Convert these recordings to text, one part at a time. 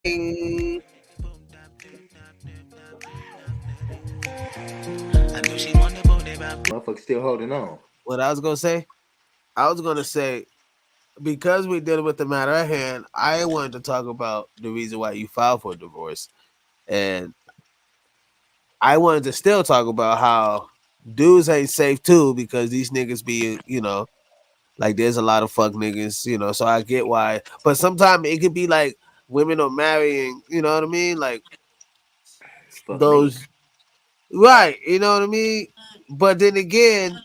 Ding. Motherfucker still holding on. What I was gonna say because we're dealing with the matter at hand, I wanted to talk about the reason why you filed for divorce, and I wanted to still talk about how dudes ain't safe too because these niggas be, like there's a lot of fuck niggas, So I get why, but sometimes it could be like women are marrying, you know what I mean, like Fuck niggas. those, right? You know what I mean. But then again,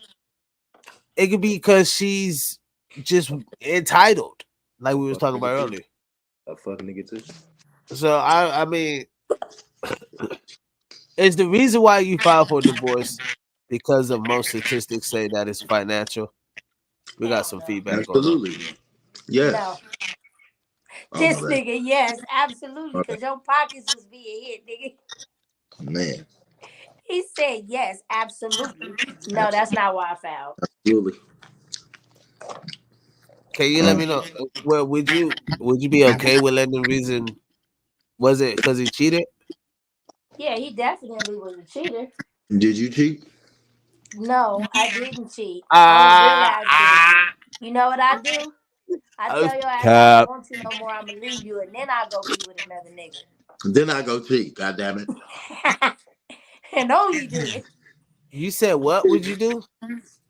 it could be because she's just entitled, like we was Fuck talking nigga about too. earlier. A fuck nigga too. So I mean, is the reason why you file for divorce because of most statistics say that it's financial? We got Hell some no. feedback going on. Absolutely. No. Yes. Oh my This bad. nigga, yes, absolutely, My bad. because your pockets was being hit, nigga. Man. He said yes, absolutely. No, Absolutely. that's not why I fouled. Can you let Um, me know? Well, would you be okay with letting the reason? Was it because he cheated? Yeah, he definitely was a cheater. did you cheat? No, I didn't cheat. Only real Ah, ass did. ah. You know what I do? I I was tell your ass I don't cap. want you no more. I'm gonna leave you, and then I go be with another nigga. Then I go cheat. God damn it. And only then You said what would you do?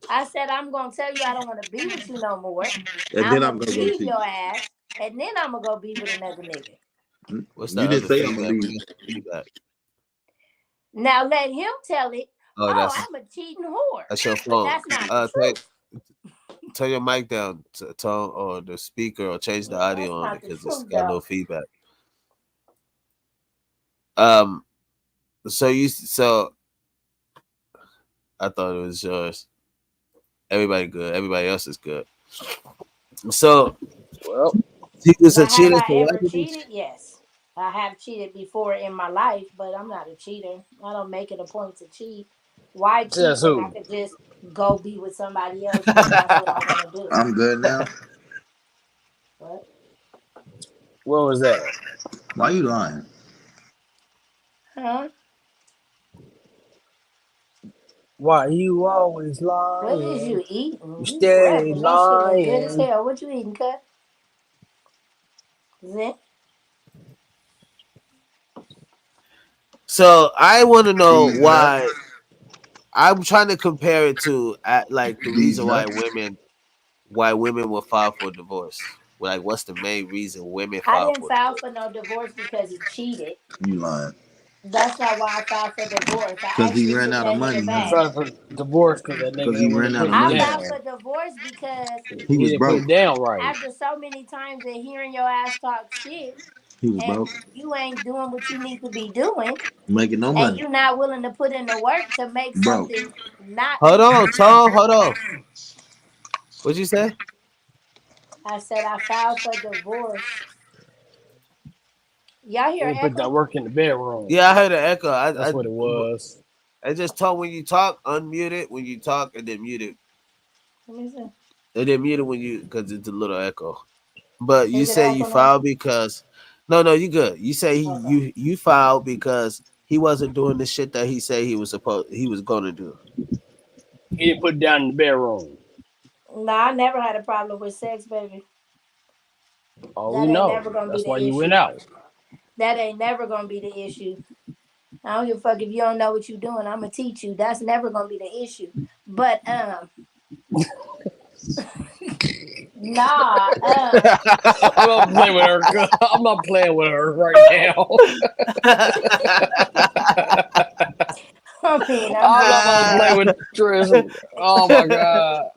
I said I'm gonna tell you I don't want to be with you no more. And I'm then gonna I'm gonna go leave cheat. your ass, and then I'm gonna go be with another nigga. What's You that didn't other say I'm gonna feedback? leave. We got some feedback. Now let him tell it. Oh, Oh, that's I'm a cheating whore, that's your but phone. that's not the truth. Turn your mic down, tone or the speaker, or change the audio That's on it not the because it's truth, got a little though. feedback. Um, so I thought it was yours. Everybody good. Everybody else is good. So Well, he was a Now, have cheater. I So why ever did he? cheated? Yes. I have cheated before in my life, but I'm not a cheater. I don't make it a point to cheat. Why cheat Says when I who? could just go be with somebody else if that's what I want to do? I'm good now. What? What was that? Why you lying? Huh? Why you always What is lying? you eating? You You steady rapping. That shit look good as lying. hell. What you eating, cut? Zin? So I want to know These why. nuts. I'm trying to compare it to like the These reason nuts. why women will file for divorce. Like, what's the main reason women I file didn't for file divorce? for no divorce because he cheated. You lying. That's not why I filed for divorce. I Cause he actually ran took out of that nigga money, You huh? back. filed for divorce because that Cause nigga he wouldn't ran out put of it I money. filed down. for divorce because He He was didn't put broke. it down right. after so many times of hearing your ass talk shit He was and broke. you ain't doing what you need to be doing Making no and money. you not willing to put in the work to make Broke. something not Hold what you on, need to be Tom. Hold doing. on. What'd you say? I said I filed for divorce. Y'all He hear didn't put that echo? work in the bedroom. Yeah, I heard an echo. That's what it was. I just told when you talk, unmute it when you talk, and then mute it, Let me see. and then mute it when you because it's a little echo. But you Is it say you echo now? filed because no, you good. You say Okay. you filed because he wasn't doing the shit that he said he was gonna do. He didn't put it down in the bedroom. Nah, I never had a problem with sex, baby. Oh, we That ain't know. never gonna be That's why the you went issue. out. That ain't never gonna be the issue. I don't give a fuck if you don't know what you're doing. I'm gonna teach you. That's never gonna be the issue. But nah, I'm not playing with her. I'm not playing with her right now. I mean, I'm I'm just not playing saying. with Trish. Oh my god.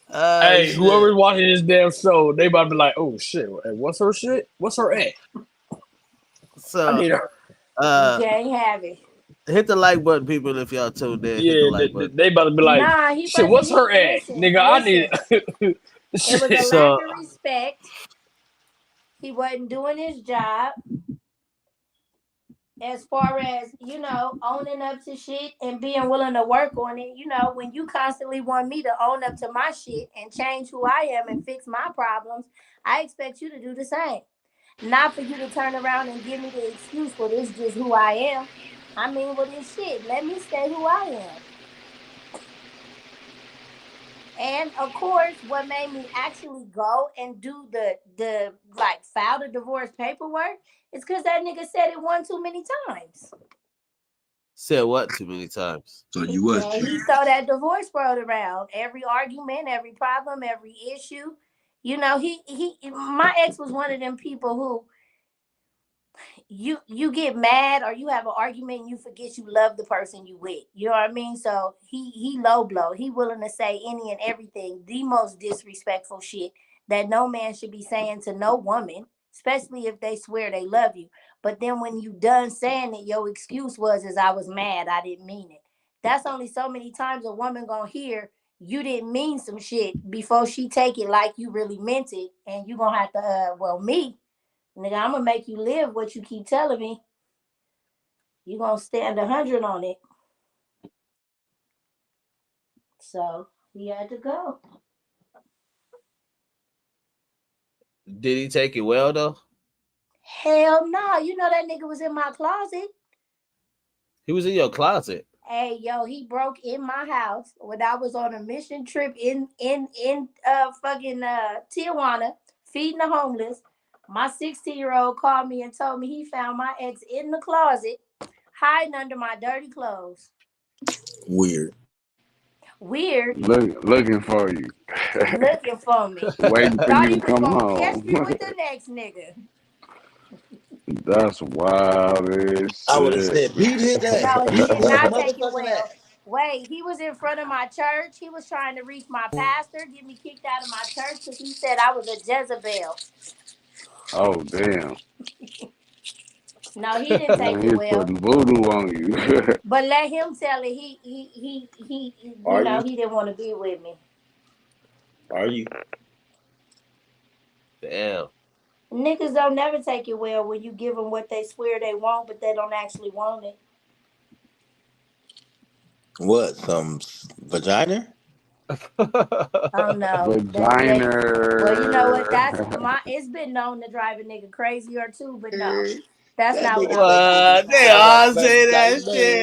Hey, Shit. whoever's watching this damn show, they about to be like, "Oh shit, hey, what's her shit? What's her at? I So need her." You uh can't have it. hit the like button, people. If y'all tuned in, hit the Yeah, like button. they about to be like, Nah, he "Shit, wasn't. what's He her at, listen, nigga? I need listen. it." It was a Shit. lack So of respect. He wasn't doing his job as far as owning up to shit and being willing to work on it. When you constantly want me to own up to my shit and change who I am and fix my problems, I expect you to do the same. Not for you to turn around and give me the excuse, well, this just who I am. I mean, well, this shit. Let me stay who I am. And of course, what made me actually go and do the like file the divorce paperwork is because that nigga said it one too many times. Said what too many times? So you was And he throw that divorce world around. Every argument, every problem, every issue. You know, my ex was one of them people who you get mad or you have an argument and you forget you love the person you with. You know what I mean? So he low blow. He willing to say any and everything, the most disrespectful shit that no man should be saying to no woman, especially if they swear they love you. But then when you done saying it, your excuse was is I was mad, I didn't mean it. That's only so many times a woman gonna hear you didn't mean some shit before she take it like you really meant it, and you gonna have to well, me, nigga, I'm gonna make you live what you keep telling me. You gonna stand 100 on it. So he had to go. Did he take it well though? Hell no. You know that nigga was in my closet. He was in your closet. Hey, yo, he broke in my house when I was on a mission trip in fucking Tijuana, feeding the homeless. My 16-year-old called me and told me he found my ex in the closet, hiding under my dirty clothes. weird. Weird. Looking for you. Looking for me. Waiting for Thought you he to was come gonna catch me home. with the next nigga. That's wild as I would have shit. said beat his ass. No, he Beat did his not take it motherfucking well. ass. Wait, he was in front of my church. He was trying to reach my pastor, get me kicked out of my church because he said I was a Jezebel. Oh damn. No, he didn't take Man, it he's well. putting voodoo on you. But let him tell it. He Are you know, you? he didn't want to be with me. Are you? Damn. Niggas don't never take it well when you give them what they swear they want, but they don't actually want it. What? Some vagina? Oh no. Vagina. Well, you know what? It's been known to drive a nigga crazy or two, but no. That's That not what nigga I was talking What? They about. all say that shit.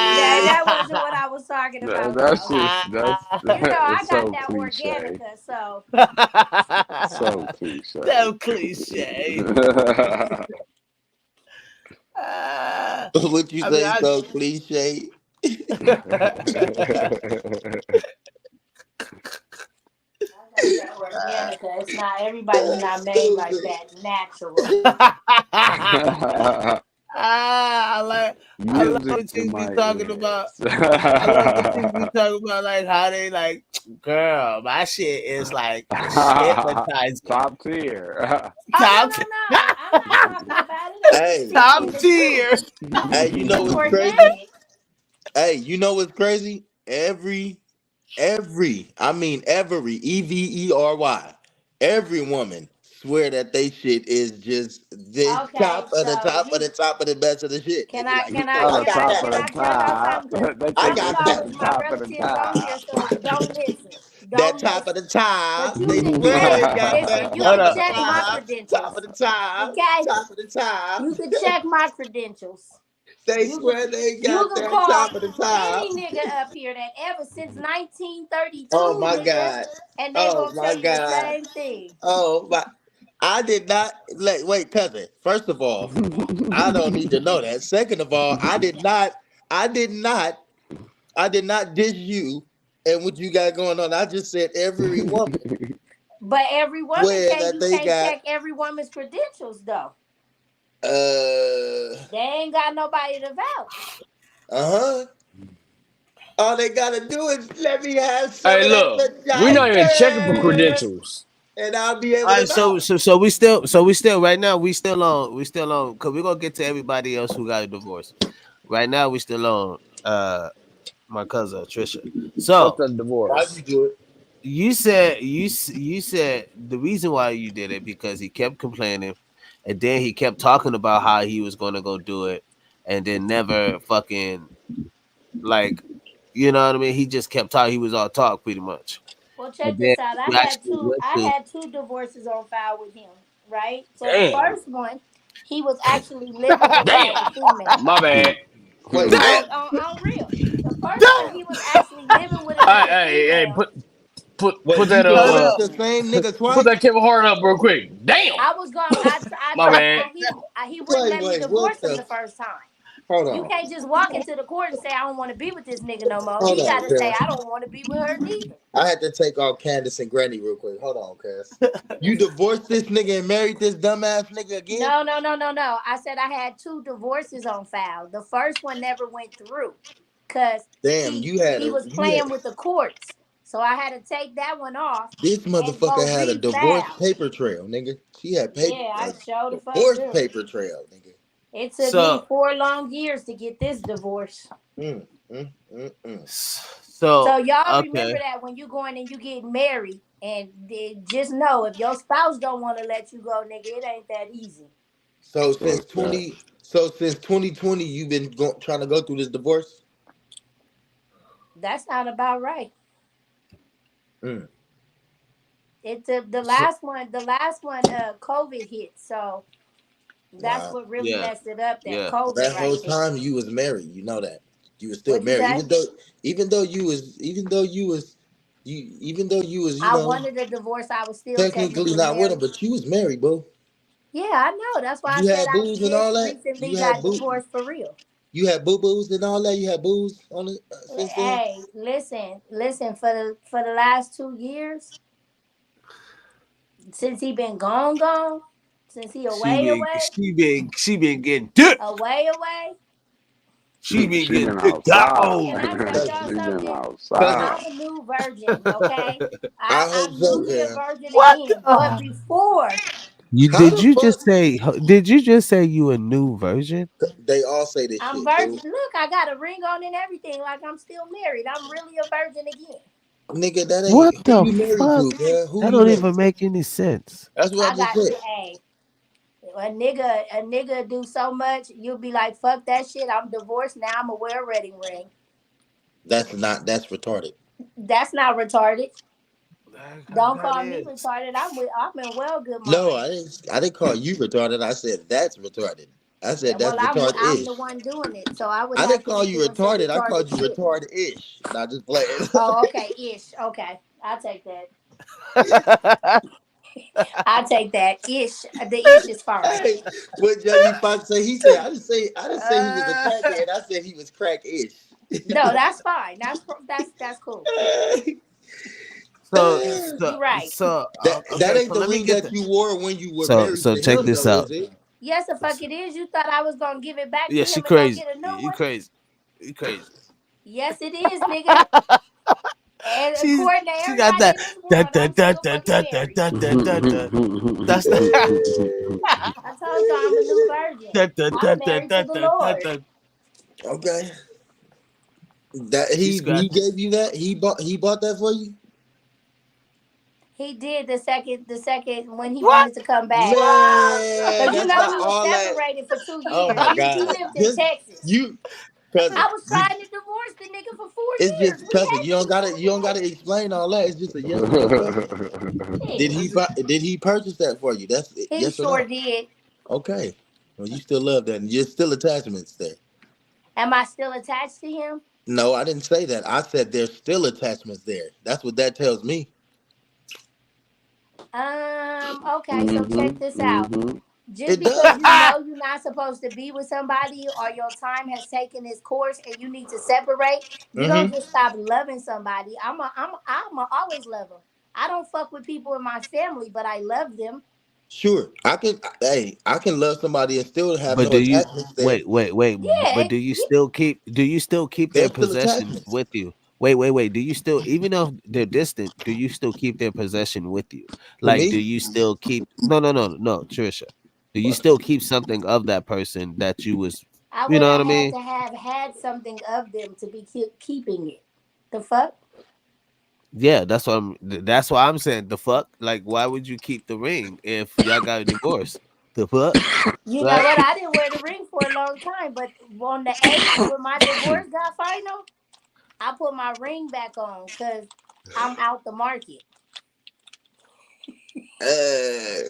Yeah, that wasn't what I was talking about, That's though. just You know, I it's got so that cliche. Organica, so. So cliche. Damn cliche. What you I mean, say? So cliche. I got that Organica. It's not, everybody's not made like that. Natural. I love when Music in chicks be my talking about. ears. I love when chicks be talking about like how they like, girl, my shit is like hypnotizing. Top tier. Top, No. I'm not talking about it. I'm Hey. top speaking the tier. truth. Hey, you know It's what's crazy? organic. Hey, you know what's crazy? Every, I mean every, EVERY, every woman swear that they shit is just this Okay, top of the so top of the top of the best of the shit. They can be I like, can I I On the can got I top can of the I that. tell y'all top. something? Because They I think first they of got all, just that. the it's my top of the relatives on here, so don't listen. That Don't top of listen. the top. But you They can swear check. they got Listen, that you Hold top can of up. the check my top, top credentials. of the top, Okay, top of the top. you can check my credentials. They You can swear they you got can that call top of the top. any nigga up here that ever since 1932, Oh my nigga, God. and they Oh gonna my tell you the God. same thing. Oh my. I did not wait, cousin. First of all, I don't need to know that. Second of all, I did not, I did not diss you and what you got going on. I just said every woman But every woman swear that you they can't got check every woman's credentials though. uh They ain't got nobody to vouch. uh-huh. All they gotta do is let me have some Hey, of that look, we're not even checking for vagina credentials. and I'll be able All to right, know. so we still right now we still on because we're gonna get to everybody else who got a divorce. Right now we still on my cousin Trisha. Fuck So the Why'd divorce. you do it? you said you said the reason why you did it because he kept complaining, and then he kept talking about how he was gonna go do it, and then never fucking like, you know what I mean. He just kept talking. He was all talk pretty much, Well, and check then this out. you I actually went to had two divorces on file with him. right? So the Damn. first one, he was actually living with another Damn. female. My bad. Wait, Damn. what? On real. The first one, he was actually living with another Hey, female. Wait, put you that Hold divorced up. the same nigga put twice? that Kevin Hart up real quick. Damn. I was going. I My tried. bad. He wouldn't Wait, let me divorce what him the? the first time. Hold You on. can't just walk into the court and say I don't want to be with this nigga no more. Hold He on, got to say cuz. I don't want to be with her neither. I had to take off Candace and Granny real quick. Hold on, cuz. You divorced this nigga and married this dumbass nigga again? No. I said I had 2 divorces on file. The first one never went through because Damn, he was playing with the courts. So I had to take that one off this and motherfucker go had a divorce refile. paper trail, nigga. She had Yeah, a I showed the fuck divorce do. paper trail, nigga. It took me So 4 long years to get this divorce. Mm, mm, mm, mm. So so y'all remember okay. that when you going and you get married, and just know if your spouse don't want to let you go, nigga, it ain't that easy. So Fuck that. since 2020, you've been trying to go through this divorce? That's not about right. Mm. It the So, last one, COVID hit, so that's Wow. what really yeah, messed it up. That yeah. COVID That right whole there. time you was married, you know that. You was still What you married, say? even though you was, I wanted a divorce. I was still technically technically not with him, married. but you was married, boo. Yeah, I know. That's why I You said had I booze and just all that. recently got divorced for real. You had boo boos and all that. You had booze on it since then. Hey, listen. For the last 2 years, since he been gone, since he She been getting dick. away. She been She getting been dick outside. Can I down. tell y'all She been something? Cousin, outside. I'm a new virgin, okay? I hope I'm so, newly a Cam. virgin What? again. But before, You How did the you just fuck say? Did you just say you a new virgin? they all say this I'm shit, virgin. boo? Look, I got a ring on and everything, like I'm still married. I'm really a virgin again. Nigga, that What ain't who the you married fuck? to, man. Who That you don't married even to? make any sense. That's what I I just got said. hey, a nigga do so much, you'll be like, fuck that shit. I'm divorced now. I'ma wear a wedding ring. That's retarded. That's not retarded. Don't That call me is. retarded. I'm in well good No, mind. I didn't call you retarded. I said that's retarded. I said that's Well, I'm retarded-ish. the one doing it, so I would I have didn't to call be you doing some retarded. I retarded called you shit. retarded-ish. Not just playing. Oh, okay, ish. Okay, I'll take that. I'll take that. Ish. The ish is fine. Hey, what Jamie Foxx say? He said, I didn't say he was a crackhead. I said he was crack-ish. No, that's fine. That's cool. so You right. That okay. ain't So the let me ring get that the. you wore when you were So married so to check him, this though, out. is it? Yes, the fuck it is. You thought I was gonna give it back to Yeah, she him and go crazy. get a new You one? crazy. You crazy. Yes, it is, nigga. And She's according to she got everybody that. in this Da, world, da, I'm da, still da, fucking da, da, married. da, da, da, da. That's the. I told you I'm a new virgin. Da, da, da, I'm da, married to da, the da, da, Lord. da. Okay. That She he scratched. gave you that? He bought that for you? He did the second when he What? wanted to come back. Man, Cause you that's know not we was all that. separated for two Oh years. my He God. lived in Just Texas. you cousin. I was trying to divorce the nigga for four It's years. just We cousin. had this You don't gotta explain all that. It's just a yes or no question. shit. Did he purchase that for you? That's it, He yes or sure no. did. Okay. Well, you still love that, and you're still attachments there. Am I still attached to him? No, I didn't say that. I said there's still attachments there. That's what that tells me. Okay, so check this out. Just It because does. you know you're not supposed to be with somebody or your time has taken its course and you need to separate, you don't Mm-hmm. just stop loving somebody. I'm always love them. I don't fuck with people in my family, but I love them. Sure. I can. Hey, I can love somebody and still have But no do you attachments there. wait? But Yeah, do you still keep their There's still possessions attachments. with you? Wait. Do you still, even though they're distant, do you still keep their possession with you? To Like, me, do you still keep? No, Trisha. Do you still keep something of that person that you was? I You would know what have I had mean? to have had something of them to be keeping it. The fuck? Yeah, that's why I'm saying the fuck. Like, why would you keep the ring if y'all got a divorce? The fuck, You know right? what? I didn't wear the ring for a long time, but on the 8th, when my divorce got final, I put my ring back on because I'm out the market. uh,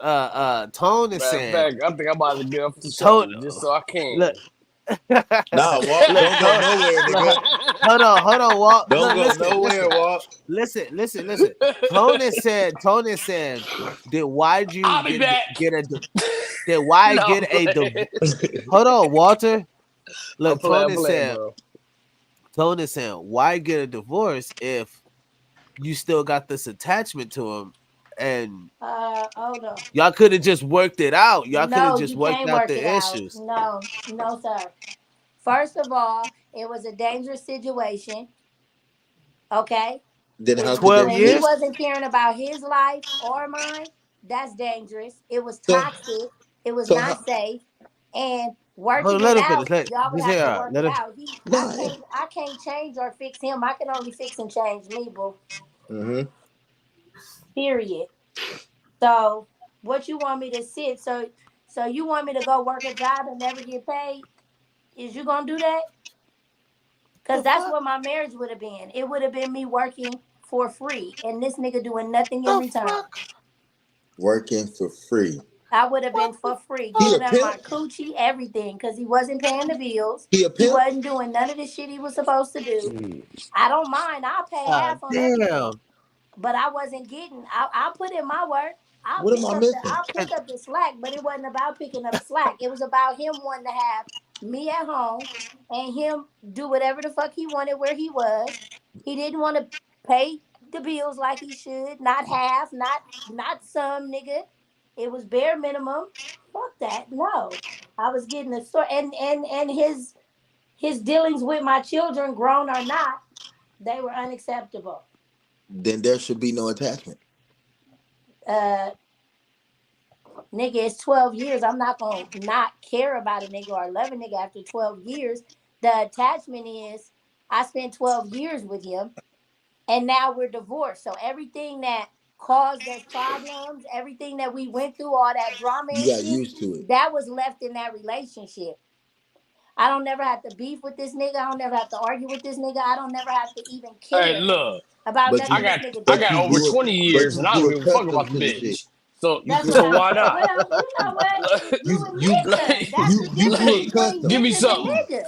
Tone is Matter of saying. fact, I think I'm about to get up for the Tone, show just so I can. look. Nah, Walt, Look, don't go Tone, nowhere, look, nigga. hold on, Walt. Don't Look, go nowhere, Walt. listen. Tony said, then why'd you I'll be back. then why No, get I'm a playing. hold on, Walter. Look, I'm playing, bro. Tony saying, why get a divorce if you still got this attachment to him and hold on. y'all could have just worked it out. Y'all could have No, just you worked can't out work the it out. issues. No, sir. First of all, it was a dangerous situation. Okay. Then how's 12 When years? he wasn't caring about his life or mine, that's dangerous. It was toxic. It was not safe. And working let it him out, finish. y'all would Just have hear to out. work Let it him. out. I can't change or fix him. I can only fix and change me, boo. Mm-hmm. Period. So what you want me to sit? So you want me to go work a job and never get paid? Is you gonna do that? Because that's what my marriage would have been. It would have been me working for free and this nigga doing nothing in return. Working for free. I would have been for free, giving up my coochie, everything, because he wasn't paying the bills. He wasn't doing none of the shit he was supposed to do. I don't mind. I'll pay half on everything. But I wasn't getting. I put in my work. I'll pick up the slack, but it wasn't about picking up slack. It was about him wanting to have me at home and him do whatever the fuck he wanted where he was. He didn't want to pay the bills like he should. Not half, not some, nigga. It was bare minimum. Fuck that. No. I was getting the story and his dealings with my children, grown or not, they were unacceptable. Then there should be no attachment. Nigga, it's 12 years. I'm not gonna not care about a nigga or love a nigga after 12 years. The attachment is I spent 12 years with him and now we're divorced. So everything that caused us problems, everything that we went through, all that drama and shit, used to it. that was left in that relationship. I don't never have to beef with this nigga. I don't never have to argue with this nigga. I don't never have to even care. Hey, look. About nothing I got over 20 years and I don't give a fuck about the bitch. So why not? Well, you know what? You grew accustomed. Give me something.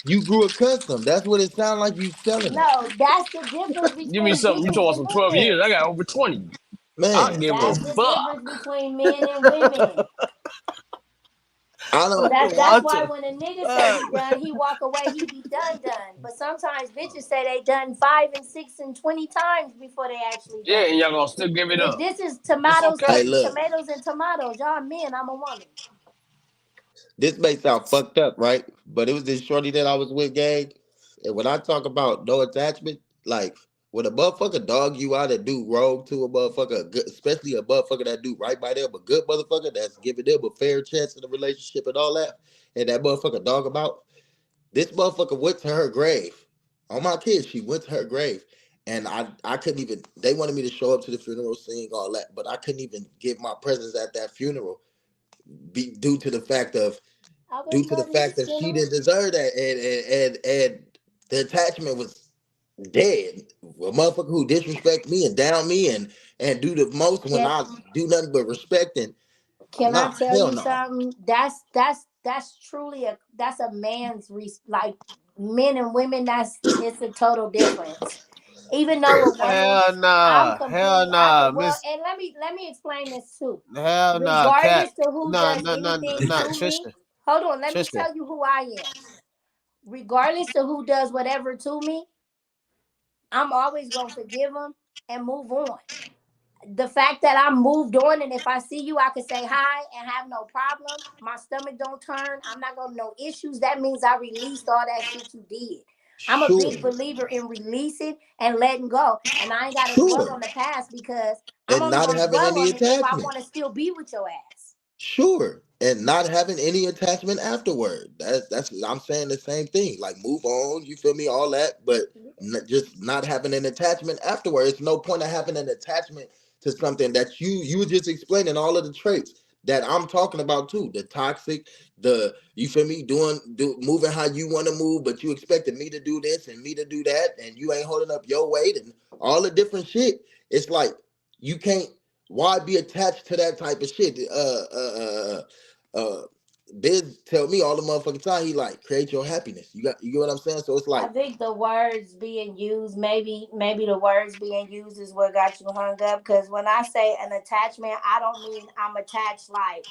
You grew accustomed. That's what it sounds like you selling. No, that's the difference between. Give me something. You talking about some 12 years? I got over 20. Man, I give that's a the fuck. difference between men and women. I don't. That's why when a nigga say he done, he walk away, he be done. But sometimes bitches say they done 5 and 6 and 20 times before they actually done. Yeah, and y'all gonna still give it up. This is tomatoes, okay. tomatoes and tomatoes. Y'all men, I'm a woman. This may sound fucked up, right? But it was this shorty that I was with, gang. And when I talk about no attachment, like when a motherfucker dog you out and do wrong to a motherfucker, especially a motherfucker that do right by them, a good motherfucker that's giving them a fair chance in the relationship and all that, and that motherfucker dog about, this motherfucker went to her grave. On my kids, she went to her grave. And I couldn't even, they wanted me to show up to the funeral, sing all that, but I couldn't even give my presence at that funeral due to the fact that she didn't deserve that, and the attachment was dead. A motherfucker who disrespect me and down me and do the most when I do nothing but respecting. Can I tell you something? That's truly that's a man's like men and women. It's a total difference. Even though a woman, hell nah, well, and let me explain this too. Hell nah, regardless to who does anything to me. Hold on, let me tell you who I am. Regardless to who does whatever to me, I'm always gonna forgive them and move on. The fact that I moved on, and if I see you, I can say hi and have no problem. My stomach don't turn. I'm not gonna no issues. That means I released all that shit you did. I'm a big believer in releasing and letting go, and I ain't gotta dwell on the past because I'm only gonna dwell on it if I want to still be with your ass. Sure, and not having any attachment afterward. That's I'm saying the same thing. Like move on, you feel me? All that, but just not having an attachment afterward. It's no point of having an attachment to something that you were just explaining all of the traits that I'm talking about too. The toxic, you feel me, moving how you want to move, but you expected me to do this and me to do that, and you ain't holding up your weight and all the different shit. It's like you can't Why be attached to that type of shit? Biz tell me all the motherfucking time. He like create your happiness. You get what I'm saying? So it's I like think the words being used, maybe the words being used is what got you hung up. Because when I say an attachment, I don't mean I'm attached like,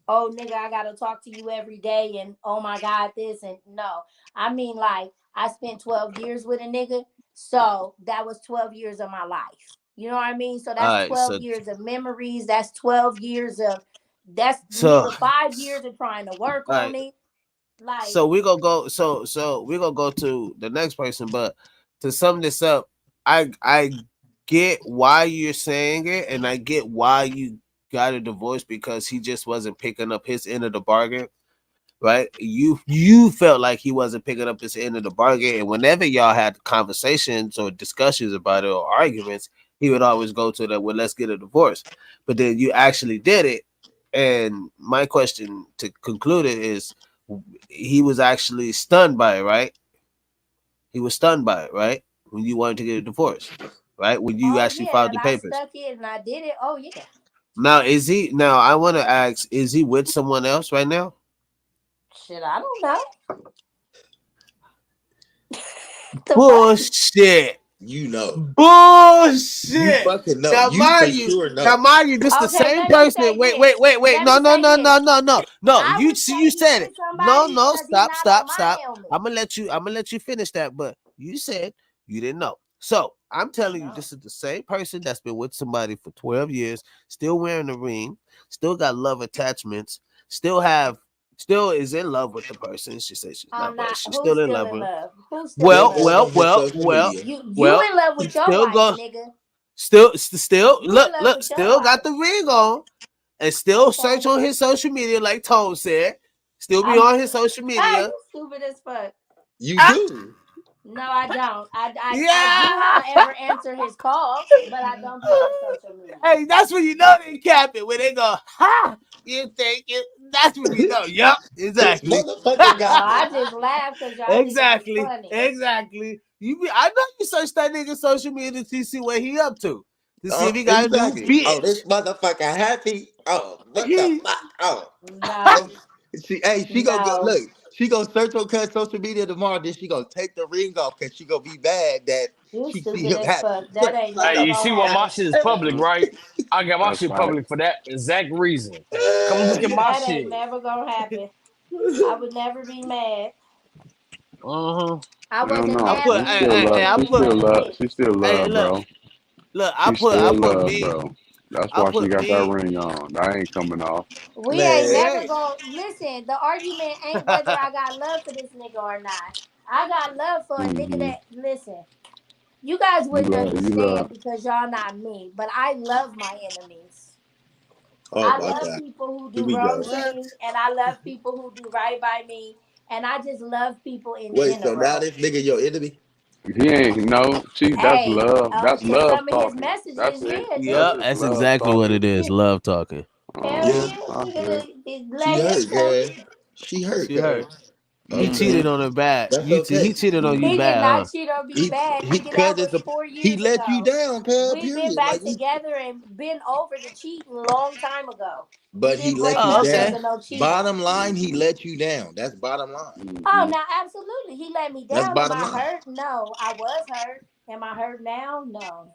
oh nigga, I gotta talk to you every day and oh my god, this and no. I mean like I spent 12 years with a nigga, so that was 12 years of my life. You know what I mean? So All that's right, 12 so years of memories. That's 12 years of that's so nigga 5 years of trying to work all on right, it. Like so we gonna go. So we gonna go to the next person. But to sum this up, I get why you're saying it, and I get why you got a divorce because he just wasn't picking up his end of the bargain. Right? You felt like he wasn't picking up his end of the bargain, and whenever y'all had conversations or discussions about it or arguments, he would always go to the well, let's get a divorce. But then you actually did it, and my question to conclude it is, he was actually stunned by it, right? He was stunned by it, right? When you wanted to get a divorce, right? When you oh actually yeah, filed that the I papers. stuck it and I did it. Oh yeah. Now, is he? Now, I want to ask: is he with someone else right now? Shit, I don't know. Bullshit. you know. Bullshit. You fucking know. Now, You for mind you, sure know. now, mind you, this the Okay, same let me say person. Wait, this. wait, wait, wait. Let No, me no, say no, this. no, no, no, no. I You would see, say you he said it. with No, somebody no, because he's stop, not stop, on my stop. helmet. I'm gonna let you finish that, but you said you didn't know. So I'm telling you, No. this is the same person that's been with somebody for 12 years, still wearing the ring, still got love attachments, still is in love with the person. She says she's I'm not, but not. she's Who's still in still love in with her. love? Who's still in Well, love? Go on his social well, media. You in love with your still wife, go, nigga. still You in look, love with your still got wife. the ring on, and still Okay. search on his social media, like Tone said. Still be I'm. on his social Hey, media. you stupid as fuck. You Ah, do. No, I don't. I do, yeah. however, answer his calls, but I don't be on social media. Hey, that's when you know they cap it when they go, ha. You think it? That's when you know. Yup, This exactly. motherfucker No, got I it. just laugh because y'all think I'm Exactly. funny. Exactly. I know you search that nigga social media to see what he up to see if he got a new Exactly. Oh, bitch. this motherfucker happy. Oh, what the fuck? Oh, No, she gonna go no. look. She gonna search on cut social media tomorrow. Then she gonna take the ring off because she gonna be mad that You she see stupid him as happy. fuck. That What, ain't what Hey, never the you gonna see what my happen. shit is public, right? I got my That's shit right. public for that exact reason. Come look at my That ain't shit. never gonna happen. I would never be mad. Uh-huh. I I don't wasn't I know. mad put, when She he still was love. with I She me, put, still but love. shit. She still hey, love, look, bro. I She still put love, me, bro. That's I why she put got that me. ring on. That ain't coming off. We ain't man? never Hey. gonna listen. The argument ain't whether I got love for this nigga or not. I got love for a nigga Mm-hmm. that listen. You guys You wouldn't love. You understand love. because y'all not me, but I love my enemies. Oh I my love god. people who Here do we wrong go. to What? me, and I love people who do right by me, and I just love people in Wait, so now general. this nigga your enemy? He ain't no. She. That's Hey, love. That's to love some of his talking. messages, That's it. yeah, That's Yep, nigga. just that's love exactly what it talking. is. Love talking. Hell Yeah. yeah, I hear. nigga, She let him hurt, tell man. it. She hurt, She cuz. hurt. He Okay. cheated Mm-hmm. on her bad. That's He okay. cheated on you He did bad, huh? not cheat on me bad, nigga. Cuz That it's was a 4 years he let you ago. down, cuz, We've been period. Like back together and been over the cheating a long time ago. We but he didn't let break you Oh, up okay. because down. of no cheating. Bottom line, he let you down. That's bottom line. Oh, Mm-hmm. now absolutely, he let me That's down. Am bottom I line. hurt? No, I was hurt. Am I hurt now? No.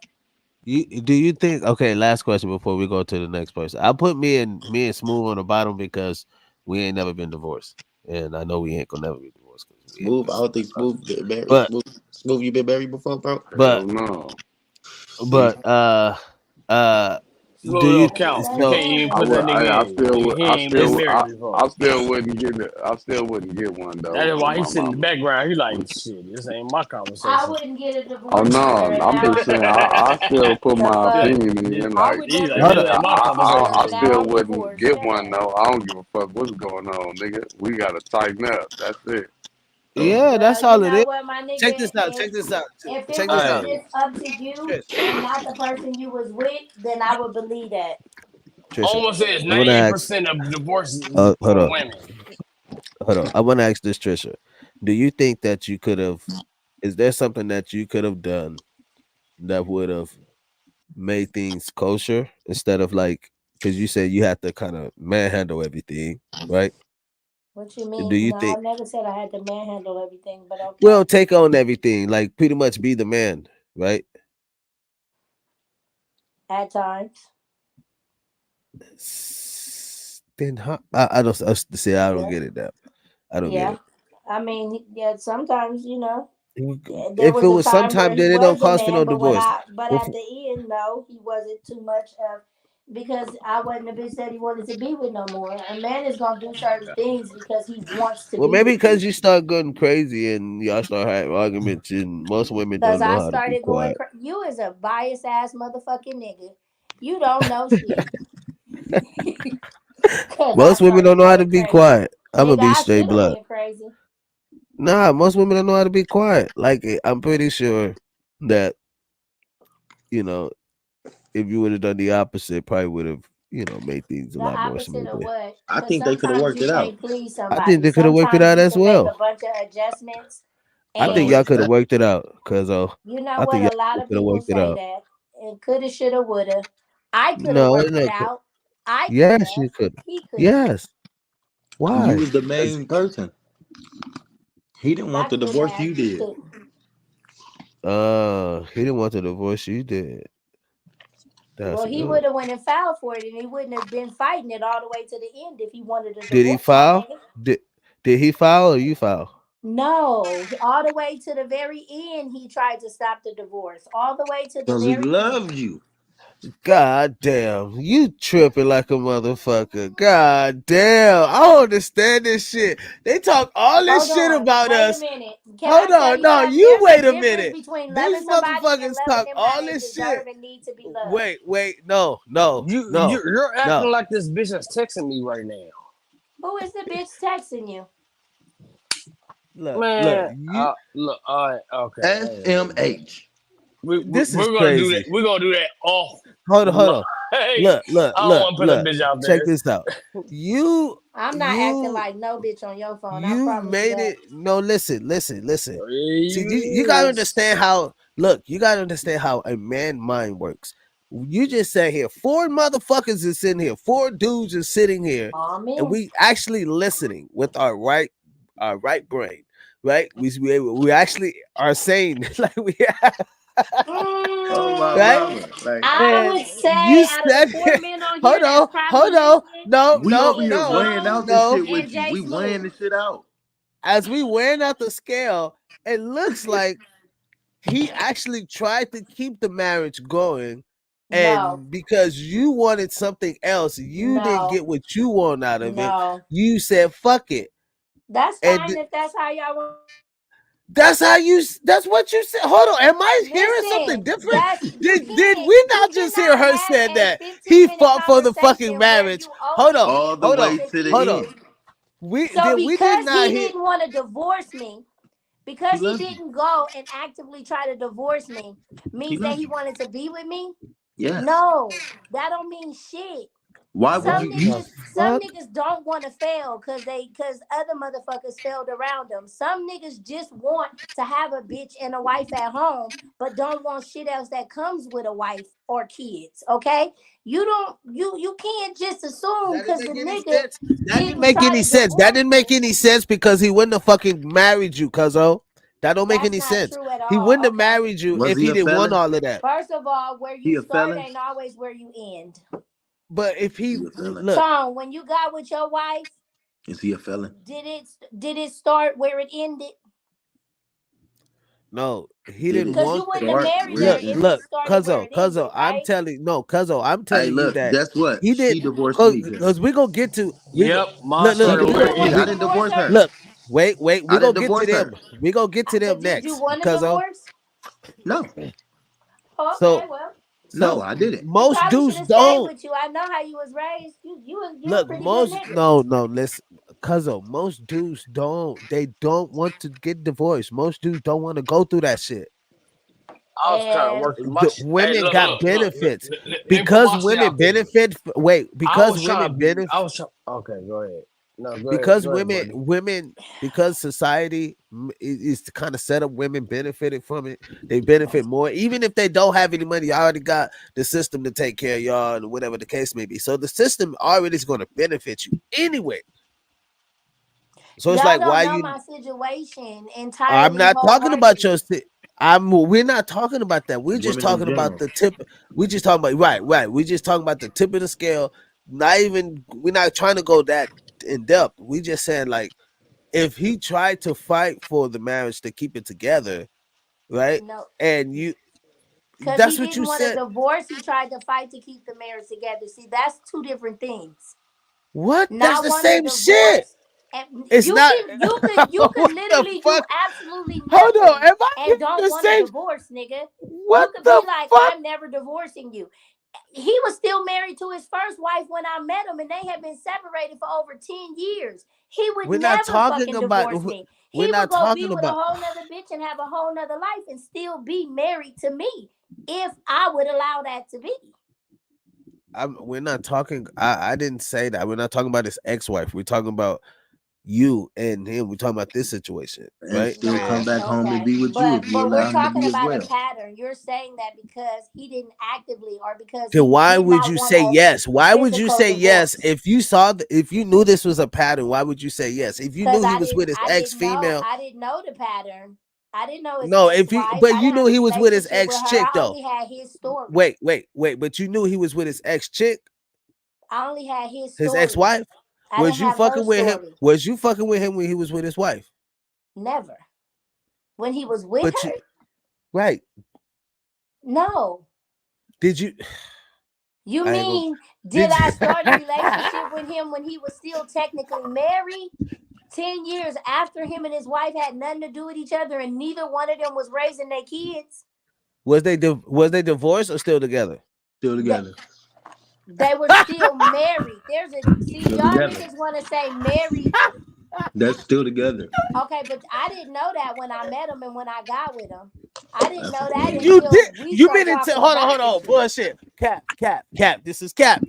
Do you think? Okay, last question before we go to the next person. I put me and Smooth on the bottom because we ain't never been divorced, and I know we ain't gonna never be divorced because we ain't Smooth. been. I don't think Smooth been married. But Smooth, you been married before, bro? Hell but no. See, but uh, do Smooth you don't That's count. You so? can't understandable. even put that nigga I in. still would. He ain't been married before. I still wouldn't get it. I still wouldn't get one That though. is On why my he's sitting in the mama. background. He like, shit, this ain't my I conversation. wouldn't get a Oh divorce either, no, and I'm now just I'm saying. divorced. I still put The my He fuck? like, opinion this, in. I Like would he never like, Hold get this a up. ain't my divorce either, I and conversation. now still I'm wouldn't divorced. get Shut one up. though. I don't give a fuck what's going on, nigga. We gotta tighten up. That's it. Yeah, that's Well, you all it know is. what, my Check nigga? this out. Check this out. If it Check this was out. Hey, just up to you Trish, and not the person you was with, then I would believe that. Trisha, almost says I want to ask. 98% of divorces Hold from on, women. hold on. I want to ask this, Trisha. Do you think that you could have? Is there something that you could have done that would have made things kosher instead of like, because you said you had to kind of manhandle everything, right? What you Do mean? you No, I think, never said I had to manhandle everything, but well, okay. take on everything, like pretty much be the man, right? At times, Then I don't see. I don't yeah, get it now. I don't get yeah. it. I mean, yeah. Sometimes, there If it was a was time where sometime, he then it don't was the cause for man, no but when divorce. but If, at the end, no, he wasn't too much of because I wasn't the bitch that he wanted to be with no more. A man is gonna do certain things because he wants to well, be maybe with you. because you start going crazy and y'all start having arguments, and most women Because don't know I how to be started going. quiet. You is a biased ass motherfucking nigga. You don't know shit. Because I Most women started don't know how to going be crazy. quiet. I'm gonna Nigga, be I straight should have blood. went crazy. Nah, most women don't know how to be quiet. Like I'm pretty sure that you know if you would have done the opposite, probably would have made things a The lot more opposite of smoother. what? I Because think they could have sometimes worked you it out. can't please I think somebody. they could have worked it Sometimes out you as can make a well. bunch of adjustments. I think No, y'all And could have that, worked it out, cause you know I what? think A y'all lot of could have people worked it say out. that. And coulda, shoulda, woulda. I could have No, worked it no. out. I could Yes, have. you could. He couldn't. Yes. you Why? was the 'Cause, main person. He didn't I want the could divorce. have. You He did. couldn't. he didn't want the divorce. You did. That's Well, he good. would have went and filed for it, and he wouldn't have been fighting it all the way to the end if he wanted a Did he divorce, my file? nigga. Did he file or you file? No, all the way to the very end, he tried to stop the divorce. All the way to the Because he very loved end. you. God damn, you tripping like a motherfucker. God damn, I don't understand this shit. They talk all this Hold shit on, about wait a us. minute. Can I Hold tell on, you no, something? you There's a wait a difference minute. between loving These somebody and motherfuckers loving talk them how all they this shit. deserve and need to be loved. Wait, no, no, no, You're acting no. like this bitch that's texting me right now. Who is the bitch texting you? Look, Man, look, all right, okay. SMH. this is We're gonna do that. crazy. We're gonna do that off. Hold on. Hey, I don't want to put that bitch out Check there. this out. You, I'm not acting you, like no bitch on your phone. I you promise you made that. it. No, listen. See, you gotta Yes. understand how. Look, you gotta understand how a man mind works. You just sat here. 4 motherfuckers is sitting here. 4 dudes is sitting here, Oh and man. we actually listening with our right brain. Right? We actually are saying like we Oh my right. mama. Like I And would say you out of the said, 4 men on here hold that's on, probably hold on. listening, No, we no, over me, here no, weighing Tone, out this no. shit and with you. Jay We weighing Smooth. this shit out. As we wearing out the scale, it looks like he actually tried to keep the marriage going. No, And because you wanted something else, you didn't no, get what you want out of it. no. You said, fuck it. That's And fine if that's how y'all want. that's what you said. Hold on. Am I hearing something Listen, different? that's Did you we not just hear cannot her have said a that 15 he minute fought for the fucking conversation where marriage? you Hold only on. All getting the to Hold the on. way to 15 Hold the on. end. minutes. So We did because not he hear. didn't want to divorce me, He because he loves you. didn't go and actively try to divorce me, He means that loves he you. wanted to be with me? Yes. No, that don't mean shit. Why would What you you the Some fuck? niggas don't want to fail because other motherfuckers failed around them. Some niggas just want to have a bitch and a wife at home, but don't want shit else that comes with a wife or kids. Okay, you can't just assume That didn't because the make any nigga sense. That didn't didn't make try any to sense. That divorce didn't make me. any sense because he wouldn't have fucking married you, cuzzo. That don't make That's any not sense. true at He wouldn't all. have Okay. married you was if he he a didn't want felon? all of that. First of all, where He you a start felon? ain't always where you end. But if he He a felon. look, Tone, when you got with your wife, Is he a felon? did it start where it ended? no, he Did didn't it Because you want wouldn't have start married where her it look, if ended? it look, started where cuzzo, it ended, right? I'm Hey, telling you look, that guess what? he She did divorced me, Jay. because we gonna get to we go Yep, mine look, She look, started You where divorced it didn't me. want to I ended. didn't divorce divorce her? her. look, wait, I we didn't gonna get to divorce her. them. We gonna get to them Did you next, want a cuzzo. divorce? No. Okay, So well, No, so I didn't. he most probably should dudes have stayed don't. with you. I know how you was raised. You a Look, pretty good most nigga. no, listen, cuzzo, most dudes don't want to get divorced. Most dudes don't want to go through that shit. I was trying to And work through my The shit. Hey, women got look. benefits Let me put because my shit women out there. benefit. Wait, I because was women trying to. benefit. Okay, go ahead. No, go because ahead, buddy. women, because society is to kind of set up, women benefited from it. They benefit more, even if they don't have any money. I already got the system to take care of y'all, and whatever the case may be. So the system already is going to benefit you anyway. So it's Y'all like, don't why know you? my situation I'm entirely not talking about your. wholeheartedly. We're not talking about that. We're just Women in talking about general. the tip. We just talking about right. We just talking about the tip of the scale. Not even. We're not trying to go that in depth. We just saying like, if he tried to fight for the marriage to keep it together, right? No, And you, because he that's what didn't you want a said. divorce. He tried to fight to keep the marriage together. See, that's two different things. What? That's Not the want a same shit. divorce. And It's not. you could What the literally do fuck? absolutely Hold on. nothing Am I and getting don't the want a same? divorce, nigga. What You could the be like, fuck? I'm never divorcing you. He was still married to his first wife when I met him, and they had been separated for over 10 years. He would We're not never talking fucking about. divorce me. We're He would not go be talking with a about. whole nother bitch and have a whole nother life and still be married to me if I would allow that to be. We're not talking. I didn't say that. We're not talking about his ex-wife. We're talking about you and him. We're talking about this situation, And right? still come back home and Okay. be with you if you But allow we're him to talking be as about a well. pattern. You're saying that because he didn't actively or because Then he why did would not you want say a yes? Why would you physical say yes divorce. if you saw if you knew this was a pattern? Why would you say yes if you Because knew he was with his ex female? I didn't know the pattern. I didn't know his No, if you ex-wife. but I you didn't knew have a he was with his relationship with ex her. chick I though. only had his story. Wait, but you knew he was with his ex chick, I only had his his story. ex-wife. I Was didn't you have her fucking with him? story. Was you fucking with him when he was with his wife? Never. When he was with But her? right. No. Did you? You I ain't gonna. mean, Did did I you? start a relationship with him when he was still technically married? 10 years after him and his wife had nothing to do with each other and neither one of them was raising their kids? Was they divorced or still together? Still together. They were still married. See, Still y'all together. niggas want to say married. That's still together. Okay, but I didn't know that when I met him and when I got with him. I didn't know that You until did. we You started mean to talking hold about on. this shit. Bullshit. Cap. This is cap.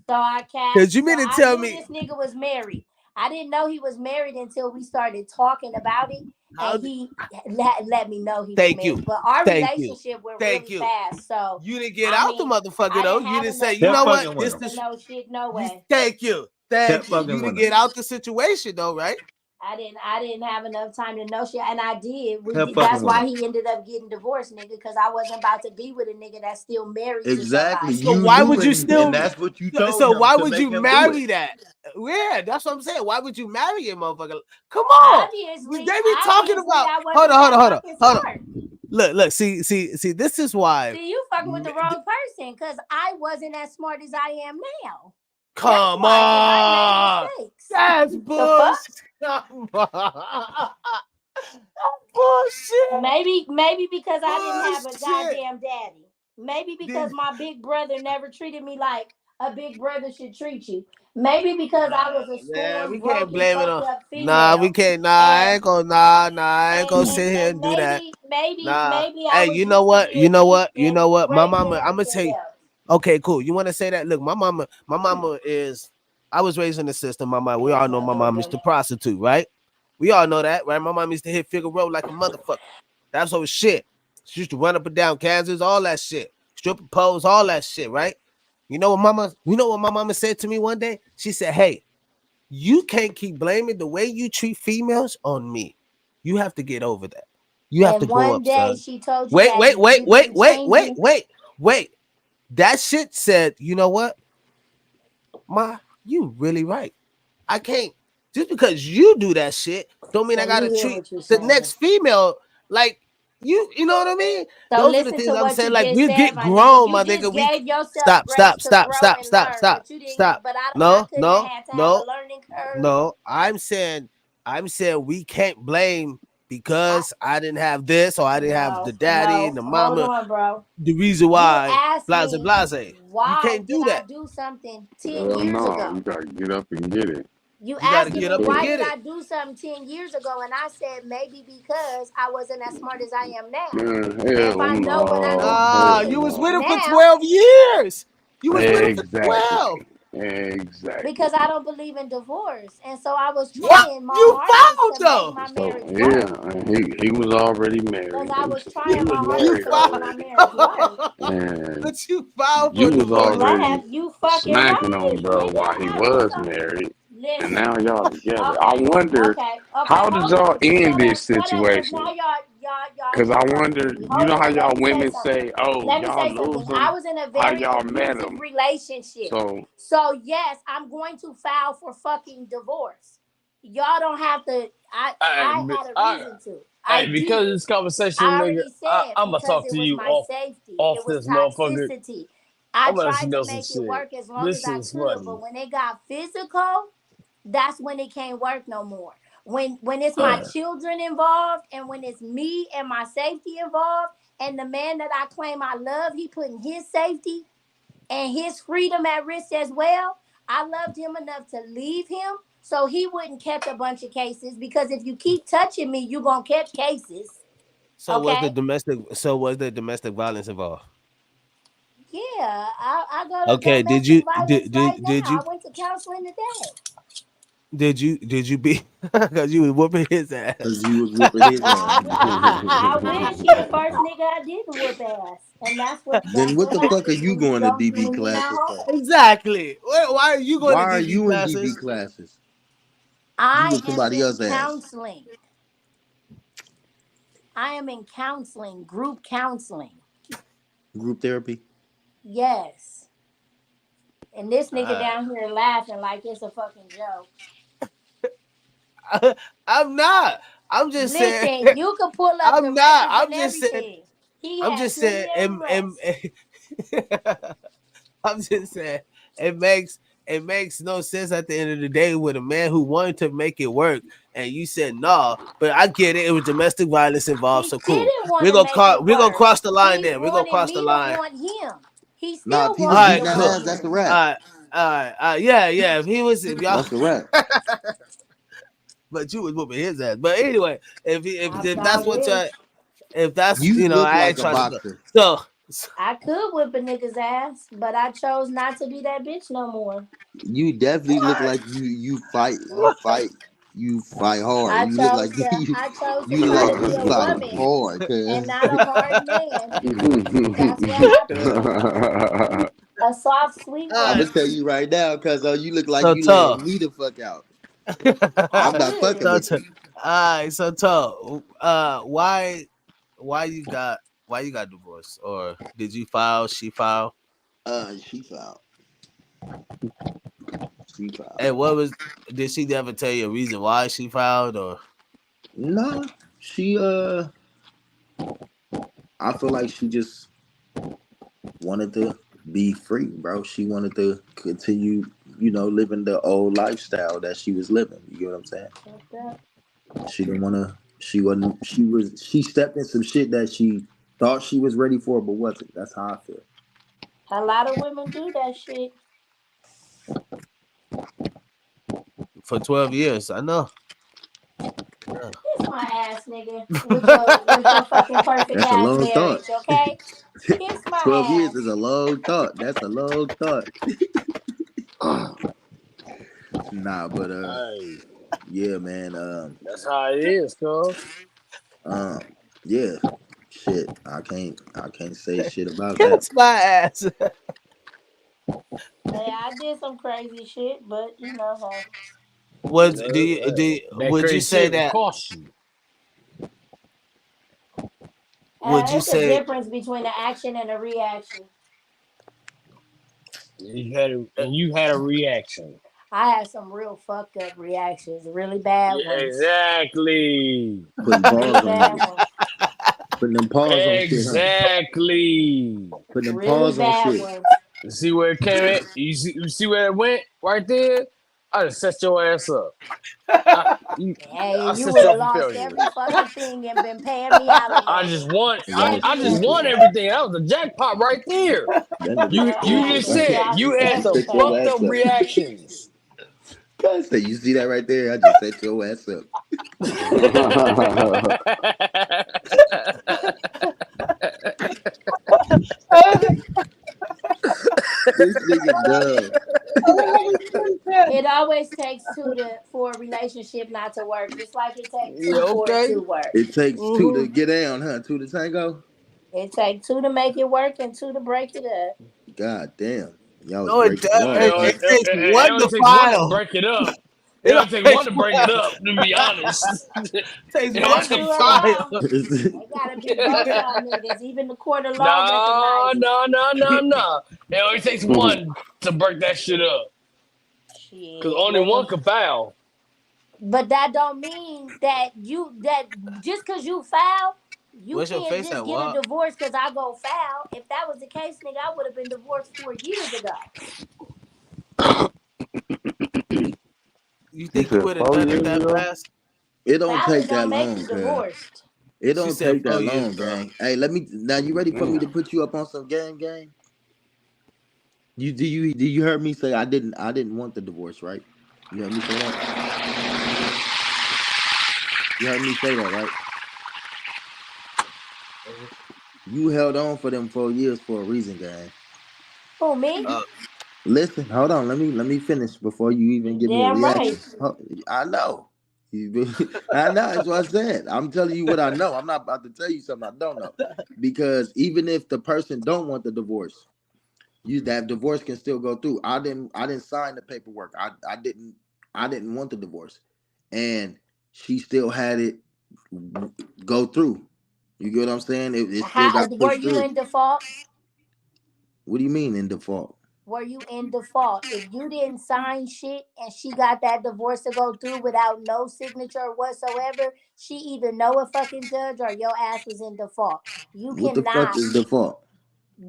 So I capped. Because you mean to I tell knew me? this nigga was married. I didn't know he was married until we started talking about it, and he let me know he was Thank married. you. But our Thank you. relationship went Thank really you. fast. So You didn't get I out the mean, motherfucker I though. didn't You have didn't say, enough you Kept know time what? fucking This with him. to know shit. No way. Thank you. Kept You fucking didn't with get him. out the situation though, right? I didn't have enough time to know shit, and I did. Kept fucking That's with why him. he ended up getting divorced, nigga. Because I wasn't about to be with a nigga that's still married Exactly. to somebody. So You why knew, would you and still? that's what you told So him why to would make you him do marry it. that? Yeah, that's what I'm saying. Why would you marry a motherfucker? Come on. Obviously, They be talking about. I Hold wasn't on. fucking smart. Look. See. This is why. See, you fucking with the wrong person because I wasn't as smart as I am now. Come That's why, 'cause I on. made mistakes. That's The fuck? bullshit. Come on. Bullshit. Maybe because I didn't have a Bullshit. goddamn daddy. Maybe because my big brother never treated me like a big brother should treat you. Maybe because I was a Man, we scorned, can't broken, blame it fucked on. up female. Nah, we can't. Nah, I ain't gonna. I ain't gonna sit here and do that. Maybe Nah. I Hey, was you know used to what? being You know what? beat You and know what? My raped mama. and I'm gonna tell everything you. else. Okay, cool. You want to say that? Look, my mama is. I was raised in the system. My mom. We all know my mom used to prostitute, right? We all know that, right? My mom used to hit Figaro like a motherfucker. That's her shit. She used to run up and down Kansas, all that shit. Stripper pose, all that shit, right? You know what my mama said to me one day? She said, "Hey, you can't keep blaming the way you treat females on me. You have to get over that. You have to And grow one up, day son." she told you that you've been changing. That shit said, you know what? Ma, you really right. I can't just because you do that shit don't mean I So gotta you hear treat what you're the saying. next female like you know what I mean? So Those are the listen things to I'm what saying. you Like just we said, get my grown, nigga. my You just nigga. We gave yourself stop. grace to grow and learn, but you didn't. Stop. But I No, couldn't have had to have a learning curve. no. I'm saying we can't blame because I didn't have this or I didn't have the daddy and the mama. Hold on, bro. The reason You why asked me blase. You why can't did do I that. do something 10 Hell years no, ago? you gotta get up and get it. You You gotta asking get me up and why get did it. I do something 10 years ago, and I said maybe because I wasn't as smart as I am now. Man, And if hell I know what I know no. Nah, Hell you was then with no. him for now, 12 years. You was with him for Exactly. 12. Exactly. because I don't believe in divorce, and so I was What? trying my You hardest found to make though. my So marriage work. yeah, and he was already Because married. I was He trying was my You hardest married to make found. my already, marriage work. and But you filed you for was You divorce. laugh, already you fucking smacking on right, bro nigga. while he I was was married, and listen. now y'all together. I Okay, wonder okay, how did hold y'all on. end this Shut up, cause now situation? y'all Cause I wonder, interrupting me. you Hold know how on, let y'all me say women something. say, "Oh, Let me y'all say something. lose I them." was in a How very y'all met abusive them? relationship. So So yes, I'm going to file for fucking divorce. Y'all don't have to. I had a reason to. I Because of did. this conversation, I nigga, already said I'm gonna because talk it to was you my off safety. off It was this motherfucker. toxicity. I I'm gonna let you tried know to some make it shit. work as long as This I is could, funny. but when it got physical, that's when it can't work no more. When it's my children involved, and when it's me and my safety involved, and the man that I claim I love, he putting his safety and his freedom at risk as well. I loved him enough to leave him so he wouldn't catch a bunch of cases, because if you keep touching me, you're gonna catch cases. So Okay? was the domestic violence involved? Yeah, I go to Okay, domestic violence right did now. you I went to counseling today. did you be because you was whooping his Because ass? you was whooping his ass. I wish he the first nigga I didn't whoop ass, and Then that's what what the fuck are happens you when you going to don't DB when you're not classes for? hard. Exactly. Why are you going Why to are DB you in DB classes? classes? You I with am somebody in else's ass. counseling. I am in counseling, group counseling. Group therapy. Yes. And this nigga Uh, down here laughing like it's a fucking joke. I'm not. I'm just saying. Listen, you can pull up the I'm not. records and everything. He I'm had just plenty saying. of arrests. I'm just saying. It makes no sense at the end of the day with a man who wanted to make it work, and you said no. But I get it. It was domestic violence involved. He So cool. didn't want to make it We're gonna work. cross the line He there. We're gonna wanted cross the me to line. want him. He Nah, if still he All was wants me right. beating to that Cool. want ass, that's him. a wrap. Yeah. If y'all, That's a wrap. but you was whooping his ass. But anyway, if I that's what wish. y'all, if that's You look I like ain't a trying to go. boxer. So I could whip a nigga's ass, but I chose not to be that bitch no more. You definitely look like you fight hard. I You look like chose to I chose to you look try like to you be a fight woman hard, and cuz. not a hard man. That's what happened. A soft, sweet all I'm right. gonna woman. tell you right now, cuz you look like So you laying tough. me the fuck out. I I'm not did. fucking So with tough. you. All right. So tough. Why you got divorced, or did you file? She filed. She fouled. She fouled. And what was? Did she ever tell you a reason why she filed, or? Nah, she I feel like she just wanted to be free, bro. She wanted to continue, living the old lifestyle that she was living. You get what I'm saying? Fucked up. She didn't want to. She wasn't. She stepped in some shit that she thought she was ready for, but wasn't. That's how I feel. A lot of women do that shit. For 12 years, I know. Yeah. Kiss my ass, nigga, with your fucking perfect That's a ass long thought. marriage, okay? Kiss 12 years my is a ass. long thought. That's a long thought. Nah, but Hey, yeah, man. that's how it is, cuz. Um, yeah. Shit, I can't say shit about that. Kiss my ass. Hey, I did some crazy shit, but hey. Was do you do? That Would you crazy say shit will that? cost you. Would you It's a say? difference between an action and a reaction. You had a reaction. I had some real fucked up reactions, really bad Yeah, ones. exactly. Putting Really paws on bad niggas. ones. Putting them paws on shit, huh? Exactly. Putting them Really paws on bad shit. ones. You see where it came at? You see where it went? Right there? I just set your ass up. I, you, Hey, I you set would you have up for lost failure. every fucking thing and been paying me I alimony. just won. I, Y'all Every I just last stupid. won thing. everything. That was the jackpot right there. That nigga You I stupid, just bro. bet said y'all you had some Set your fucked everything. up ass up. reactions. Cuz say, you see that right there? I just set your ass up. This nigga dumb. It always takes for a relationship not to work, just like it takes Yeah, two for it okay. to work. It takes two to Mm-hmm. get down, huh? Two to tango. It takes two to make it work and two to break it up. God damn, y'all was No, it breaking does. laws, It, huh? it takes It one only to takes one to file. break it up. It It only only takes one takes to break it up, to be one. honest. Takes It one only That's to true takes of law. file. They gotta be both y'all niggas. Even the court of law no, recognizes no, no, no, no. It only takes one to break that shit up. Because shit. only one can foul. But that don't mean that just cause you foul, you What's your can't face just at, get a Walt? divorce because I go foul. If that was the case, nigga, I would have been divorced 4 years ago. You You think you said would have 4 done it years that ago? fast? It don't Fouling take that don't make long, you cuz. divorced. It She don't said take that 4 years long, ago. gang. Hey, let me now. You ready for me to Damn. put you up on some gang? Do you heard me say I didn't want the divorce, right? You heard me say that. You heard me say that, right? You held on for them 4 years for a reason, gang. Who, me? Uh, Listen, hold on. Let me finish before you even give me a Damn right. reaction. I know. I know. That's what I said. I'm telling you what I know. I'm not about to tell you something I don't know. Because even if the person don't want the divorce, that divorce can still go through. I didn't sign the paperwork. I didn't want the divorce, and she still had it go through. You get what I'm saying? It still How got were pushed you through. in default? What do you mean in default? Were you in default? If you didn't sign shit and she got that divorce to go through without no signature whatsoever, she either know a fucking judge or your ass was in default. You What the fuck cannot. is default?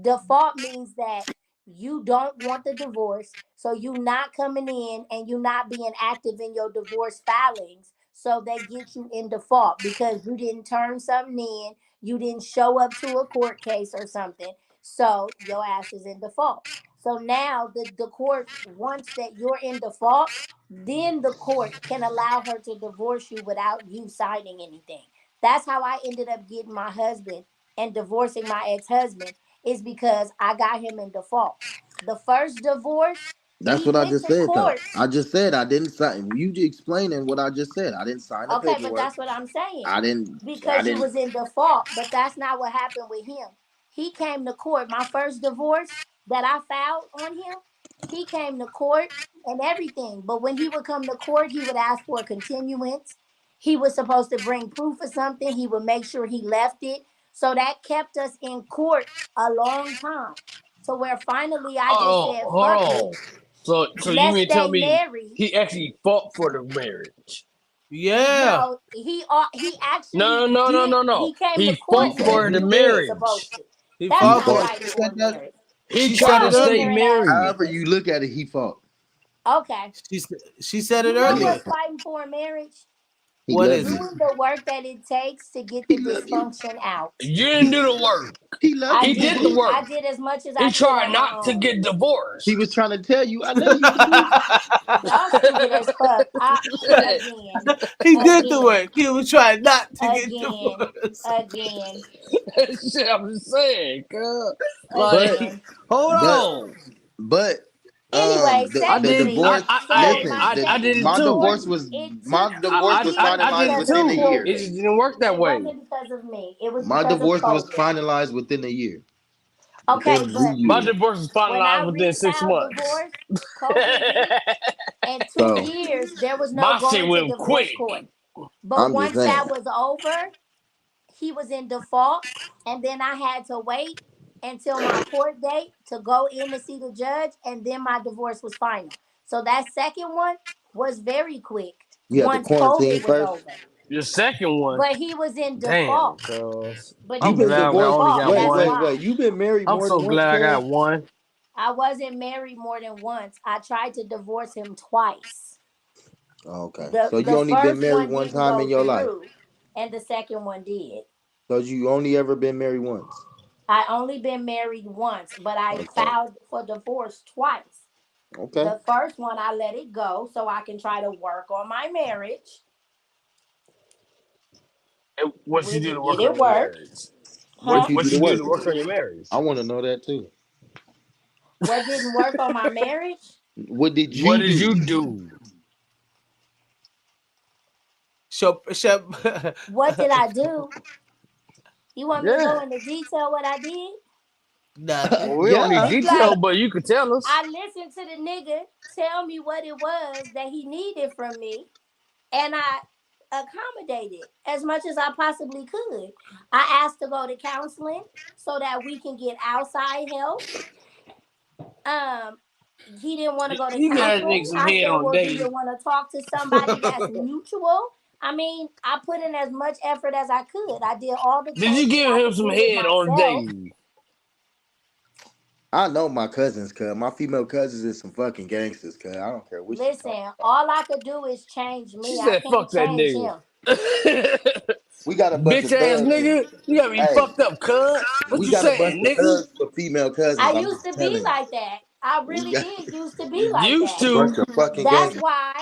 Default means that you don't want the divorce, so you not coming in and you not being active in your divorce filings, so they get you in default because you didn't turn something in, you didn't show up to a court case or something, so your ass is in default. So now the court, once that you're in default, then the court can allow her to divorce you without you signing anything. That's how I ended up getting my husband and divorcing my ex-husband, is because I got him in default. The first divorce, That's he what I went just to said though. court. I just said I didn't sign. You explaining what I just said. I didn't sign the Okay, but paperwork. that's what I'm saying. I didn't. I Because you didn't. was in default, but that's not what happened with him. He came to court. My first divorce that I filed on him, he came to court and everything. But when he would come to court, he would ask for a continuance. He was supposed to bring proof of something. He would make sure he left it. So that kept us in court a long time. So where finally I just Oh, said, hold fuck it, on. So you let's mean tell stay me married. he actually fought for the marriage? yeah. No, he actually No, no, no, no, did. no, no. He came to He court He fought saying fought. for the he did marriage. supposed to. He That's He fought not for fought. it. right She for said a that. marriage. He She tried said Y'all it to stay earlier. ignorant ass married. However niggas. you look at it, he fought. Okay. She said it You know He earlier. what's fighting for a marriage? he What loved is it? you. Doing the work that it takes to get He the loved you. dysfunction out. You didn't He do the work. he loved I you, He did did it. the Bookie. I work. did as much as He I could tried on my not to own. get He divorced. was trying to tell you, I love you, Bookie. Y'all stupid as fuck. Again, He did the again, work. He was trying not to get again, divorced. again, Shit, I'm just saying, cuz. But Like, again. hold but on. but Anyway, I the did. secondly, divorce. so my Listen, I did second it my too. divorce, divorce was it my took 2 divorce was years I did finalized it because of within a too. year. It COVID. just didn't work that It way. wasn't because of me. It was My because of divorce was COVID. finalized within a year, Okay, within the but My year. divorce was when I finalized within 6 refiled months. divorce, COVID hit. In two So years, there was no My shit going to went divorce quick. court. But I'm just once saying. that was over, he was in default. And then I had to wait until my court date to go in to see the judge. And then my divorce was final. So that second one was very quick You had to once quarantine COVID was first. over. Your second one, But he was in damn, default. cuz. But he You've I'm was been in glad I divorced. only default. got Wait, That's one. wait, why. wait. You've been married I'm more so than once, glad I cuz. got one. I wasn't married more than once. I tried to divorce him twice. Oh, okay. The So you the only been first married one one didn't time in go your life. through, and the second one did. So you only ever been married once. I only been married once, but I Okay. filed for divorce twice. Okay. The first one I let it go so I can try to work on my marriage, And what you which do to did work it on your work? marriage? What Huh? you do What to you do work? to work on your I marriage? want to know that too. What didn't work on my marriage? What did you What do? did you do? What did I do? You want me to go Yeah. into detail what I did? Nothing. Well, we don't need Yeah. It's detail, like but you could tell us. I listened to the nigga tell me what it was that he needed from me, and I accommodated as much as I possibly could. I asked to go to counseling so that we can get outside help. He didn't want to go to You got nigga counseling. some I head said, on well, do you daily. want to talk to somebody that's mutual? I mean, I put in as much effort as I could. I did all the Did you coaching give I him could some do with head on myself. daily? I know my cousins, cuz my female cousins is some fucking gangsters, cuz I don't care what you talking Listen, about. all I could do is change She me. I said, can't fuck that change nigga. him. We got a bunch Bitch of ass thugs. nigga. You got me Hey, fucked up, cuz. What we you got a bunch saying, of nigga? thugs for female cousins. I I'm used just to be telling you. like that. I We really got did used to be like Used that. a bunch to. of fucking That's gangsters. why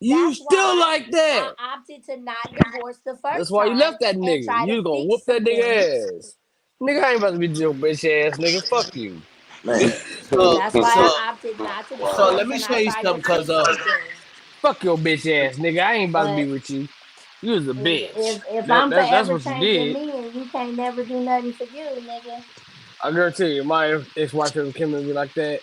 You still like I that. opted to not divorce the That's first why you time left that and nigga. try You to was gonna fix whoop that some things. nigga ass. Nigga, I ain't about to be your bitch ass nigga. Fuck you. Man. So That's why I opted not to let divorce me and show I you tried to something, cuz fix some things. Fuck your bitch ass nigga. I ain't about to be But with you. You was a bitch. if I'm That's forever what you changing did. me and you can't never do nothing for you, nigga. I guarantee you, my ex-wife ever came at me like that,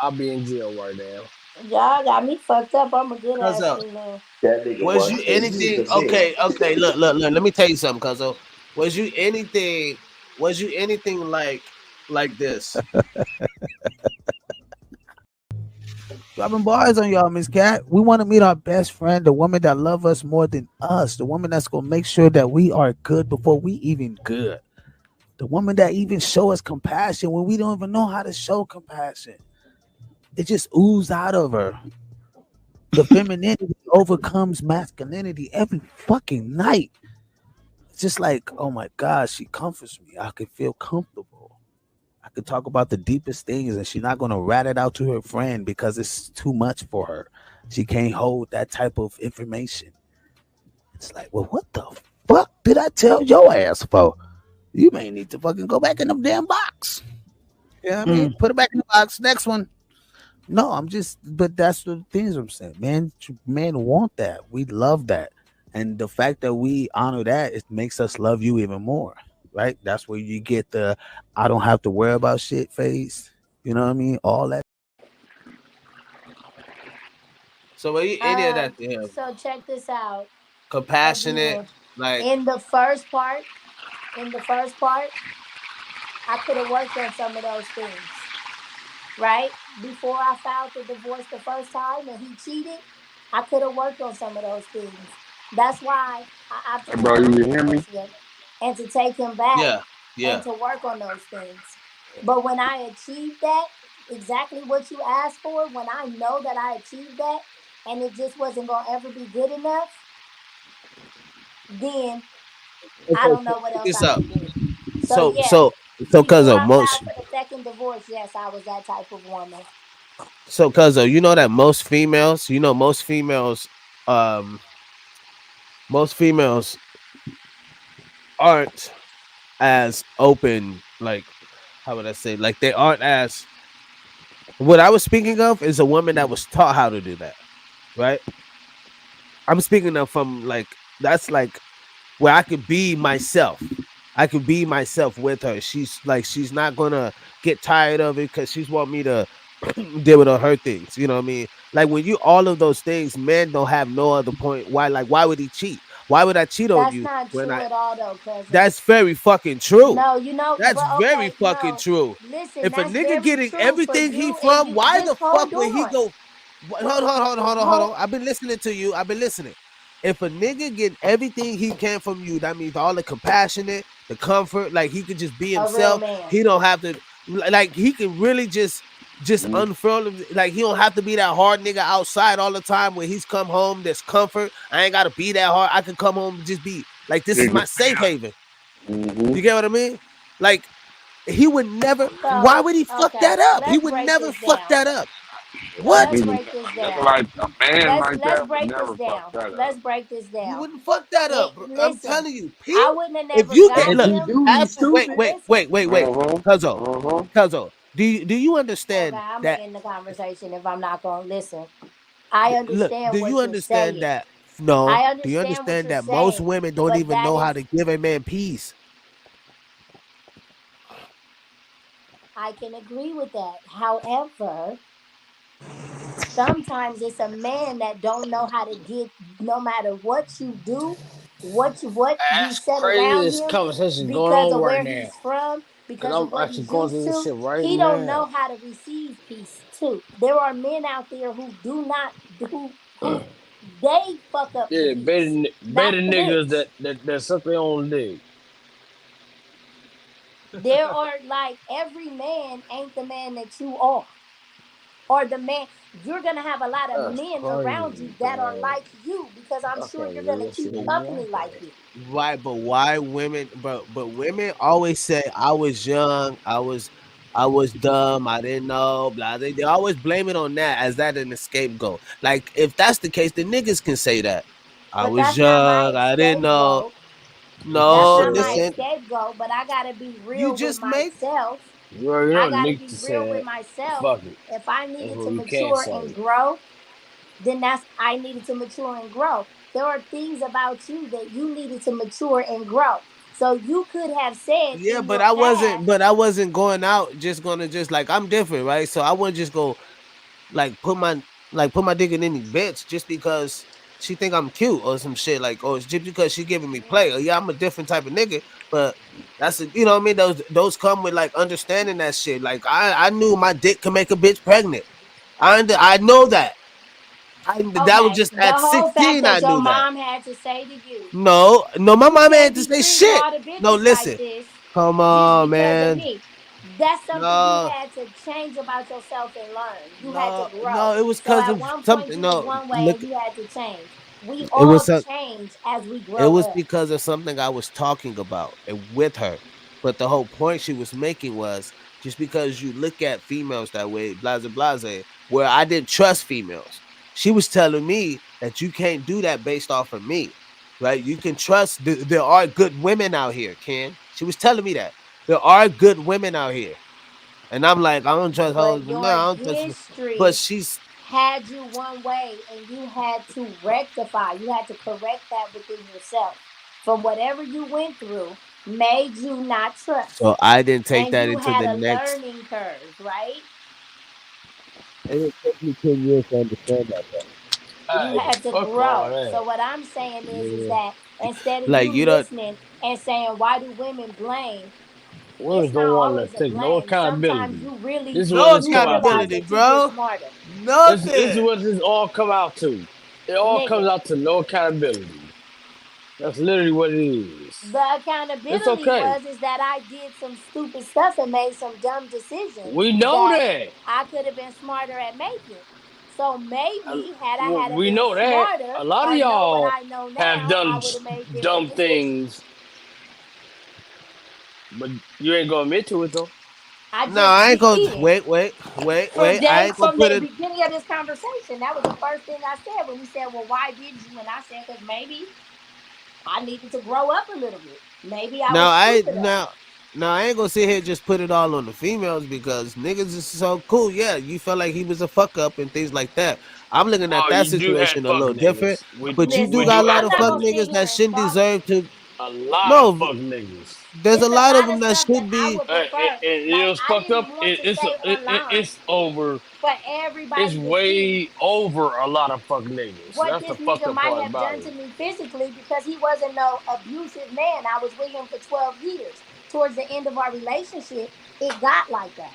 I'll be in jail right now. Y'all got me fucked up. I'm a good cuz ass female. That nigga was boy you said you was anything? a bitch. Okay. Look. Let me tell you something, cuz. Was you anything? Was you anything like this? Dropping bars on y'all, Miss Cat. We want to meet our best friend, the woman that love us more than us, the woman that's gonna make sure that we are good before we even good, the woman that even show us compassion when we don't even know how to show compassion. It just oozes out of her. The femininity overcomes masculinity every fucking night. It's just like, oh my God, she comforts me. I can feel comfortable. I could talk about the deepest things and she's not going to rat it out to her friend because it's too much for her. She can't hold that type of information. It's like, well, what the fuck did I tell your ass for? You may need to fucking go back in the damn box. You know what I mean? Put it back in the box. Next one. No, but that's the things I'm saying. Men want that. We love that. And the fact that we honor that, it makes us love you even more. Right? That's where you get the I don't have to worry about shit phase. You know what I mean? All that. So were you any of that to him? So check this out. Compassionate, Again, like in the first part, I could have worked on some of those things. Right? Before I filed the divorce the first time and he cheated, I could have worked on some of those things. That's why I Hey, opted to bro, not you hear me? divorce him and to take him back and yeah. to work on those things. But when I achieved that, exactly what you asked for, when I know that I achieved that and it just wasn't going to ever be good enough, then I don't know what Check else this I out. can do. So So yes, so before cuz I most filed for the second divorce, yes, I was that type of woman. so cuz you know that most females, most females aren't as open, like how would I say, like they aren't as what I was speaking of is a woman that was taught how to do that, right? I'm speaking of from like that's like where I could be myself. I could be myself with her. She's not gonna get tired of it because she's want me to deal with her things. You know what I mean? Like when you all of those things, men don't have no other point. Why would he cheat? Why would I cheat on That's you not when true I at all, though, cousin. that's very fucking true. No, That's but very okay, fucking no. true. Listen, If a that's nigga very getting true for everything he you, and from, you why just the fuck hold would he on. go? Hold Hold, on. I've been listening to you. I've been listening. If a nigga get everything he can from you, that means all the compassionate, the comfort, like he could just be a real himself. man. He don't have to, like he can really just unfurl him. Like he don't have to be that hard nigga outside all the time. When he's come home, there's comfort. I ain't gotta be that hard. I can come home and just be like this is my safe haven. You get what I mean? Like he would never. Why So, would he fuck okay, that up? He let's would break never this fuck down. that up. So What? let's Nigga, break this nigga down. like a man like Let's that would break this never fuck down. that Let's up. break this You down. wouldn't fuck that up. I'm Listen, telling you, I Pete. wouldn't have If never you get got And if look, he him. do, he's after stupid. Listen, wait, Uh-huh. Cuzzo, Uh-huh. Do you Okay, understand I'm gonna that? end the conversation if I'm not gonna listen. I Look, understand do you what you're understand saying. that? No. I Do you understand what understand you're that most saying, women don't but even that know how is, to give a man peace? I can agree with that. However, sometimes it's a man that don't know how to get, no matter what you do, what you That's set crazy. around This him, conversation going because on of right where now. he's from, Cause because of I'm what actually he's going through used this to. shit right He don't know now. how to receive peace too. There are men out there who do not, who they fuck up the Yeah, peace, not better the niggas bitch. that suck their own dick. There are, like, every man ain't the man that you are, or the man. You're gonna have a lot of That's men around you crazy, that are dog. like you, because I'm I sure can't you're believe gonna that shit keep even company like happened. you. Right, but why women? But women always say, "I was young, I was dumb, I didn't know." Blah. They always blame it on that as that an scapegoat. Like if that's the case, the niggas can say that. I But was that's not my young, I didn't know. scapegoat. What you That's No, not said? my listen, scapegoat. But I gotta be you real with just made. myself. You already I know gotta Nick be just real with said, myself. fuck it. If I That's needed what to we can mature and say. grow, then that's I needed to mature and grow. There are things about you that you needed to mature and grow. So you could have said Yeah, in but your I wasn't. past, But I wasn't going out just gonna just like I'm different, right? So I wouldn't just go like put my dick in any bitch just because she think I'm cute or some shit like oh it's just because she giving me play. Or yeah, I'm a different type of nigga, but that's a, you know what I mean. Those come with like understanding that shit. Like I knew my dick could make a bitch pregnant. I know that. That was okay, just the at whole fact 16. I that your knew that. mom had to say to you, No, no, my you mama had can't to be say treating shit. all the No, bitches like listen. this Come just on, because of man. me. That's something you No, had to change about yourself and learn. You had to no, grow. no. It was So because at of one point something. you was No, one way look, and you had to change. We it was all change as we It grow was up. because of something I was talking about with her. But the whole point she was making was just because you look at females that way, blase blase, where I didn't trust females. She was telling me that you can't do that based off of me, right? You can trust there are good women out here, Ken. She was telling me that there are good women out here. And I'm like, I don't trust hoes, But but no, your I don't trust. But history she's had you one way and you had to rectify. You had to correct that within yourself. From whatever you went through made you not so trust. I didn't take And that you into had the a next. learning curve, right? It didn't take me 10 years to understand that. You Hey, had to fuck all grow. that. So what I'm saying is Nigga. that instead of Like you you know, listening and saying, why do women blame? Women It's don't not want to always a take no blame. Sometimes accountability. you really This is what no this do come out realize to. accountability, that you get bro. smarter. This is Nothing. what this all come out to. It all comes Nigga, out to no accountability. That's literally what it is. the It's accountability okay. was is that I did some stupid stuff and made some dumb decisions We know that that. I could have been smarter at making. So maybe had I had We been know that. smarter A lot of or know what y'all I know have now, I done would have made different dumb decisions. things, but you ain't gonna admit to it though. I No, just I ain't gonna did. wait. I ain't gonna From put the it. beginning of this conversation, that was the first thing I said when he said, "Well, why did you?" And I said, "Because maybe I needed to grow up a little bit. Maybe I Now was I stupider." now now I ain't gonna sit here and just put it all on the females because niggas is so cool. Yeah, you felt like he was a fuck up and things like that. I'm looking at Oh, that you do have situation a fuck little different. niggas. But you do We Listen, got do a lot I'm have of not fuck fuck gonna sit niggas here that niggas. and shouldn't fault. deserve to. A lot of No, fuck niggas. there's a It's a lot of lot them of that stuff that should I be. would prefer. And it Like, was I fucked up. didn't want to say online It's over. for It's everybody to see way over a lot of fuck niggas. what That's the this fucked nigga up might part have about done it. to me physically, because he wasn't no abusive man. I was with him for 12 years. Towards the end of our relationship, it got like that,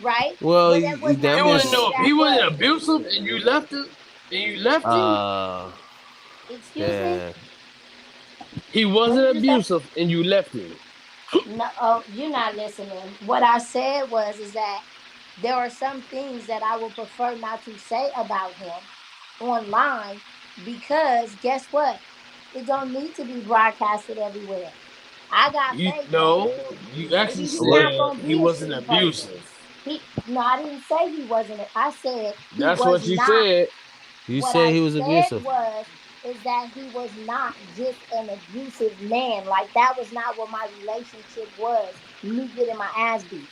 right? Well, But that was that not the way He that wasn't was. abusive, and you left it, and you left him. uh, Excuse me? yeah. He What wasn't did you say? abusive, and you left him. No, oh, you're not listening. What I said was is that there are some things that I would prefer not to say about him online, because guess what? It don't need to be broadcasted everywhere. I got You faith, baby. no, you actually Maybe he not said gonna he be a wasn't shitty person. abusive. He No, I didn't say he wasn't. I said he That's was what you not. said. You What said I he was said abusive. was is that he was not just an abusive man. Like, that was not what my relationship was. Me getting my ass beat.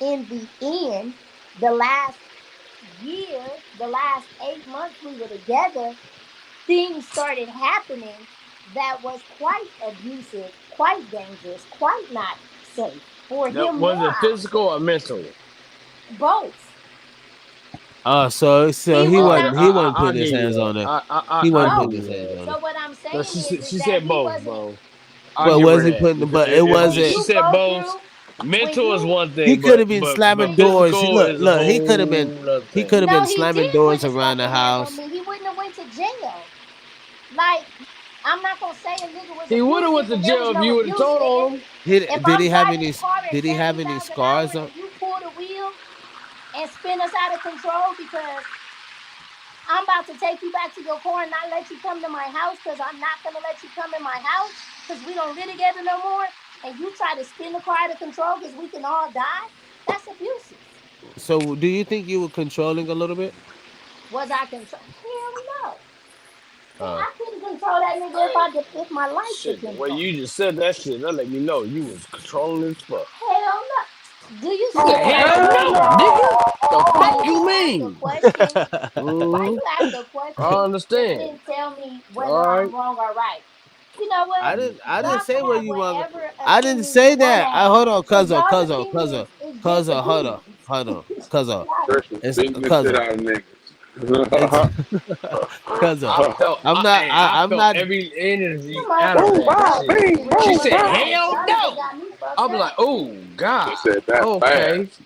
in the end, the last year, the last 8 months we were together, things started happening that was quite abusive, quite dangerous, quite not safe for That him was or it I. physical or mental? Both. So He he would All right, not. wasn't I'll putting his give you hands that. on her. I He I wasn't give putting Both. his you hands that. on her. So what I'm No, saying is she that said he both, wasn't. bro. I'll Well, give her was he that putting? because But it When she wasn't. you said go both. through, when Mental is you one He thing, could have but been but slamming but when you doors. physical Look, is a look. whole other He thing. could have no, been he slamming didn't put doors his around the fucking hands on house. me. He wouldn't have went to jail. Like, I'm not gonna say a nigga was He would have went abusive to and there was jail if no you would have abuse, told nigga. on him. If Did he I'm have driving any? a car at Did he 70 have any miles an hour scars on? and you pull the wheel and spin us out of control because I'm about to take you back to your car and not let you come to my house because I'm not gonna let you come in my house because we don't live together no more, and you try to spin the car out of control because we can all die, that's abusive. So, do you think you were controlling a little bit? Was I control? Hell no. Man, Uh, I couldn't control that nigga if my life Shit, the depended way on it. you just said that shit, that let me know you was controlling as fuck. Hell no. Do you You see said, me as a hell no, woman? nigga. The Why fuck you you just ask a mean? question? Why Mm-hmm. you ask a I question and understand. then tell me whether All right. I'm wrong or right? You know what? I didn't Y'all say can what have you want. whatever I didn't opinion you say want to that. I have, hold on, because cousin, y'all cousin, opinions cousin, is just cousin. opinions. Cousin. Like, Christian It's beating the shit cousin. out of niggas. It's cousin. I'm I felt not. every energy that out of Boom, motherfucker that bang, Joe shit. is bing, real She boom, said, bang. dramatic. hell Y'all niggas no. got me fucked I'm up. like, oh She God. said that's Okay. fast.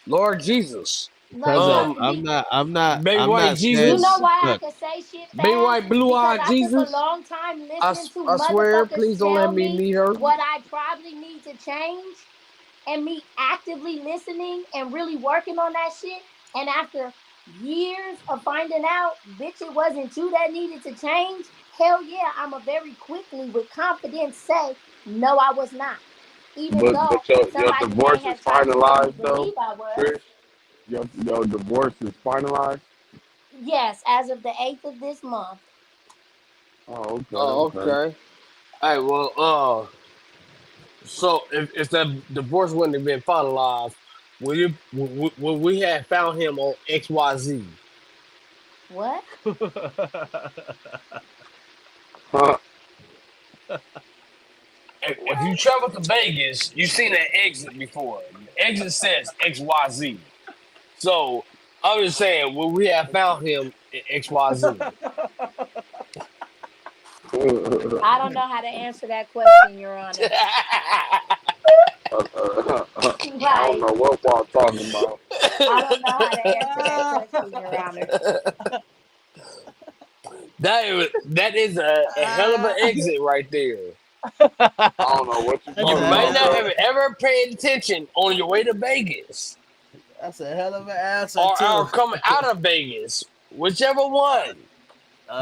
Lord Jesus. Like, Cousin, Um, baby you I'm white not saying. know Jesus. why I Look, can say shit Baby fast? white blue Because eyed I took a Jesus. long time listening to I swear, motherfuckers please don't let tell me me meet her. what I probably need to change, and me actively listening and really working on that shit. And after years of finding out, bitch, it wasn't you that needed to change. Hell yeah, I'ma very quickly with confidence say, no, I was not. Even though But your somebody may divorce is have tried to make me finalized though, believe I was. Chris. Your divorce is finalized. Yes, as of the 8th of this month. Oh, Oh, okay, okay. okay. Hey, well, so if that divorce wouldn't have been finalized, would we have found him on XYZ? What? Huh. If you travel to Vegas, you've seen that exit before. The exit says XYZ. So I'm just saying, would we have found him at XYZ? I don't know how to answer that question, Your Honor. I don't Like, know what Paul talking about. I don't know how to answer that question, Your Honor. That is a hell of an exit right there. I don't know what you that's You a talking may about, hell not of bro. have ever paid attention on your way to Vegas that's a hell of an answer too. or coming out of Vegas, whichever one.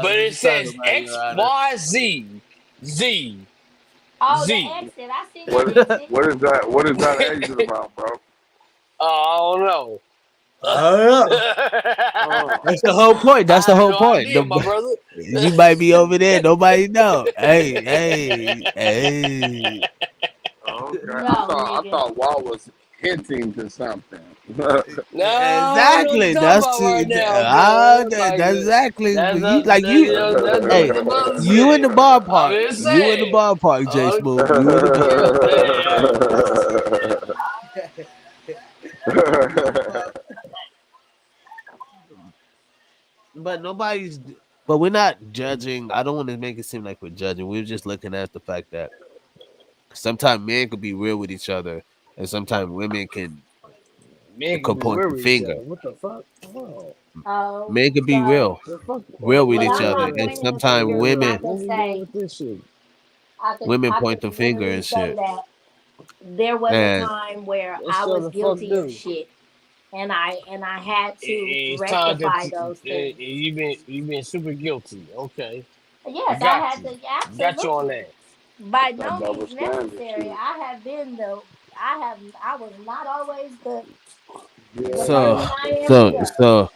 But What it you talking says about, Your X, Honor? Y, Z, Z, Oh, the Z. exit. I seen that What exit. what is that? What is that exit about, bro? I don't know. Oh, I that's the whole point. That's the have whole no point. idea, my brother. You might be over there. Nobody know. Hey. Okay, No, I nigga. thought Walt was hinting to something. No, I don't know what Exactly. you're talking That's about right now, cuz. Like, that's exactly. that's You a, like that, you. you know, that's Hey, what the brother you in said. the I'm ballpark. just You in the saying. ballpark, J Oh, Smooth. You in the ball. yeah, You in the ball. But nobody's. But we're not judging. I don't want to make it seem like we're judging. We're just looking at the fact that sometimes men could be real with each other, and sometimes women men can could be point weird the with each finger. other. What the fuck? Oh, Oh, Men could be so real with what each I'm other, not and pointing the sometimes finger, but I women can what we doing say, with this shit? women I point could the finger literally and say shit. that there was a And time where Yes, I sir, was the fuck guilty of do. shit, and I had to It's time that rectify those things. you've been super guilty. Okay, we Yes, I got had you. to Got you on absolutely. that. By That no double means standard necessary. shit. I was not always the Yeah. person so, I am so, today. so,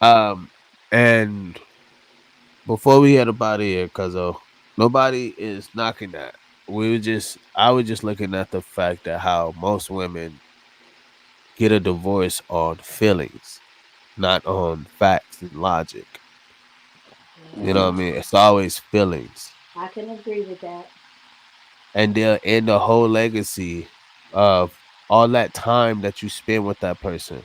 um, and before we head up out of here, cause nobody is knocking that. I was just looking at the fact that how most women get a divorce on feelings, not on facts and logic. You know what I mean? It's always feelings. I can agree with that. And they'll end the whole legacy of all that time that you spend with that person.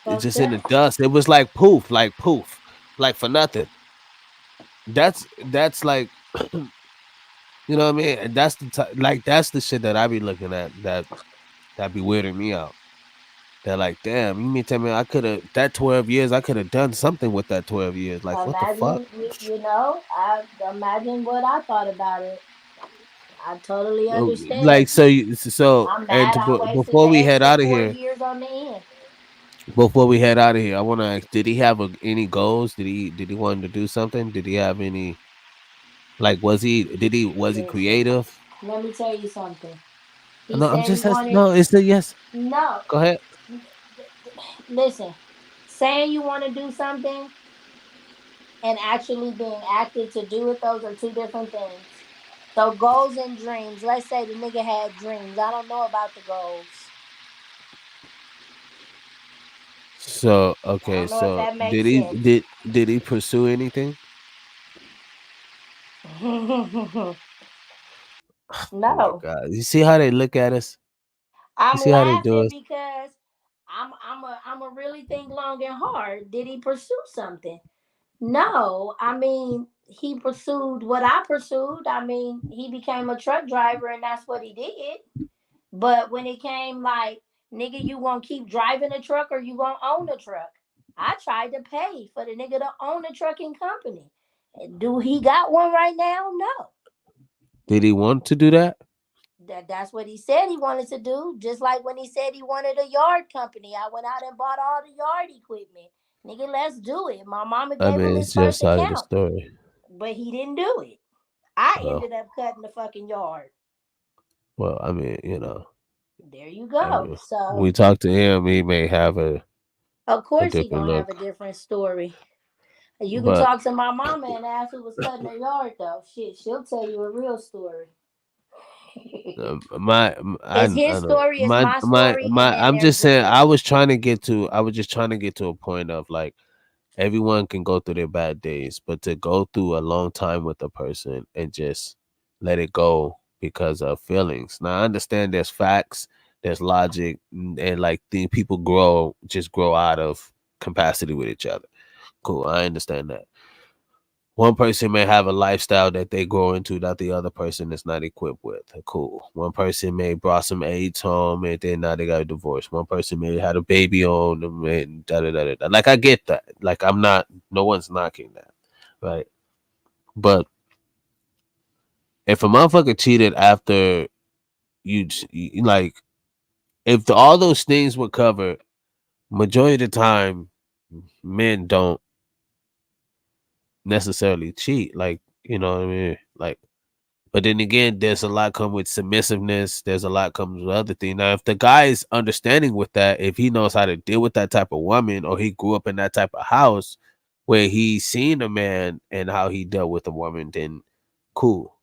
It's So just in the dust. It was like poof, like for nothing. That's like you know what I mean? And that's that's the shit that I be looking at that be weirding me out. They're like, damn, you mean tell me I could have that 12 years, I could have done something with that 12 years. Like what the fuck? imagine, I imagine what I thought about it. I totally Oh, understand. like so I'm and mad I wasted before the we head extra out of 4 here, years on the end. I want to ask: did he have any goals? Did he want to do something? Did he have any? Like, was he Listen, creative? let me tell you something. He No, I'm said he just asking. wanted No, it's a yes. no. Go ahead. Listen, saying you want to do something and actually being active to do it, those are two different things. So goals and dreams. Let's say the nigga had dreams. I don't know about the goals. So I okay, don't know if so that makes sense. did he pursue anything? Oh my No. god! You see how they look at us? You I'm see how they do laughing us? because I'm a really think long and hard. Did he pursue something? No. I mean, he pursued what I pursued. I mean, he became a truck driver and that's what he did. But when it came like, nigga, you gonna keep driving a truck or you gonna own a truck? I tried to pay for the nigga to own a trucking company. Do he got one right now? No. Did he want to do that? That's what he said he wanted to do. Just like when he said he wanted a yard company, I went out and bought all the yard equipment. Nigga, let's do it. My mama I gave him mean, his it's your first side of the account, story. but he didn't do it. I Well, ended up cutting the fucking yard. well, I mean, There you I go. mean, So we talk to him, he may have of a course he different gonna have a look, different story. You can but talk to my mama and ask who was cutting her yard though. Shit, she'll tell you a real story. I It's his know story, it's my story, and then I'm there's just the saying truth. I was just trying to get to a point of like everyone can go through their bad days, but to go through a long time with a person and just let it go because of feelings. Now I understand there's facts, there's logic, and like people grow out of capacity with each other. Cool, I understand that. One person may have a lifestyle that they grow into that the other person is not equipped with. Cool. One person may brought some AIDS home and then now they got a divorce. One person may had a baby on them and da da da da. Like I get that. Like no one's knocking that, right? But if a motherfucker cheated after like, if all those things were covered, majority of the time, men don't necessarily cheat. Like, you know what I mean? Like, but then again, there's a lot come with submissiveness. There's a lot comes with other things. Now, if the guy is understanding with that, if he knows how to deal with that type of woman, or he grew up in that type of house where he seen a man and how he dealt with a woman, then cool.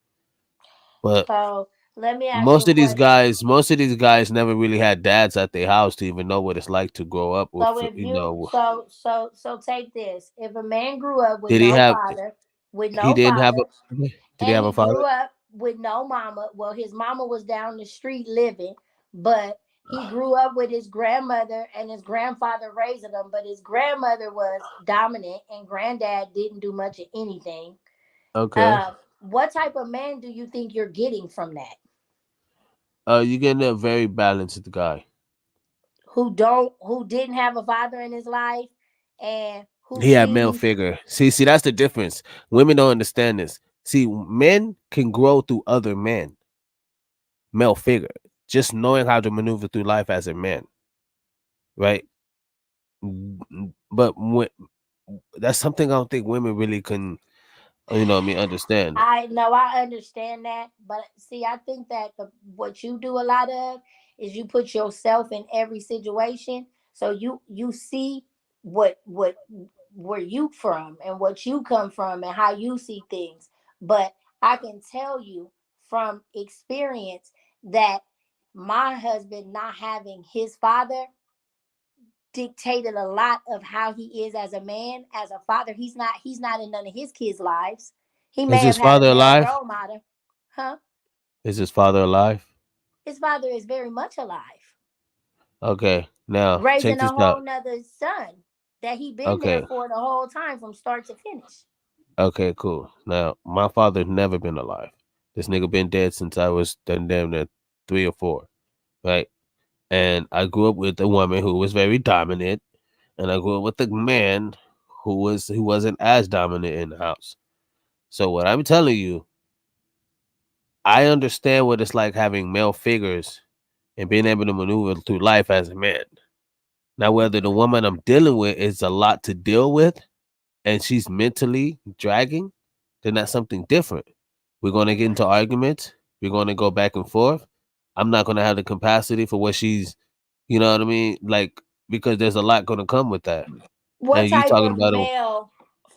But So let me ask you a question. most of these guys never really had dads at their house to even know what it's like to grow up with. So if you so take this. If a man grew up with Did he no have? father, with He no didn't have a. father, Did he and have a he father? grew up with no mama, well, his mama was down the street living, but he grew up with his grandmother and his grandfather raising him, but his grandmother was dominant and granddad didn't do much of anything. Okay. What type of man do you think you're getting from that? You're getting a very balanced guy. Who didn't have a father in his life and who He had male sees figure. See, that's the difference. Women don't understand this. See, men can grow through other men, male figure, just knowing how to maneuver through life as a man, right? But that's something I don't think women really can, what I mean, understand. I know I understand that, but see, I think that what you do a lot of is you put yourself in every situation, so you see what where you from and what you come from and how you see things. But I can tell you from experience that my husband not having his father dictated a lot of how he is as a man, as a father. He's not in none of his kids' lives. He may Is his have had a father male alive? role model. Huh? Is his father alive? His father is very much alive. Okay, now check Raising a this whole out. nother son that he been there Okay, for the whole time from start to finish. okay, cool. Now my father's never been alive. This nigga been dead since I was damn near 3 or 4, right? And I grew up with a woman who was very dominant, and I grew up with a man who wasn't as dominant in the house. So what I'm telling you, I understand what it's like having male figures and being able to maneuver through life as a man. Now, whether the woman I'm dealing with is a lot to deal with and she's mentally dragging, then that's something different. We're going to get into arguments. We're going to go back and forth. I'm not going to have the capacity for what she's, you know what I mean? Like, because there's a lot going to come with that. What And you type talking of about male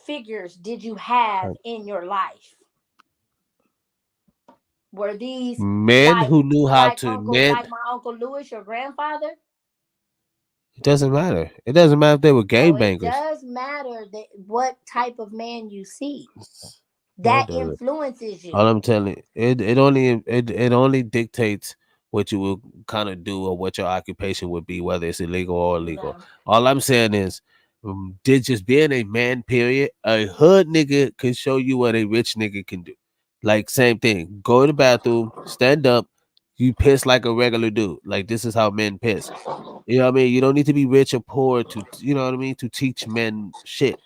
figures did you have a in your life? Were these men who knew how to men. like my Uncle Louis, your grandfather? It doesn't matter. It doesn't matter if they were So it gangbangers. does matter that what type of man you see. No, it That doesn't. influences you. All I'm telling you, it only dictates what you will kind of do or what your occupation would be, whether it's illegal or illegal. No. All I'm saying is, did just being a man, period, a hood nigga can show you what a rich nigga can do. Like same thing. Go to the bathroom, stand up, you piss like a regular dude. Like this is how men piss. You know what I mean? You don't need to be rich or poor to, you know what I mean, to teach men shit.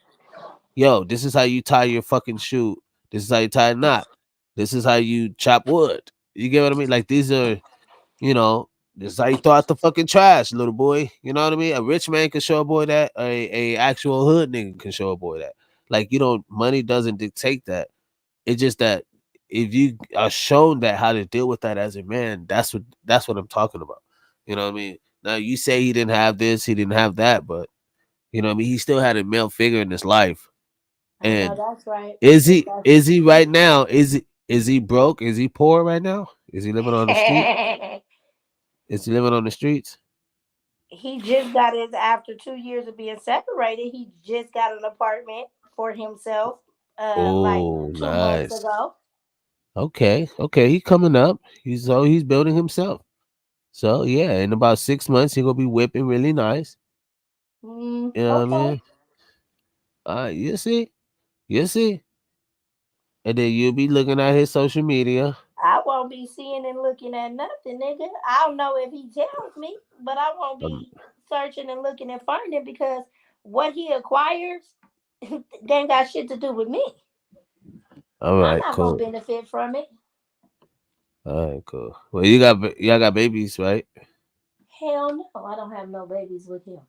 Yo, this is how you tie your fucking shoe. This is how you tie a knot. This is how you chop wood. You get what I mean? Like these are, you know, this is how you throw out the fucking trash, little boy. You know what I mean? A rich man can show a boy that. A actual hood nigga can show a boy that. Like you don't, money doesn't dictate that. It's just that if you are shown that how to deal with that as a man, that's what I'm talking about. You know what I mean? Now you say he didn't have this, he didn't have that, but you know what I mean? He still had a male figure in his life. I know And that's right. is But he right now? Is he broke? Is he poor right now? Is he living on the street? that's Is he living on the streets? he just got his after 2 years of being separated. He just got an apartment for himself, like Oh, 2 months nice. ago. Okay, okay, he coming up. He's building himself. So yeah, in about 6 months he gonna be whipping really nice. You know what I Okay. mean? You see, you see, and then you'll be looking at his social media. I won't be seeing and looking at nothing, nigga. I don't know if he tells me, but I won't Um, be searching and looking and finding because what he acquires they ain't got shit to do with me. all I'm right, not gonna cool. benefit from it. All right, cool. Well, y'all got babies, right? Hell no, I don't have no babies with him.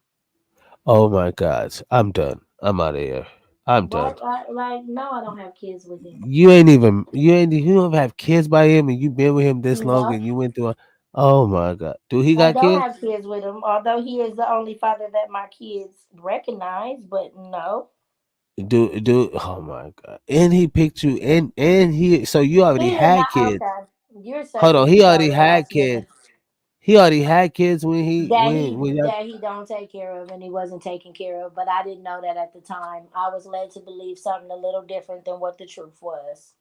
Oh my God, I'm done. I'm out of here. I'm done. Like, no, I don't have kids with him. You don't have kids by him, and you been with him this long, No, and you went through. Oh my God, do he I got don't kids? have kids with him. Although he is the only father that my kids recognize, but no, Do oh my God, and he picked you, and he so you already he did had not. kids. Okay, you're Hold such a on, he already retarded had ass kids. nigga. He already had kids when y'all. That he don't take care of and he wasn't taken care of, but I didn't know that at the time. I was led to believe something a little different than what the truth was.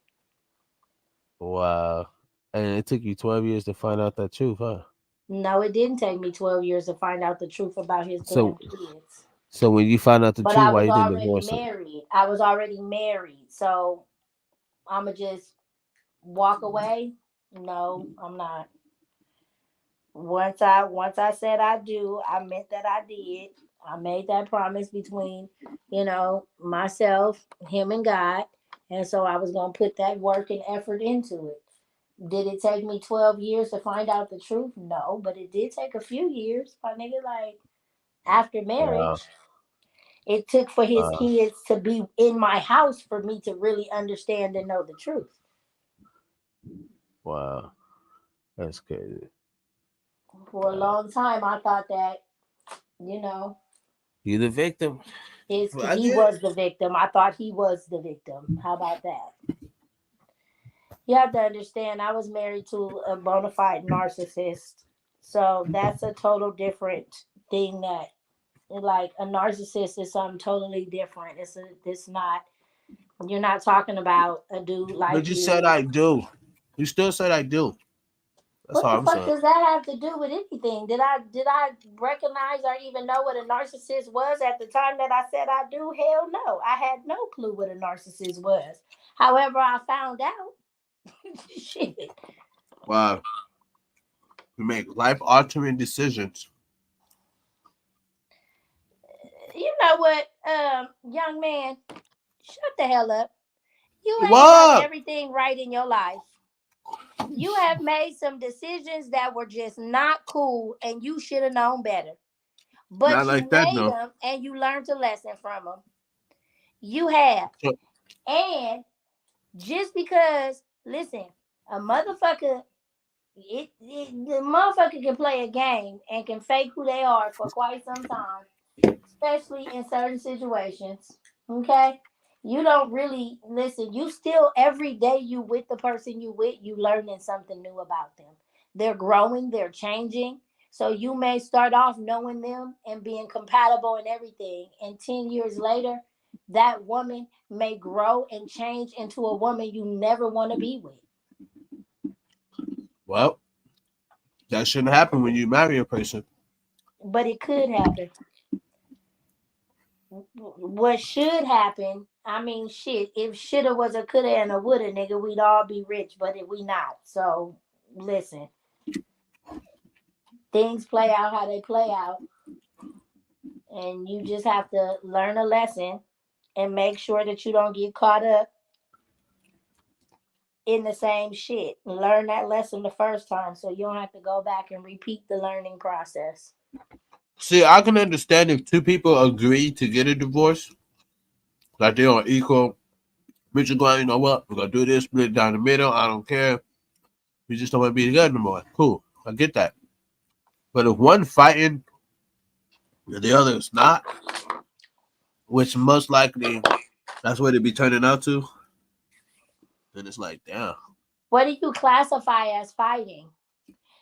Wow, and it took you 12 years to find out that truth, huh? No, it didn't take me 12 years to find out the truth about his damn So kids. so when you found out the But truth, I why was you didn't already divorce him? married. I was already married. So I'ma just walk away? No, I'm not. Once I said I do, I meant that I did. I made that promise between, myself, him and God. And so I was gonna put that work and effort into it. Did it take me 12 years to find out the truth? No, but it did take a few years, my nigga. Like after Wow, marriage, it took for his wow, kids to be in my house for me to really understand and know the truth. wow, that's crazy. For a long time, I thought that, you know, You the victim. Well, I he get it. was the victim. I thought he was the victim. How about that? You have to understand, I was married to a bona fide narcissist. So that's a total different thing. That like a narcissist is something totally different. It's not. You're not talking about a dude But like you said you. I do. You still said I do. That's What all the I'm fuck saying. does that have to do with anything? Did I recognize or even know what a narcissist was at the time that I said I do? Hell no. I had no clue what a narcissist was. However, I found out. Shit. Wow. You make life altering decisions. You know what, young man, shut the hell up. You ain't done What? everything right in your life. You have made some decisions that were just not cool and you should have known better. But Not you like that, made no. them and you learned a lesson from them. You have. So, And just because, listen, a motherfucker, the motherfucker can play a game and can fake who they are for quite some time, especially in certain situations. Okay? You don't really listen. You still every day you with the person you with, you learning something new about them. They're growing, they're changing. So you may start off knowing them and being compatible and everything. And 10 years later, that woman may grow and change into a woman you never want to be with. well, that shouldn't happen when you marry a person. But it could happen. What should happen, I mean, shit, if shoulda was a coulda and a woulda, nigga, we'd all be rich, but we not. So listen, things play out how they play out, and you just have to learn a lesson and make sure that you don't get caught up in the same shit. Learn that lesson the first time so you don't have to go back and repeat the learning process. See, I can understand if two people agree to get a divorce, like they're on equal. Bitch, is going, you know what? We're gonna do this, split it down the middle. I don't care. We just don't want to be together no more. Cool. I get that. But if one fighting and the other is not, which most likely that's what it be turning out to, then it's like, damn. What do you classify as fighting?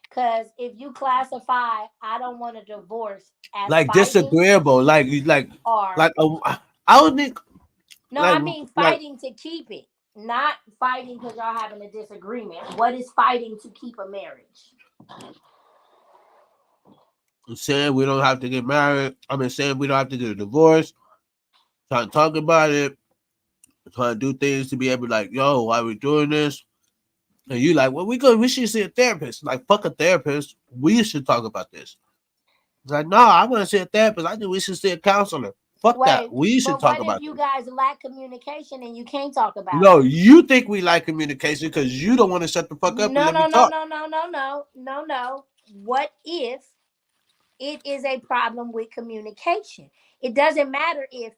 Because if you classify, I don't want a divorce as Like fighting, disagreeable. Like you or like I don't think no, like I mean like fighting to keep it, not fighting because y'all having a disagreement. What is fighting to keep a marriage? saying we don't have to get married. I mean saying we don't have to get a divorce. Trying to talk about it, trying to do things to be able to like, yo, why we doing this? And you like, well, we should see a therapist. Like, fuck a therapist. We should talk about this. It's like, no, I want to see a therapist. I think we should see a counselor. Fuck that. Wait, We should but talk what if about you this. guys lack communication and you can't talk about No, it? you think we like communication because you don't want to shut the fuck up and No, let me no, no, talk. no, no, no, no, no, no. What if it is a problem with communication? It doesn't matter if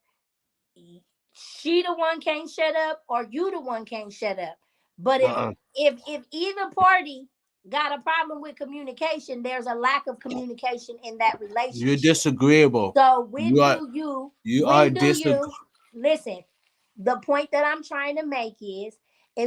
she the one can't shut up or you the one can't shut up. But Uh-uh. if either party got a problem with communication, there's a lack of communication in that You're relationship. disagreeable. So You are when do disag you listen? The point that I'm trying to make is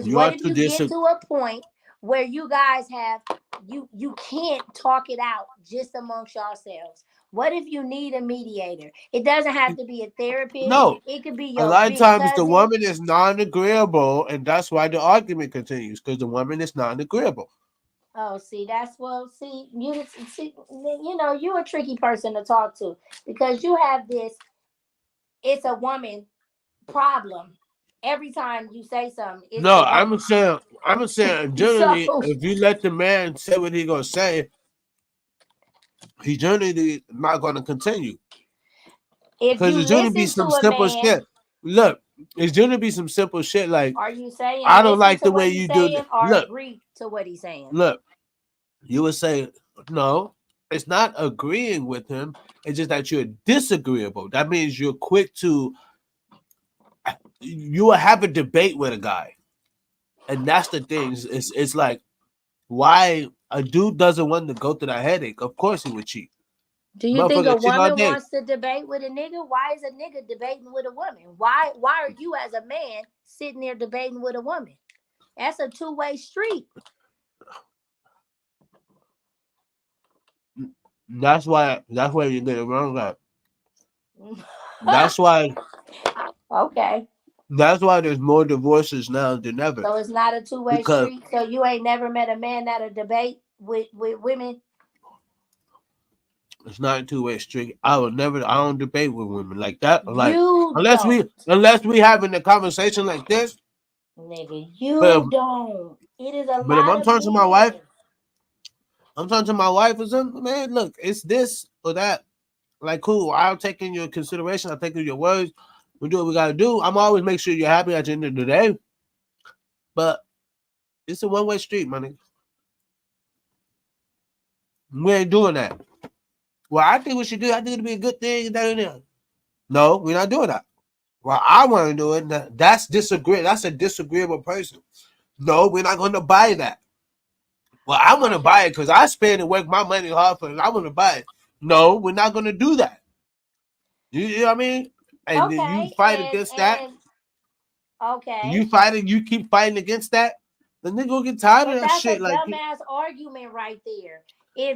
you what are if too you get disag to a point where you guys have you can't talk it out just amongst yourselves? What if you need a mediator? It doesn't have to be a therapist. No. It could be A your lot of big times the cousin. woman is non-agreeable, and that's why the argument continues because the woman is non-agreeable. Oh, see, you know, you're a tricky person to talk to because you have this. It's a woman problem. Every time you say something, it's No, the woman. I'm saying generally, So if you let the man say what he gonna say, he generally not gonna continue if because you it's gonna be listen to some a simple man, shit. Look, it's gonna be some simple shit like are you saying I don't listen like to the what way he's you do saying this. or agree to what he's saying? Look, you would say no. It's not agreeing with him. It's just that you're disagreeable. That means you're quick to you will have a debate with a guy, and that's the thing. It's like why a dude doesn't want to go through that headache. Of course he would cheat. Do you think Motherfucker a cheat all woman day. wants to debate with a nigga? Why is a nigga debating with a woman? Why are you as a man sitting there debating with a woman? That's a two-way street. That's why you get it wrong. At. That's why Okay. there's more divorces now than ever. So it's not a two-way Because street. So you ain't never met a man that'll debate with women. it's not a two-way street. I don't debate with women like that. Like You unless we having a conversation like this. nigga, you But don't. It is a but if lot I'm of talking to my wife, men. or something, man, look, it's this or that. Like, cool, I'll take in your consideration, I'll take in your words. We do what we gotta do. I'm always make sure you're happy at the end of the day. But it's a one-way street, my nigga. We ain't doing that. Well, I think we should do. I think it'd be a good thing. No, we're not doing that. Well, I want to do it. That's disagree. That's a disagreeable person. No, we're not going to buy that. Well, I want to buy it because I spend and work my money hard for it. I want to buy it. No, we're not going to do that. You know what I mean? And then you fight against that. Okay. You keep fighting against that. The nigga will get tired of that shit. That's a like dumbass argument right there.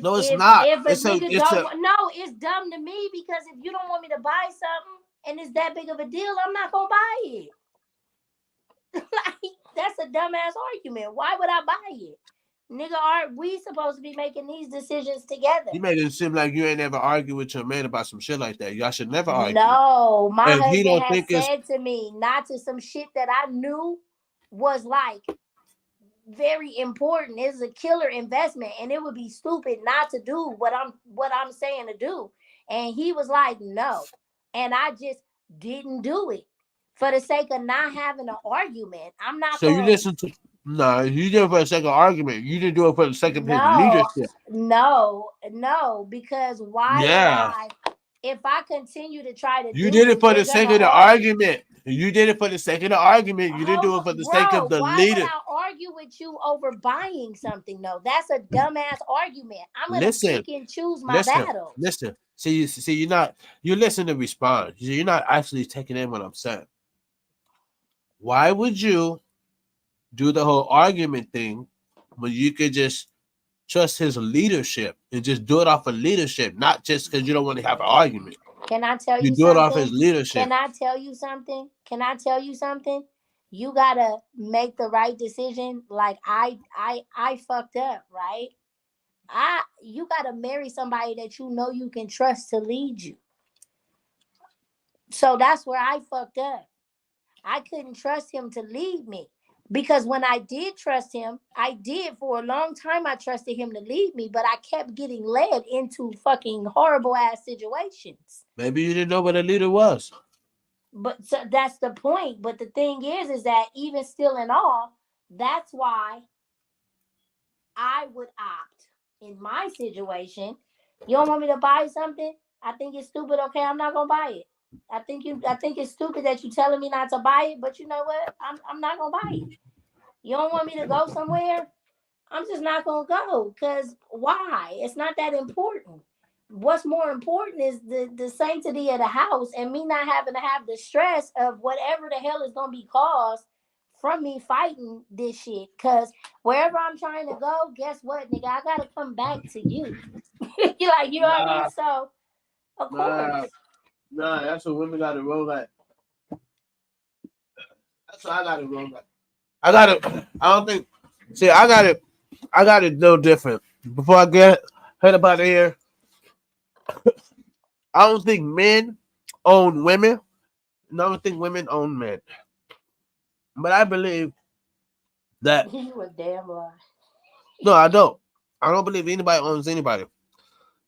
No, it's not. If it's dumb to me because if you don't want me to buy something and it's that big of a deal, I'm not gonna buy it. Like that's a dumbass argument. Why would I buy it? Nigga, are we supposed to be making these decisions together? You made it seem like you ain't never argue with your man about some shit like that. Y'all should never argue. No, my husband has said to me not to some shit that I knew was like very important. It's a killer investment, and it would be stupid not to do what I'm saying to do. And he was like, no, and I just didn't do it for the sake of not having an argument. I'm not. So you listen to. No, you did it for the sake of argument. You didn't do it for the sake of his leadership. No, because why? Yeah. If I continue to try to, you did it for the sake of the argument. You did it for the sake of the argument. You didn't do it for the sake of the leader. Why would I argue with you over buying something? No, that's a dumbass argument. I'm gonna pick and choose my battle. Listen. See, you listen to respond. You're not actually taking in what I'm saying. Why would you do the whole argument thing when you could just trust his leadership and just do it off of leadership, not just because you don't want to have an argument? Can I tell you do it off his leadership? Can I tell you something? You gotta make the right decision. Like I fucked up, right? You gotta marry somebody that you know you can trust to lead you. So that's where I fucked up. I couldn't trust him to lead me. Because when I did trust him, for a long time, I trusted him to lead me, but I kept getting led into fucking horrible ass situations. Maybe you didn't know what a leader was. But so that's the point. But the thing is that even still in all, that's why I would opt in my situation. You don't want me to buy something? I think it's stupid. Okay, I'm not gonna buy it. I think it's stupid that you're telling me not to buy it, but you know what? I'm not gonna buy it. You don't want me to go somewhere? I'm just not gonna go. Because why? It's not that important. What's more important is the sanctity of the house and me not having to have the stress of whatever the hell is gonna be caused from me fighting this shit. Because wherever I'm trying to go, guess what, nigga? I gotta come back to you. You know what I mean? So of course. Nah, that's what women gotta roll like. That's what I gotta roll like. I got it no different. Before I get heard about it here, I don't think men own women. I don't think women own men. But I believe that you a damn lie. No, I don't. I don't believe anybody owns anybody.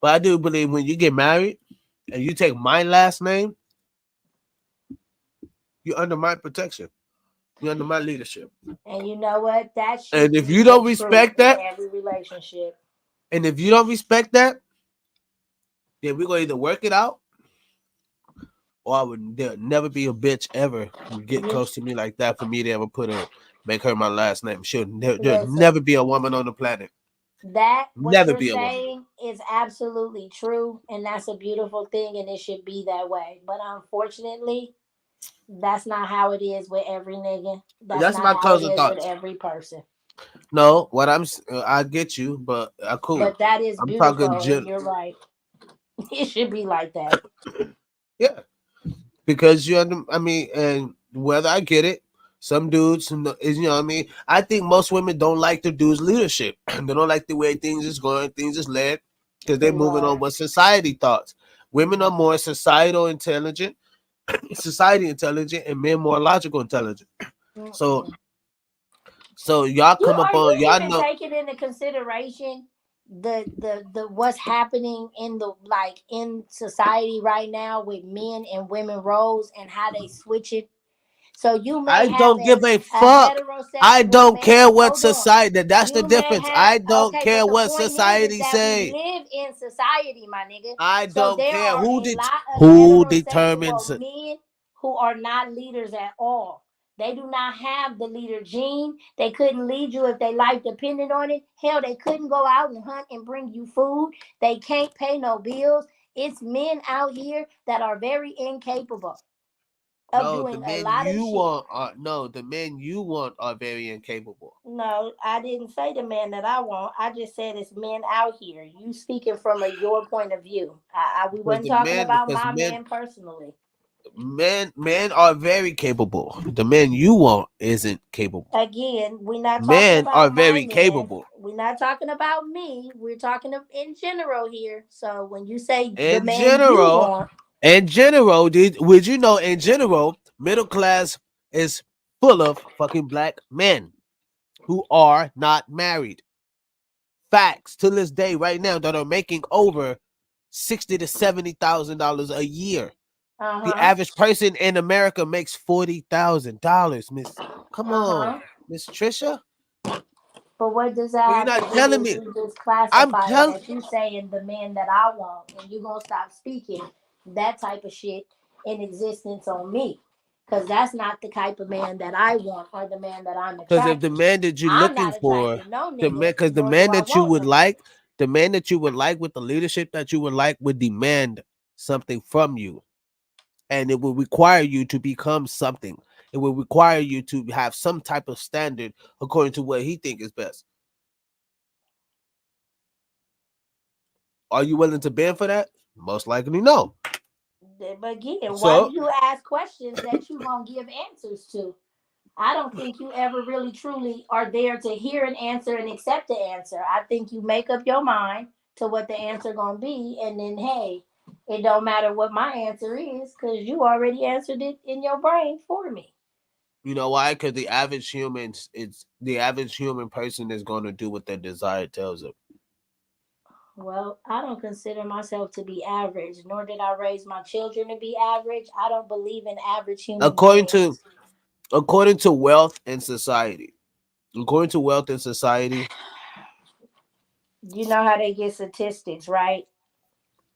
But I do believe when you get married and you take my last name, you're under my protection. You're under my leadership. And you know what? And if you don't respect that, every relationship. And if you don't respect that, then we're gonna either work it out, or there'll never be a bitch ever get close to me like that for me to ever make her my last name. There'll never be a woman on the planet. That what you're saying is absolutely true, and that's a beautiful thing, and it should be that way. But unfortunately, that's not how it is with every nigga. That's my closing thoughts. With every person. No, I get you, but cool. But that is beautiful. You're right. It should be like that. Yeah, because I mean, and whether I get it, some dudes, is, you know what I mean. I think most women don't like the dude's leadership. They don't like the way things is going, things is led, because they're moving on what society thoughts. Women are more society intelligent, and men more logical intelligent. So y'all come up on y'all know. Taking into consideration the what's happening in the like in society right now with men and women roles and how they switch it. So you may I don't give a fuck. I don't care what society. That's the difference. I don't care what society say. We live in society, my nigga. I don't care who determines men who are not leaders at all. They do not have the leader gene. They couldn't lead you if their life depended on it. Hell, they couldn't go out and hunt and bring you food. They can't pay no bills. It's men out here that are very incapable of doing a lot of shit. The men you want are very incapable. No, I didn't say the man that I want. I just said it's men out here. You speaking from your point of view. We wasn't talking about my man personally. Men are very capable. The men you want isn't capable. Again, we're not talking men about are very capable. We're not talking about me. We're talking in general here. So when you say in general, would you know in general, middle class is full of fucking black men who are not married. Facts to this day, right now, that are making over $60,000 to $70,000 a year. The average person in America makes $40,000. Miss, come on, Miss Trisha. But what does that? You're not telling me. I'm telling you, saying the man that I want, and you're gonna stop speaking that type of shit in existence on me, because that's not the type of man that I want or the man that I'm attracted. Because if the man that you're looking for, the man that you would like, the man that you would like with the leadership that you would like would demand something from you. And it will require you to become something. It will require you to have some type of standard according to what he thinks is best. Are you willing to bend for that? Most likely no. But again, why do you ask questions that you won't give answers to? I don't think you ever really truly are there to hear an answer and accept the answer. I think you make up your mind to what the answer gonna be, and then hey, it don't matter what my answer is because you already answered it in your brain for me. You know why? Because the average human person is going to do what their desire tells them. Well, I don't consider myself to be average, nor did I raise my children to be average. I don't believe in average human beings. According to wealth and society. According to wealth and society. You know how they get statistics, right?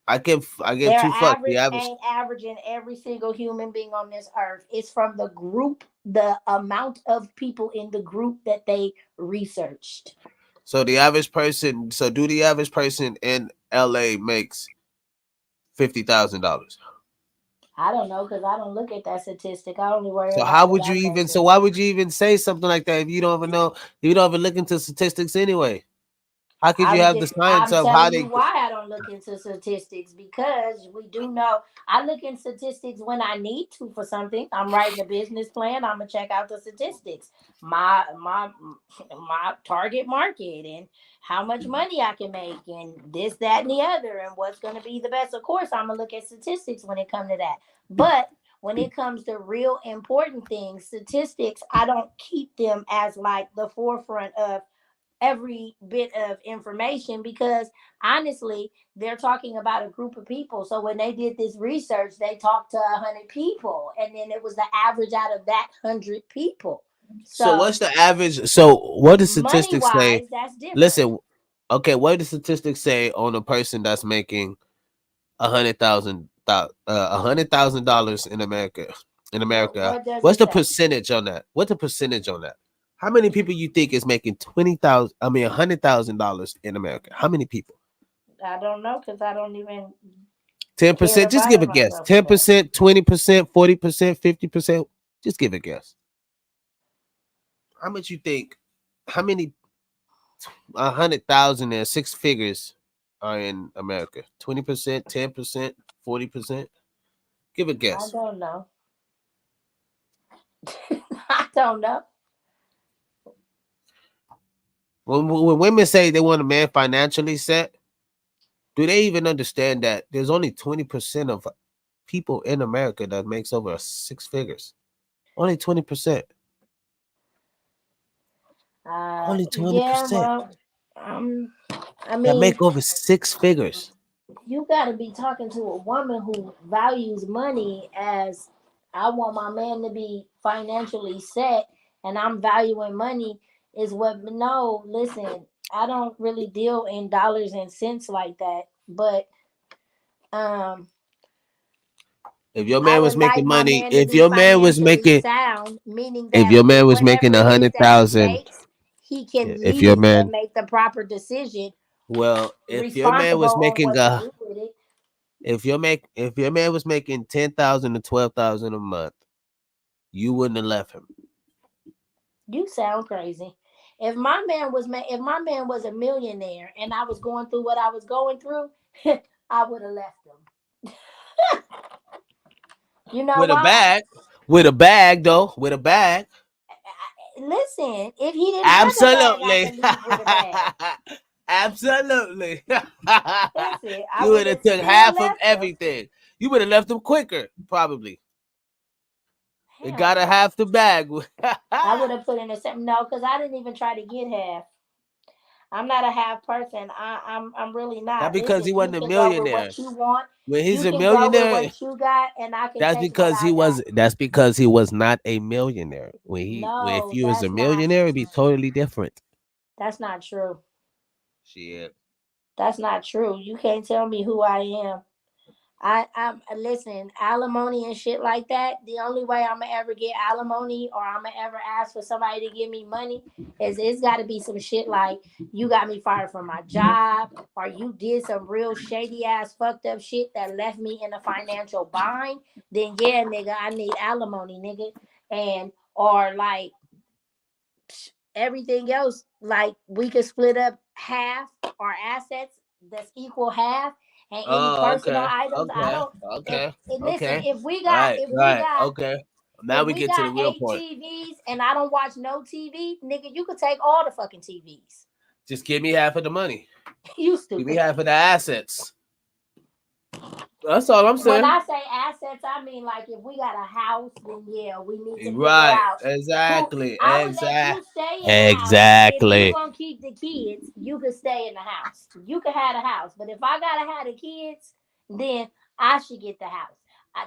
I get too fucked. The average ain't averaging every single human being on this earth. It's from the group, the amount of people in the group that they researched. So the average person, the average person in LA makes $50,000? I don't know because I don't look at that statistic. I only worry. So how would you even? So why would you even say something like that if you don't even know? You don't even look into statistics anyway. How could you have the science of how they? Why I don't look into statistics, because we do know I look in statistics when I need to for something. I'm writing a business plan. I'm gonna check out the statistics, my target market, and how much money I can make, and this, that, and the other, and what's gonna be the best. Of course, I'm gonna look at statistics when it comes to that. But when it comes to real important things, statistics, I don't keep them as like the forefront of every bit of information, because honestly, they're talking about a group of people. So when they did this research, they talked to 100 people, and then it was the average out of that 100 people. So what's the average? So what do statistics say? That's different. Listen, okay, what do statistics say on a person that's making $100,000 in America? In America, what's the percentage on that? What's the percentage on that? How many people you think is making $100,000 in America? How many people? I don't know, because I don't even. 10%. Just give a guess. 10%, 20%, 40%, 50%. Just give a guess. How much you think? How many? 100,000 and 6 figures are in America? 20%, 10%, 40%? Give a I guess. don't know. I don't know. When women say they want a man financially set, do they even understand that there's only 20% of people in America that makes over 6 figures? Only 20%. Only Yeah, 20% well, um, I that mean, make over 6 figures. you got to be talking to a woman who values money as I want my man to be financially set, and I'm valuing money is what. No, listen, I don't really deal in dollars and cents like that, but um. If your I man was would like making my money, man to if be your man was financially making, sound, meaning if that your man was whatever making it is that he 100,000, makes, he can if your lead and man, make the proper decision, well, if your man responsible was on making what to do with it. if your man was making 10,000 to 12,000 a month, you wouldn't have left him. You sound crazy. If my man was a millionaire and I was going through what I was going through, I would have left him. You know With a why? bag, with a bag though, with a bag. Listen, if he didn't have a bag, I Absolutely. could leave with a bag. Absolutely. Listen, I You would would have have took still half of left him. everything. You would have left him quicker, probably. It Hell gotta no. half the bag. I would have put in a seven. No, because I didn't even try to get half. I'm not a half person. I'm really That's not. because he Listen, you wasn't a can go with millionaire. what you want. When he's You a can go with millionaire, what you got, and I can that's take what because I he got. was. That's because he was not a millionaire. If No, you was a that's not. millionaire, it'd be totally different. That's not true. Shit. That's not true. You can't tell me who I am. I'm listen, alimony and shit like that. The only way I'm gonna ever get alimony or I'm gonna ever ask for somebody to give me money is it's got to be some shit like you got me fired from my job or you did some real shady ass fucked up shit that left me in a financial bind. Then yeah, nigga, I need alimony, nigga, and or like everything else, like we could split up half our assets that's equal half and any Oh, personal okay. items. I Okay. don't Okay. listen, Okay. Right. Right. Okay. Now if we we get to the got real eight point. TVs and I don't watch no TV, nigga, you could take all the fucking TVs. Just give me half of the money. You Give me stupid. half of the assets. That's all I'm When saying. I say assets, I mean like if we got a house, then yeah, we need to figure Right. out who Exactly. I would let you stay in the house. If you gonna keep the kids, you could stay in the house. You could have the house. But if I gotta have the kids, then I should get the house.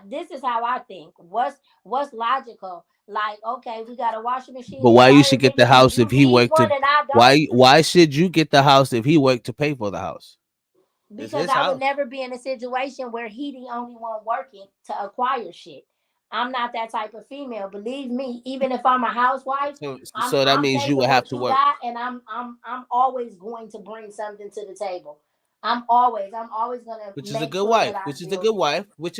This is how I think. What's logical? Like, okay, we got a washing machine But and why you dryer, should get the nigga. Do house you if he need worked one to? and I don't? Why should you get the house if he worked to pay for the house? It's Because his I would house. never be in a situation where he the only one working to acquire shit. I'm not that type of female. Believe me, even if I'm a housewife, So that I'm means you taking would have what to you work. got and I'm always going to bring something to the table. I'm always gonna Which is a make good sure wife. that I Which is a feel good wife. Which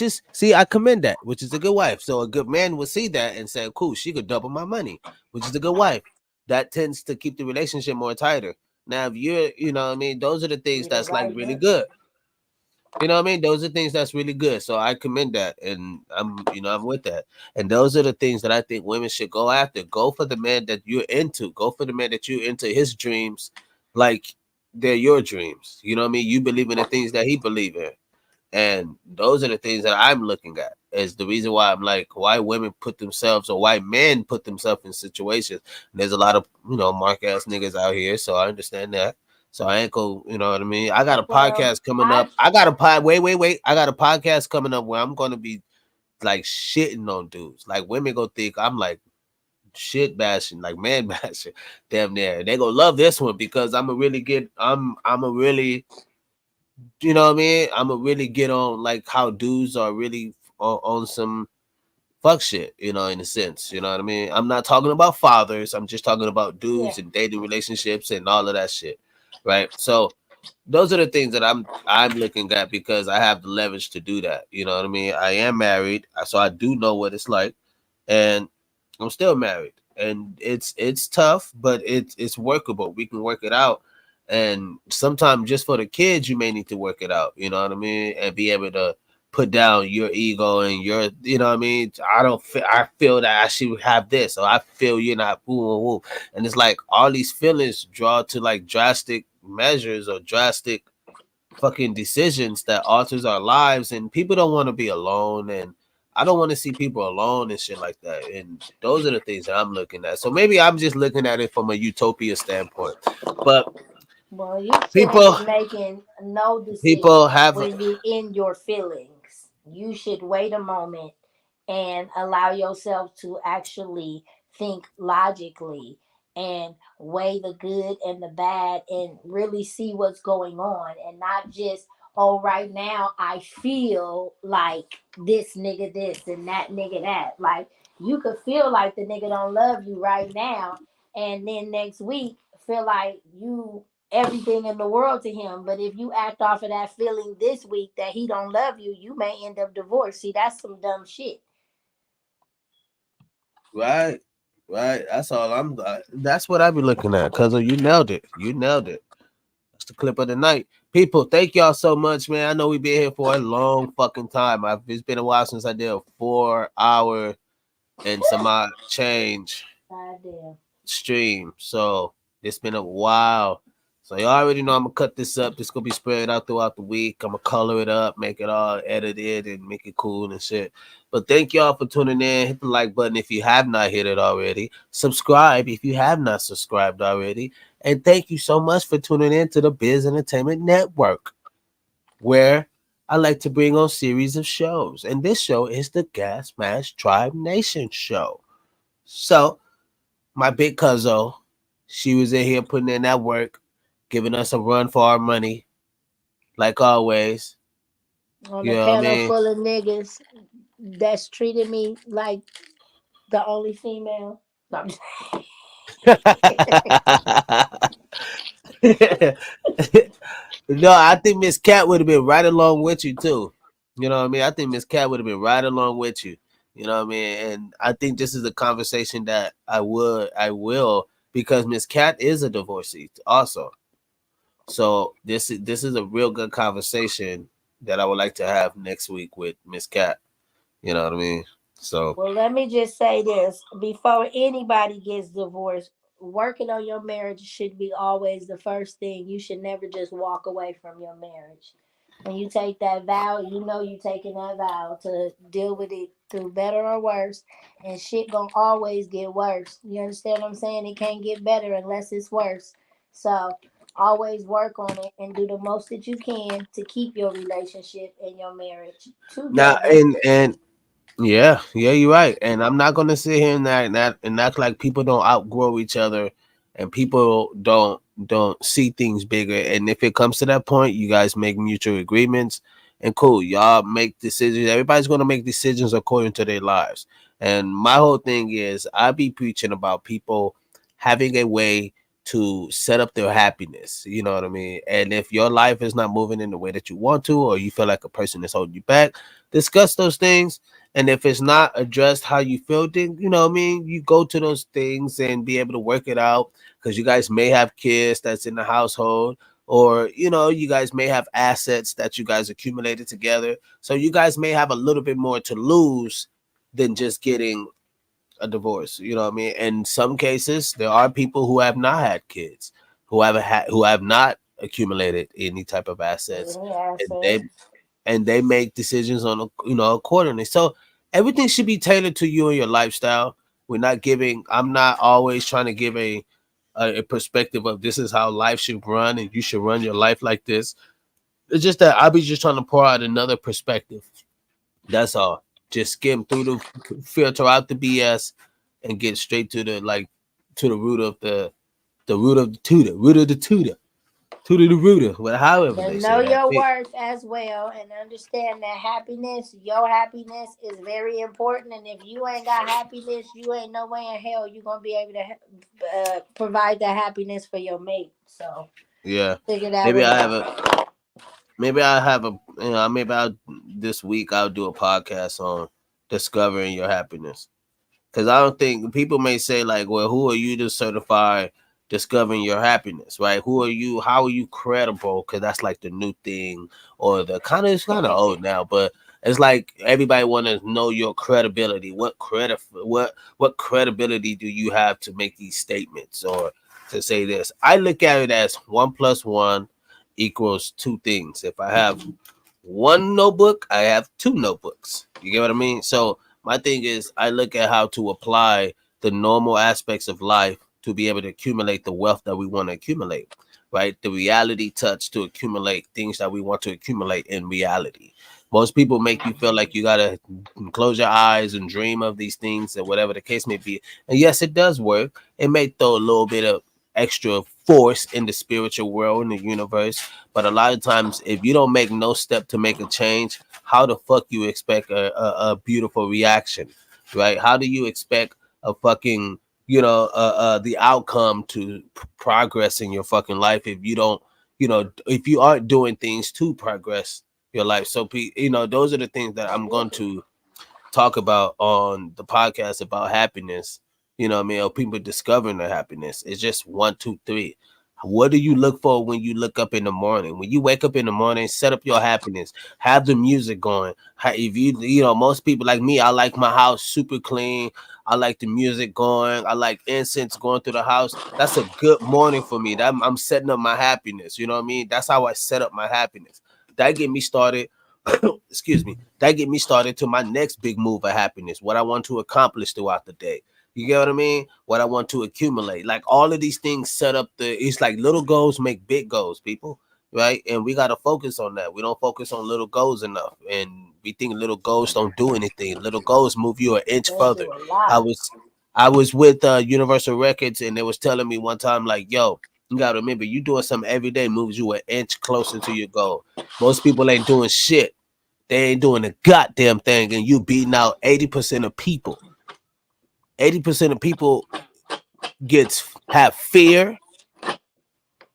is see, I commend that. Which is a good wife. So a good man would see that and say, "Cool, she could double my money." Which is a good wife. That tends to keep the relationship more tighter. Now, if you know what I mean, those are the things either that's like right really now. good. You know what I mean? Those are things that's really good. So I commend that, and I'm with that. And those are the things that I think women should go after. Go for the man that you're into. Go for the man that you're into his dreams, like they're your dreams. You know what I mean? You believe in the things that he believe in, and those are the things that I'm looking at. Is the reason why I'm like, why women put themselves or why men put themselves in situations. And there's a lot of mark ass niggas out here, so I understand that. So I ain't go, you know what I mean? I got a Well, podcast coming up. I got a wait. I got a podcast coming up where I'm gonna be like shitting on dudes. Like women go think I'm like shit bashing, like man bashing, damn near. They gonna love this one because I'm a really get I'm a really, you know what I mean? I'm a really get on like how dudes are really on some fuck shit, in a sense. You know what I mean? I'm not talking about fathers. I'm just talking about dudes yeah. and dating relationships and all of that shit. Right. So those are the things that I'm looking at because I have the leverage to do that. You know what I mean? I am married, so I do know what it's like, and I'm still married, and it's tough, but it's workable. We can work it out, And sometimes just for the kids, you may need to work it out. You know what I mean, and be able to put down your ego and your, you know what I mean. I feel that I should have this, or I feel you're not. Woo, woo, woo. And it's like all these feelings draw to like drastic measures or drastic fucking decisions that alters our lives, and people don't want to be alone, and I don't want to see people alone and shit like that. And those are the things that I'm looking at. So maybe I'm just looking at it from a utopia standpoint. But Well, you people shouldn't be making no decision people have when you in your feelings. You should wait a moment and allow yourself to actually think logically and weigh the good and the bad and really see what's going on, and not just, oh, right now I feel like this nigga this and that nigga that. Like, you could feel like the nigga don't love you right now, and then next week feel like you everything in the world to him. But if you act off of that feeling this week that he don't love you, you may end up divorced. See, that's some dumb shit. right, right. That's all I'm. That's what I be looking at. Cause you nailed it. You nailed it. That's the clip of the night. People, thank y'all so much, man. I know we've been here for a long fucking time. It's been a while since I did a 4 hour and some odd change God damn. stream. So it's been a while. So you already know I'm gonna cut this up. This gonna be spread out throughout the week. I'm gonna color it up, make it all edited, and make it cool and shit. But thank y'all for tuning in. Hit the like button if you have not hit it already. Subscribe if you have not subscribed already. And thank you so much for tuning in to the Biz Entertainment Network, where I like to bring on series of shows. And this show is the Gas Mask Tribe Nation show. So my big cousin, she was in here putting in that work, giving us a run for our money, like always. On You a know what I panel mean? full of niggas that's treated me like the only female. No, I'm just- No, I think Miss Cat would have been right along with you too. You know what I mean? I think Miss Cat would have been right along with you. You know what I mean? And I think this is a conversation that I will, because Miss Cat is a divorcee also. So this is a real good conversation that I would like to have next week with Miss Cat. You know what I mean? So Well, let me just say this. Before anybody gets divorced, working on your marriage should be always the first thing. You should never just walk away from your marriage. When you take that vow, you know you taking that vow to deal with it through better or worse. And shit gonna always get worse. You understand what I'm saying? It can't get better unless it's worse. So always work on it and do the most that you can to keep your relationship and your marriage now together. and yeah, you're right. And I'm not gonna sit here and act like people don't outgrow each other and people don't see things bigger. And if it comes to that point, you guys make mutual agreements and cool. Y'all make decisions. Everybody's gonna make decisions according to their lives. And my whole thing is I be preaching about people having a way to set up their happiness. You know what I mean? And if your life is not moving in the way that you want to, or you feel like a person is holding you back, discuss those things. And if it's not addressed how you feel, then you know what I mean, you go to those things and be able to work it out, because you guys may have kids that's in the household, or you know, you guys may have assets that you guys accumulated together. So you guys may have a little bit more to lose than just getting a divorce. You know what I mean? In some cases, there are people who have not had kids, who have not accumulated any type of assets, Yeah, and so they make decisions on accordingly. So everything should be tailored to you and your lifestyle. I'm not always trying to give a perspective of this is how life should run and you should run your life like this. It's just that I'll be just trying to pour out another perspective. That's all. Just skim through filter out the BS and get straight to the root of the root of the tutor, root of the tutor, tutor the rooter, well, however they and say know that. your worth as well, and understand that happiness, your happiness is very important. And if you ain't got happiness, you ain't no way in hell you're gonna be able to provide that happiness for your mate. So Yeah. figure that Maybe one I have out. a maybe I have a maybe I'll this week I'll do a podcast on discovering your happiness. Because I don't think people may say like, well, who are you to certify discovering your happiness, right? Who are you? How are you credible? Because that's like the new thing, or the kind of, it's kind of old now, but it's like everybody want to know your credibility. What credibility do you have to make these statements or to say this? I look at it as 1 + 1 equals 2 things. If I have 1 notebook, I have 2 notebooks. You get what I mean? So my thing is, I look at how to apply the normal aspects of life to be able to accumulate the wealth that we want to accumulate, right? The reality touch to accumulate things that we want to accumulate in reality. Most people make you feel like you gotta close your eyes and dream of these things, or whatever the case may be. And yes, it does work. It may throw a little bit of extra force in the spiritual world, in the universe, but a lot of times, if you don't make no step to make a change, how the fuck you expect a beautiful reaction, right? How do you expect a fucking, the outcome to progress in your fucking life if you don't, if you aren't doing things to progress your life? So, those are the things that I'm going to talk about on the podcast about happiness. You know what I mean? Or people discovering their happiness. It's just 1, 2, 3. What do you look for when you look up in the morning? When you wake up in the morning, set up your happiness. Have the music going. If most people like me, I like my house super clean. I like the music going. I like incense going through the house. That's a good morning for me. I'm setting up my happiness. You know what I mean? That's how I set up my happiness. That get me started. Excuse me. That get me started to my next big move of happiness. What I want to accomplish throughout the day. You get what I mean? What I want to accumulate. Like all of these things set up it's like little goals make big goals, people. Right? And we got to focus on that. We don't focus on little goals enough. And we think little goals don't do anything. Little goals move you an inch further. I was with Universal Records, and they was telling me one time, like, yo, you got to remember, you doing something every day moves you an inch closer to your goal. Most people ain't doing shit. They ain't doing a goddamn thing, and you beating out 80% of people. 80% of people have fear.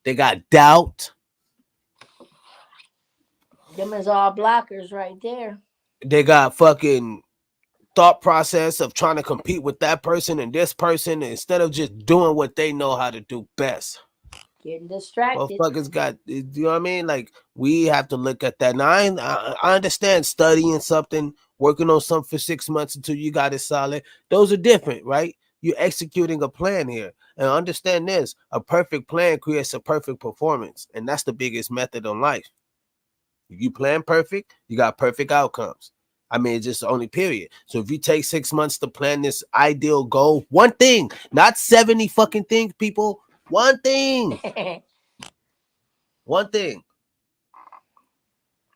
They got doubt. Them is all blockers right there. They got fucking thought process of trying to compete with that person and this person instead of just doing what they know how to do best. Getting distracted. Motherfuckers got, you know what I mean? Like, we have to look at that. Now, I understand studying something, working on something for 6 months until you got it solid. Those are different, right? You're executing a plan here. And understand this, a perfect plan creates a perfect performance. And that's the biggest method in life. If you plan perfect, you got perfect outcomes. I mean, it's just the only period. So if you take 6 months to plan this ideal goal, one thing, not 70 fucking things, people. One thing. One thing.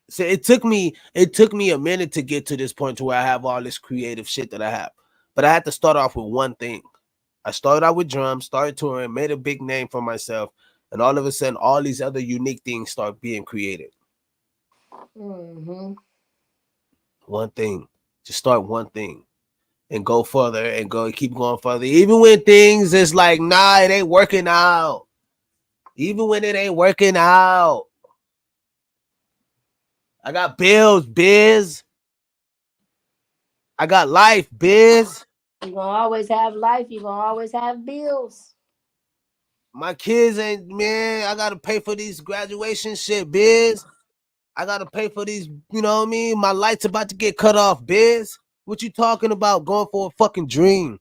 So it took me a minute to get to this point to where I have all this creative shit that I have. But I had to start off with one thing. I started out with drums, started touring, made a big name for myself, and all of a sudden, all these other unique things start being created. Mm-hmm. One thing. Just start one thing. And go further and keep going further. Even when things is like, nah, it ain't working out. Even when it ain't working out. I got bills, biz. I got life, biz. You're going to always have life. You're going to always have bills. My kids ain't, man, I got to pay for these graduation shit, biz. I got to pay for these, you know what I mean? My light's about to get cut off, biz. What you talking about? Going for a fucking dream.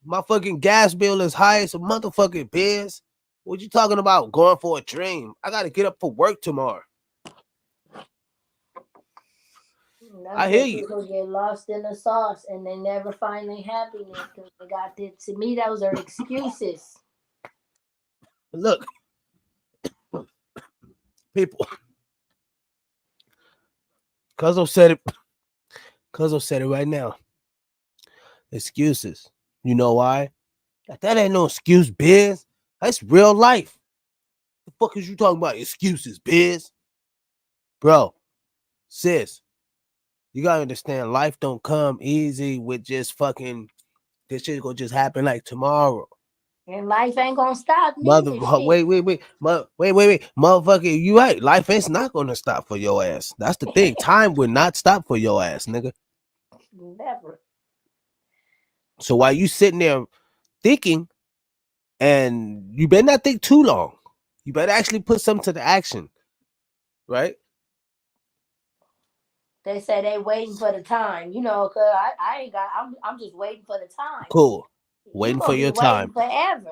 My fucking gas bill is high as a motherfucking biz. What you talking about? Going for a dream. I got to get up for work tomorrow. I hear you. People get lost in the sauce and they never find their happiness because they got this. To me, those are excuses. Look, people. Cuzzo said it. Cuzzo said it right now. Excuses. You know why? That ain't no excuse, biz. That's real life. The fuck is you talking about? Excuses, biz? Bro, sis, you gotta understand, life don't come easy with just fucking, this shit gonna just happen like tomorrow. And life ain't gonna stop. Wait. Motherfucker, you right. Life ain't not gonna stop for your ass. That's the thing. Time will not stop for your ass, nigga. Never. So while you sitting there thinking And you better not think too long. You better actually put something to the action, right? They say they waiting for the time, cause I ain't got. I'm just waiting for the time. Cool. You Waiting for gonna be your waiting time. forever.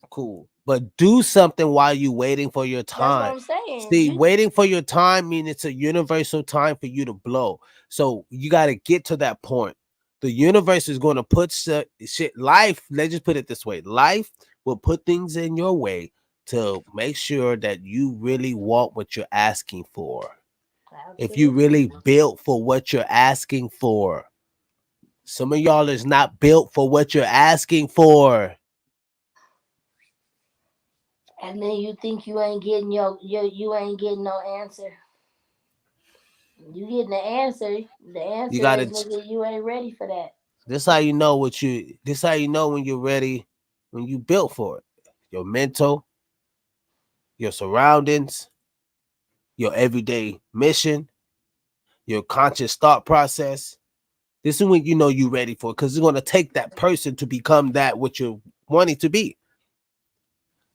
Cool. But do something while you waiting for your That's what time. I'm saying. See, waiting for your time means it's a universal time for you to blow. So you got to get to that point. The universe is going to put shit, life, let's just put it this way. Life will put things in your way to make sure that you really want what you're asking for. If you really built for what you're asking for. Some of y'all is not built for what you're asking for. And then you think you ain't getting you ain't getting no answer. You getting the answer. The answer You got is, to nigga, you ain't ready for that. This how you know this how you know when you're ready, when you built for it. Your mental, your surroundings, your everyday mission, your conscious thought process. This is when you know you're ready for it, because it's going to take that person to become that what you're wanting to be.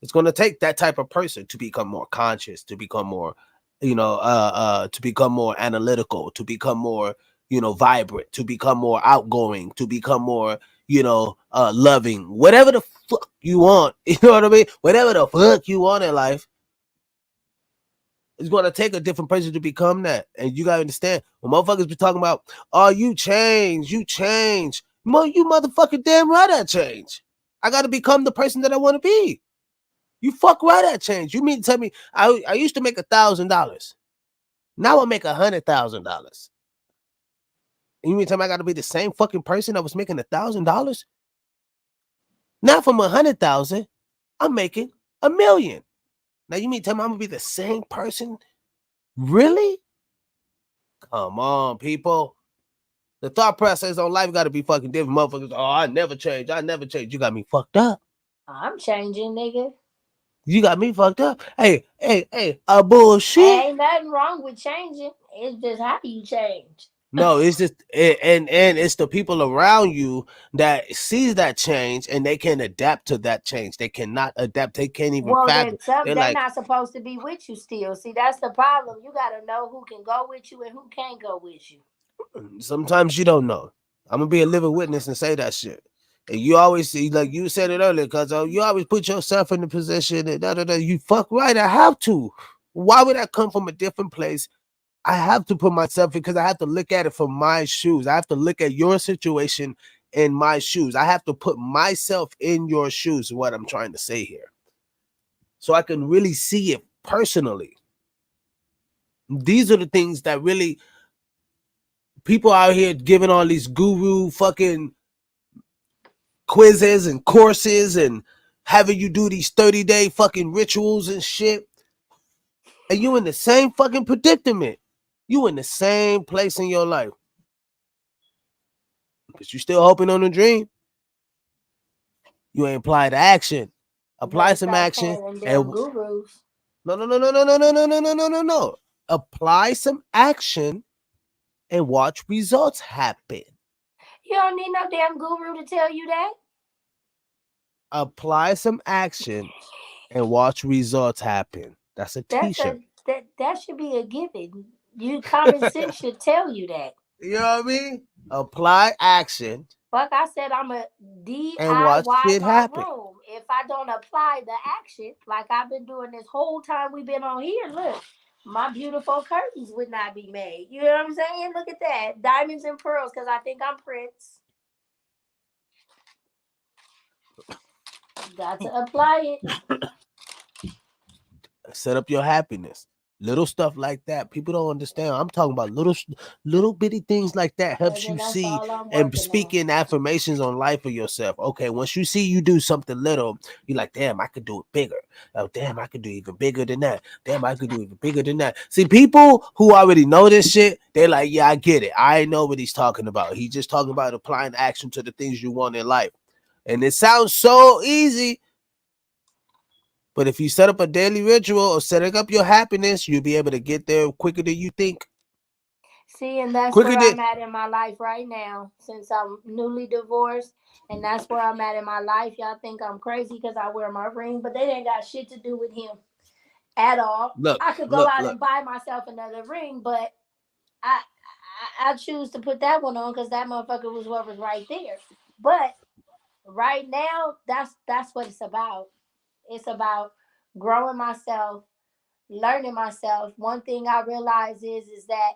It's going to take that type of person to become more conscious, to become more, to become more analytical, to become more, vibrant, to become more outgoing, to become more, loving, whatever the fuck you want. You know what I mean? Whatever the fuck you want in life, it's going to take a different person to become that. And you got to understand, when motherfuckers be talking about, oh, you change. You motherfucking damn right I change. I got to become the person that I want to be. You fuck right at change. You mean to tell me I used to make $1,000. Now I make $100,000. You mean to tell me I got to be the same fucking person that was making $1,000? Now from 100,000, I'm making $1 million. Now you mean to tell me I'm gonna be the same person? Really? Come on, people. The thought process on life got to be fucking different. Motherfuckers, oh, I never change. I never change. You got me fucked up. I'm changing, nigga. You got me fucked up. Hey, bullshit. Ain't nothing wrong with changing. It's just how you change. No, it's just and it's the people around you that sees that change and they can adapt to that change. They cannot adapt. They can't even fathom. They're They're like, not supposed to be with you still. See, that's the problem. You got to know who can go with you and who can't go with you. sometimes you don't know. I'm gonna be a living witness and say that shit. And you always see, like you said it earlier, because you always put yourself in the position and You fuck right. I have to. Why would I come from a different place? I have to put myself in, because I have to look at it from my shoes. I have to look at your situation in my shoes. I have to put myself in your shoes, is what I'm trying to say here. So I can really see it personally. These are the things that really people out here giving all these guru fucking quizzes and courses and having you do these 30-day fucking rituals and shit. And you in the same fucking predicament. You in the same place in your life. But you still hoping on a dream. You ain't apply the action. Apply some action. And gurus. No. Apply some action and watch results happen. You don't need no damn guru to tell you that. Apply some action and watch results happen. That's a t-shirt. That should be a given. You common sense should tell you that. You know what I mean? Apply action. Fuck, I said I'm a DIY and watch shit happen. room. If I don't apply the action, like I've been doing this whole time we've been on here, look, my beautiful curtains would not be made. You know what I'm saying? Look at that. Diamonds and pearls, because I think I'm Prince. Got to apply it. Set up your happiness. Little stuff like that. People don't understand. I'm talking about little bitty things like that helps you see and speaking affirmations on life of yourself. Okay, once you see you do something little, you're like, damn, I could do it bigger. Oh, damn, I could do even bigger than that. Damn, I could do even bigger than that. See, people who already know this shit, they're like, yeah, I get it. I know what he's talking about. He's just talking about applying action to the things you want in life. And it sounds so easy. But if you set up a daily ritual or setting up your happiness, you'll be able to get there quicker than you think. See, and that's Quicker where than I'm at in my life right now, since I'm newly divorced, and that's where I'm at in my life. Y'all think I'm crazy because I wear my ring, but they ain't got shit to do with him at all. look, I could go look, out look. and buy myself another ring, but I choose to put that one on because that motherfucker was what was right there. But right now, that's what it's about. It's about growing myself, learning myself. One thing I realize is that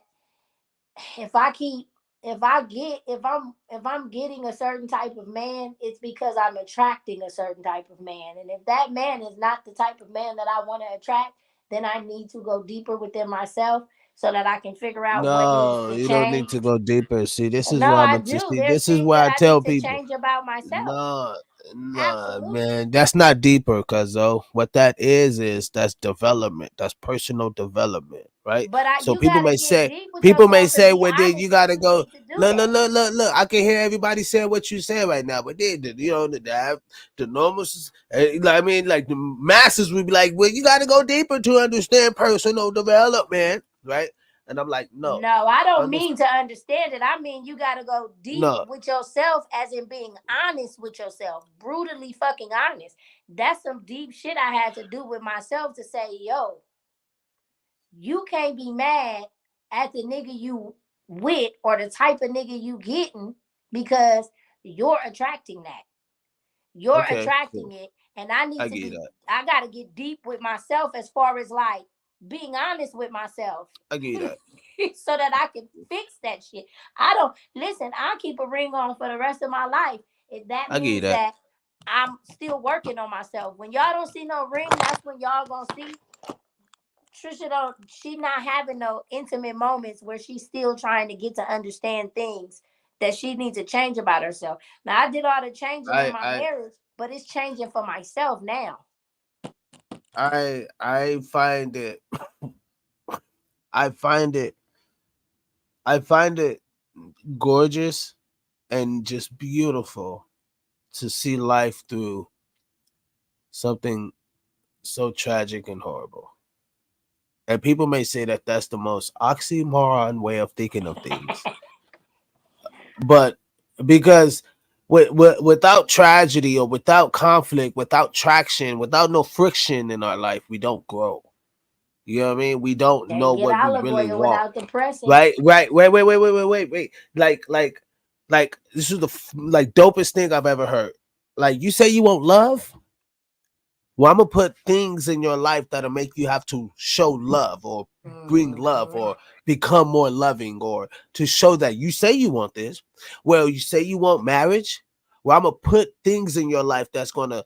if I keep if I'm getting a certain type of man, it's because I'm attracting a certain type of man. And if that man is not the type of man that I want to attract, then I need to go deeper within myself so that I can figure out what needs No, to you don't need change. to go deeper. See, this is No, why I'm I gonna do. see. There's This is things why that I I tell need to people. change about myself. No, nah, Absolutely. man, that's not deeper, cuz though. What that is that's development. That's personal development, right? But So you gotta get deep with people may yourself and say, be well, then you honest that gotta you go. need to do Look, look, that. look, look, look. I can hear everybody saying what you saying right now, but then you know the normal, I mean, like the masses would be like, well, you gotta go deeper to understand personal development, right? And I'm like, no, No, I don't under, mean to understand it. I mean you gotta go deep no. with yourself, as in being honest with yourself, brutally fucking honest. That's some deep shit I had to do with myself to say, yo, you can't be mad at the nigga you with or the type of nigga you getting because you're attracting that. You're Okay, attracting cool. it, and I need I to get be. that. I gotta get deep with myself as far as like being honest with myself. I get that. So that I can fix that shit. I don't listen. I keep a ring on for the rest of my life. If that I get means that. that I'm still working on myself. When y'all don't see no ring, that's when y'all gonna see Trisha don't. She not having no intimate moments where she's still trying to get to understand things that she needs to change about herself. Now I did all the changing in I my I marriage, but it's changing for myself now. I find it I find it I find it gorgeous and just beautiful to see life through something so tragic and horrible. And people may say that that's the most oxymoron way of thinking of things. But because without tragedy or without conflict, without traction, without no friction in our life, we don't grow. You know what I mean? We don't know Can't get what we olive really oil want. without the pressing. Right, right. Wait. Like this is the like dopest thing I've ever heard. Like you say you want love. Well, I'm gonna put things in your life that'll make you have to show love or bring love Mhm. or become more loving or to show that you say you want this. Well, you say you want marriage. Well, I'm gonna put things in your life that's gonna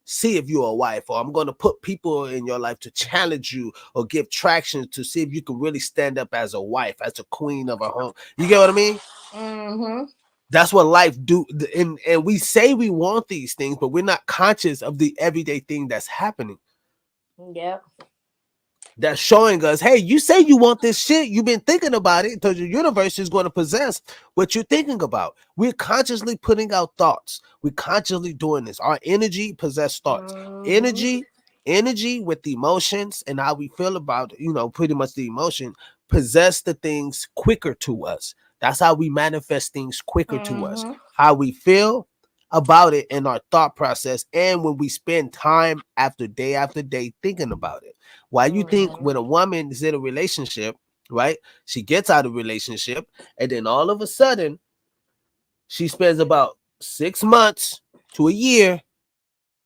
see if you're a wife, or I'm going to put people in your life to challenge you or give traction to see if you can really stand up as a wife, as a queen of a home. You get what I mean? Mhm. That's what life do. And we say we want these things, but we're not conscious of the everyday thing that's happening. Yep. That's showing us, hey, you say you want this shit. You've been thinking about it because your universe is going to possess what you're thinking about. We're consciously putting out thoughts. We're consciously doing this. Our energy possess thoughts. Mhm. Energy with the emotions and how we feel about, pretty much the emotion possess the things quicker to us. That's how we manifest things quicker to us. Mhm. How we feel about it in our thought process and when we spend time after day thinking about it. Why you think Mhm. when a woman is in a relationship, right? She gets out of a relationship, and then all of a sudden, she spends about 6 months to a year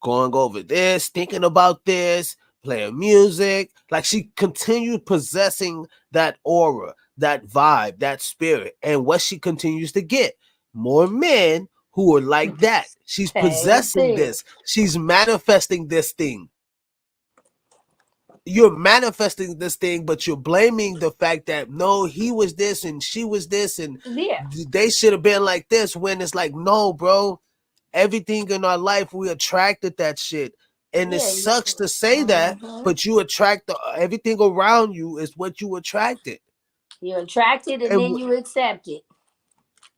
going over this, thinking about this, playing music. Like she continued possessing that aura, that vibe, that spirit. And what she continues to get, more men who are like that. She's Same possessing thing. this. She's manifesting this thing. You're manifesting this thing, but you're blaming the fact that no, he was this and she was this and Yeah. they should have been like this. When it's like, no, bro, everything in our life we attracted that shit, and it Yeah. sucks to say that, Mhm. but you attract everything around you is what you attracted. You attract it and And then you accept it.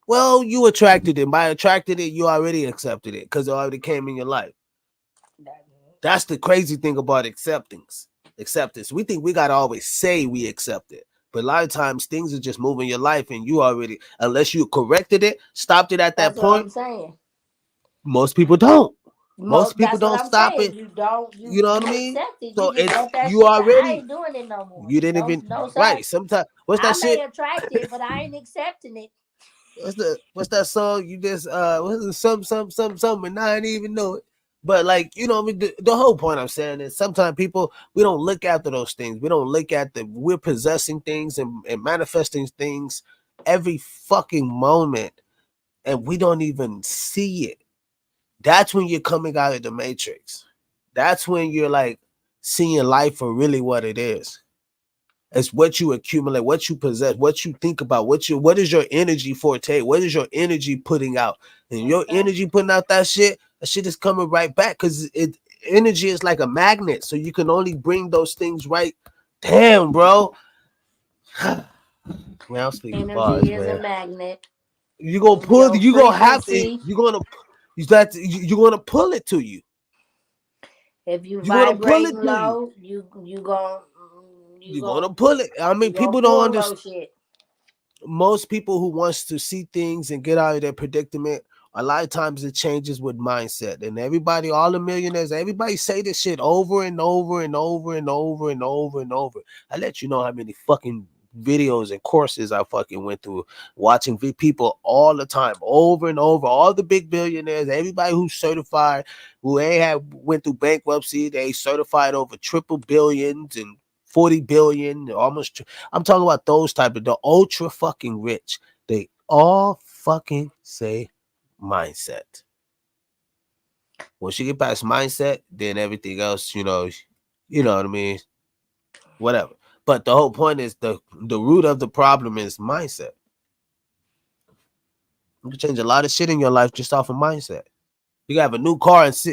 well, you attracted it. By attracted it, you already accepted it because it already came in your life. That's the crazy thing about acceptance. We think we gotta always say we accept it. But a lot of times things are just moving your life, and you already, unless you corrected it, stopped it at that That's what I'm point. saying. Most people don't. Most people That's what don't I'm stop saying. it. You don't. You know what I You mean? accept it. So You just it's let that you shit go. I already. ain't doing it no more. You didn't No, even no, sir. right. Sometimes what's I that may shit? attract it, but I ain't accepting it. What's that song? You just what's it, some, and I didn't even know it. But like, you know, I mean, the whole point I'm saying is sometimes people, we don't look after those things. We don't look at we're possessing things and manifesting things every fucking moment, and we don't even see it. That's when you're coming out of the matrix. That's when you're like seeing life for really what it is. It's what you accumulate, what you possess, what you think about, what is your energy forte, what is your energy putting out, and your energy putting out that shit is coming right back because energy is like a magnet, so you can only bring those things right. Damn, bro. Man, I'm speaking bars, Energy is a man. magnet. You gonna And pull, your you gonna have to, frequency. you're gonna pull it to you. If you You're gonna pull vibrating it to you. low, you gonna You're gonna pull it. I mean, you gonna people don't pull understand. low shit. Most people who wants to see things and get out of their predicament, a lot of times it changes with mindset. And everybody, all the millionaires, everybody say this shit over and over and over and over and over and over. I let you know how many fucking videos and courses I fucking went through watching people all the time, over and over. All the big billionaires, everybody who's certified, who ain't have went through bankruptcy, they certified over triple billions and 40 billion, almost. I'm talking about those type of the ultra fucking rich. They all fucking say mindset. Once you get past mindset, then everything else, you know what I mean? Whatever. But the whole point is the root of the problem is mindset. You can change a lot of shit in your life just off of mindset. You can have a new car and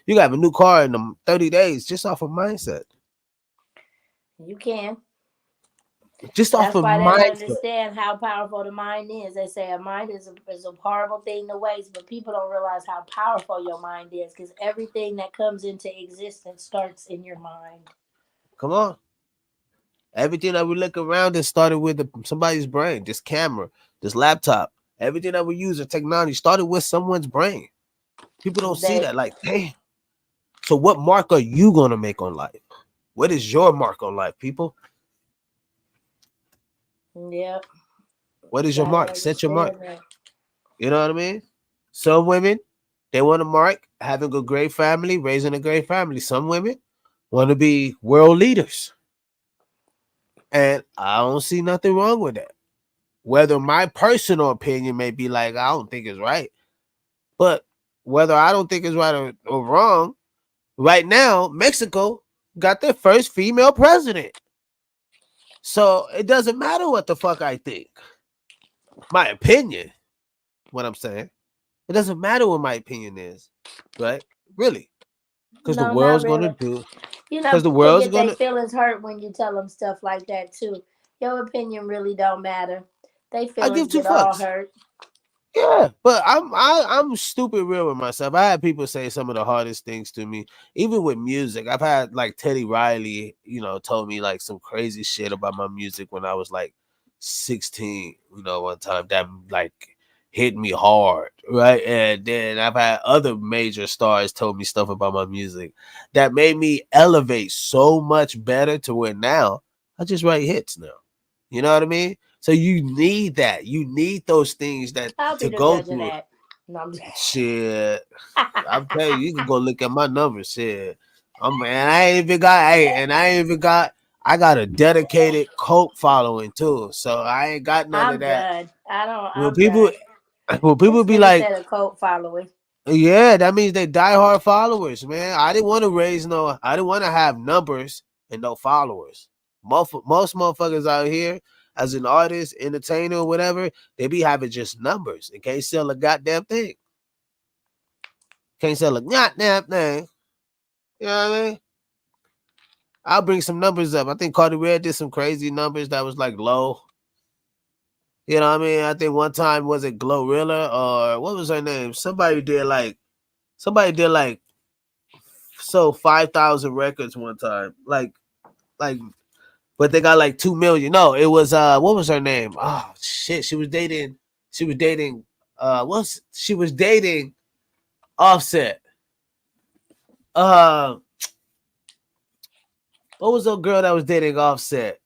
you can have a new car in 30 days just off of mindset. You can. Just off That's of why they don't mindset. understand how powerful the mind is. They say a mind is a horrible thing to waste, but people don't realize how powerful your mind is because everything that comes into existence starts in your mind. Come on. Everything that we look around it started with somebody's brain. This camera, this laptop, everything that we use in technology started with someone's brain. People don't see that. Like, damn. So what mark are you going to make on life? What is your mark on life, people? Yep. What is your mark? Set your mark. That. You know what I mean? Some women, they want to mark having a great family, raising a great family. Some women want to be world leaders. And I don't see nothing wrong with that. Whether my personal opinion may be like, I don't think it's right. But whether I don't think it's right or wrong, right now, Mexico got their first female president. So it doesn't matter what the fuck I think. My opinion, what I'm saying. It doesn't matter what my opinion is, right? Really. Because the world's going to do. Because the world's get their gonna. feelings hurt when you tell them stuff like that too. Your opinion really don't matter. They I feelings give two get all fucks. hurt. Yeah, but I'm stupid real with myself. I had people say some of the hardest things to me, even with music. I've had like Teddy Riley, told me like some crazy shit about my music when I was like 16. One time that like hit me hard, right? And then I've had other major stars told me stuff about my music that made me elevate so much better to where now I just write hits now. You know what I mean? So you need that. You need those things that I'll to be the go judge of through. that. No, I'm just... Shit, I'm telling you, you can go look at my numbers. Shit, I got a dedicated cult following too. So I ain't got none I'm of that. done. When I'm people, done. when people This be nigga like, said a cult following. yeah, that means they diehard followers, man. I didn't want to have numbers and no followers. Most motherfuckers out here, as an artist, entertainer, or whatever, they be having just numbers and can't sell a goddamn thing. Can't sell a goddamn thing. You know what I mean? I'll bring some numbers up. I think Cardi Red did some crazy numbers that was like low. You know what I mean? I think one time, was it Glorilla or what was her name? Somebody did like sold 5,000 records one time. Like but they got like 2 million. No, it was what was her name? Oh shit, she was dating she was dating Offset. Uh what was the girl that was dating Offset?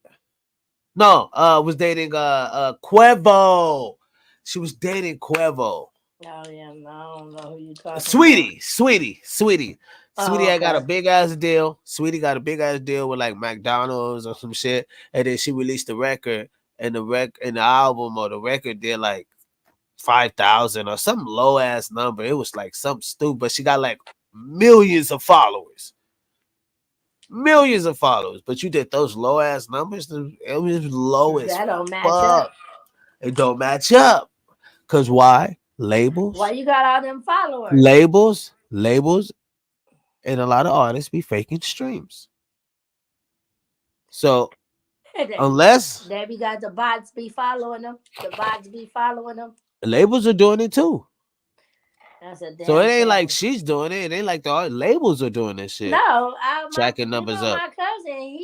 No, was dating Quavo. She was dating Quavo. Oh yeah, no, I don't know who you talking about. Sweetie. Oh, Sweetie had got a okay. big ass deal. Sweetie got a big ass deal with like McDonald's or some shit. And then she released the record, and the album or the record did like 5,000 or some low ass number. It was like something stupid, but she got like millions of followers. Millions of followers. But you did those low ass numbers, it was low as That don't match fuck. up. It don't match up. Cause why? Why Labels, you got all them followers? labels, and a lot of artists be faking streams. So unless They be got the bots be following them. The bots be following them. labels are doing it too. That's a damn So it ain't shame. like she's doing it. It ain't like the labels are doing this shit. No, Jacking numbers up. My cousin,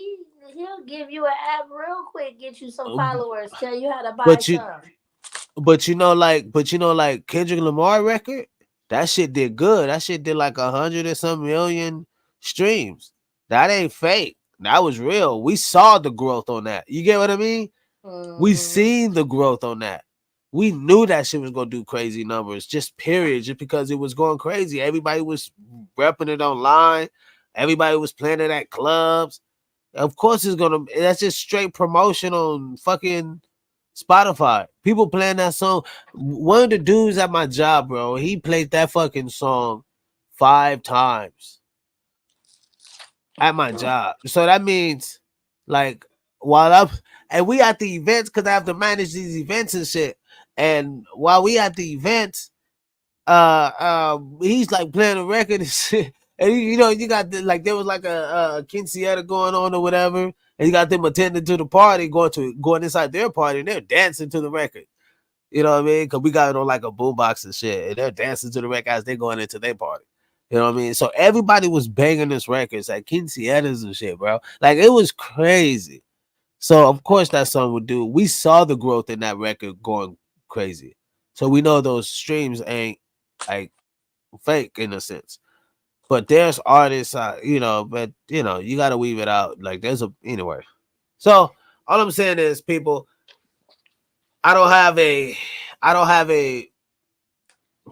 he'll give you an app real quick, get you some followers, tell you how to buy But some. But you know, like Kendrick Lamar record, that shit did good. That shit did like 100 or some million streams. That ain't fake. That was real. We saw the growth on that. You get what I mean? We seen the growth on that. We knew that shit was gonna do crazy numbers, just period, just because it was going crazy. Everybody was repping it online. Everybody was playing it at clubs. Of course, that's just straight promotion on fucking Spotify. People playing that song. One of the dudes at my job, bro, he played that fucking song 5 times at my job. So that means, like, and we at the events, because I have to manage these events and shit. And while we at the events, he's like playing a record and shit. And you got there was like a quinceañera going on or whatever, and you got them attending to the party, going inside their party, and they're dancing to the record. You know what I mean? Because we got it on like a boombox and shit, and they're dancing to the record as they're going into their party. You know what I mean? So everybody was banging this records like quinceañeras and shit, bro. Like it was crazy. So of course that song would do. We saw the growth in that record going crazy. So we know those streams ain't like fake in a sense. But there's artists, but you gotta weave it out. Like anyway. So all I'm saying is, people, I don't have a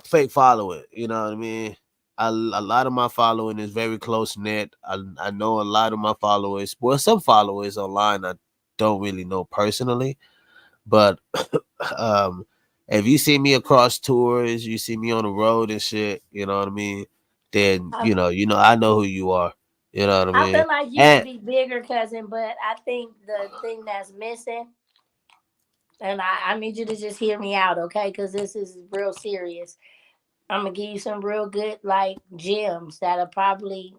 fake following. You know what I mean? A lot of my following is very close knit. I know a lot of my followers. Well, some followers online I don't really know personally, but if you see me across tours, you see me on the road and shit, you know what I mean? Then I know who you are. You know what I mean? I feel like you should be bigger, cousin, but I think the thing that's missing, and I need you to just hear me out, okay? Because this is real serious. I'm gonna give you some real good like gems that'll probably,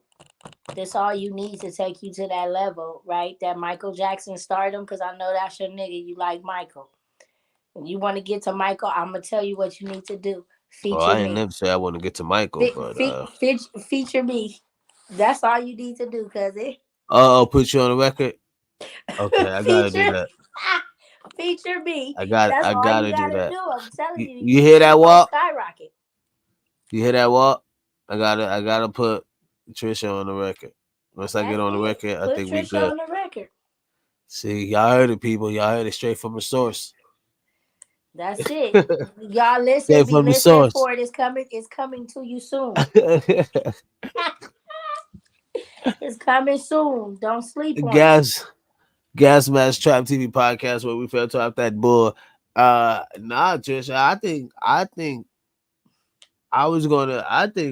that's all you need to take you to that level, right? That Michael Jackson stardom, because I know that's your nigga. You like Michael. And you want to get to Michael, I'm gonna tell you what you need to do. Feature I ain't me. never say I want to get to Michael, but feature me. That's all you need to do, cousin. Put you on the record. Okay, I gotta do that. Feature me. I gotta do that. I'm telling you. You hear that, Walt? Skyrocket. You hear that, Walt? I gotta put Trisha on the record. Once I get on the record, I think we good. On the record. See, y'all heard it, people. Y'all heard it straight from the source. That's it. Y'all listen. Straight from the source. For it. It's coming to you soon. It's coming soon. Don't sleep on it. Gas Mask Trap TV podcast where we fell top that bull. Nah, Trisha. I think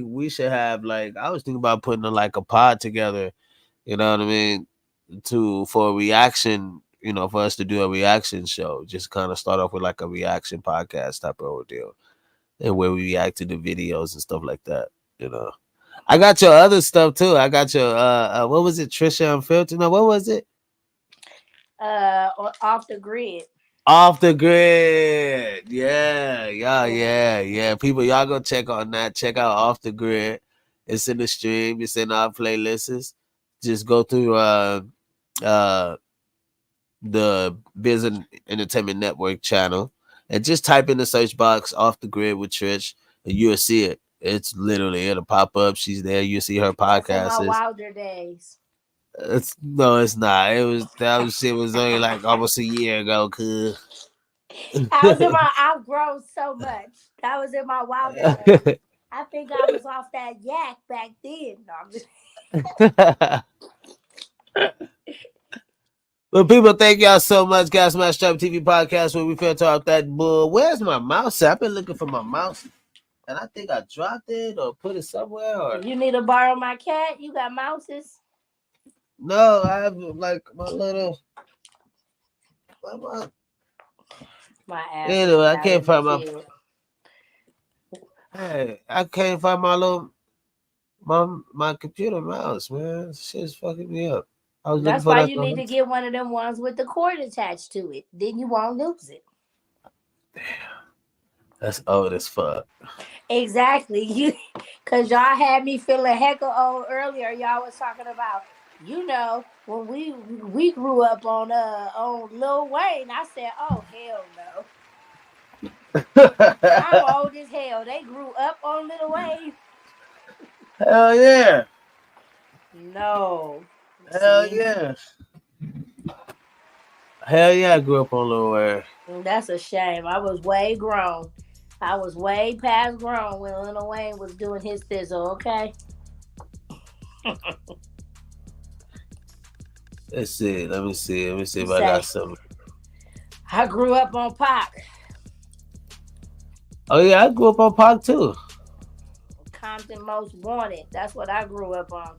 we should have I was thinking about putting like a pod together, you know what I mean, for a reaction, for us to do a reaction show. Just kind of start off with like a reaction podcast type of ordeal, and where we react to the videos and stuff like that, I got your other stuff too. I got your what was it, Trisha Unfiltered? No, what was it? Off the Grid. Off the Grid. Yeah. People, y'all go check on that. Check out Off the Grid. It's in the stream. It's in our playlists. Just go through the Biz Entertainment Network channel and just type in the search box "Off the Grid with Trish" and you'll see it. It's literally it'll pop up. She's there. You see her From my podcast. wilder days. It's not. That shit was only like almost a year ago. Cause I've grown so much. That was in my wilder days. I think I was off that yak back then. No, I'm just... Well, people, thank y'all so much. Gas Mask Trap TV podcast where we feel talk that bull. Where's my mouse? I've been looking for my mouse, and I think I dropped it or put it somewhere. Or You need to borrow my cat? You got mouses? no, I have like my little. My ass. Anyway, I can't find my. Hey, I can't find my little my computer mouse, man. Shit's fucking me up. I was That's looking for why that you need to get one of them ones with the cord attached to it. Then you won't lose it. That's old as fuck. Exactly. Cause y'all had me feeling hecka old earlier. Y'all was talking about, when we grew up on Lil Wayne. I said, oh hell no. I'm old as hell. They grew up on Lil Wayne. Hell yeah. No. Hell See? yeah. Hell yeah, I grew up on Lil Wayne. That's a shame. I was way grown. I was way past grown when Lil Wayne was doing his thizzle, okay? Let's see. Let me see if I got something. I grew up on Pac. Oh yeah, I grew up on Pac too. Compton Most Wanted. That's what I grew up on.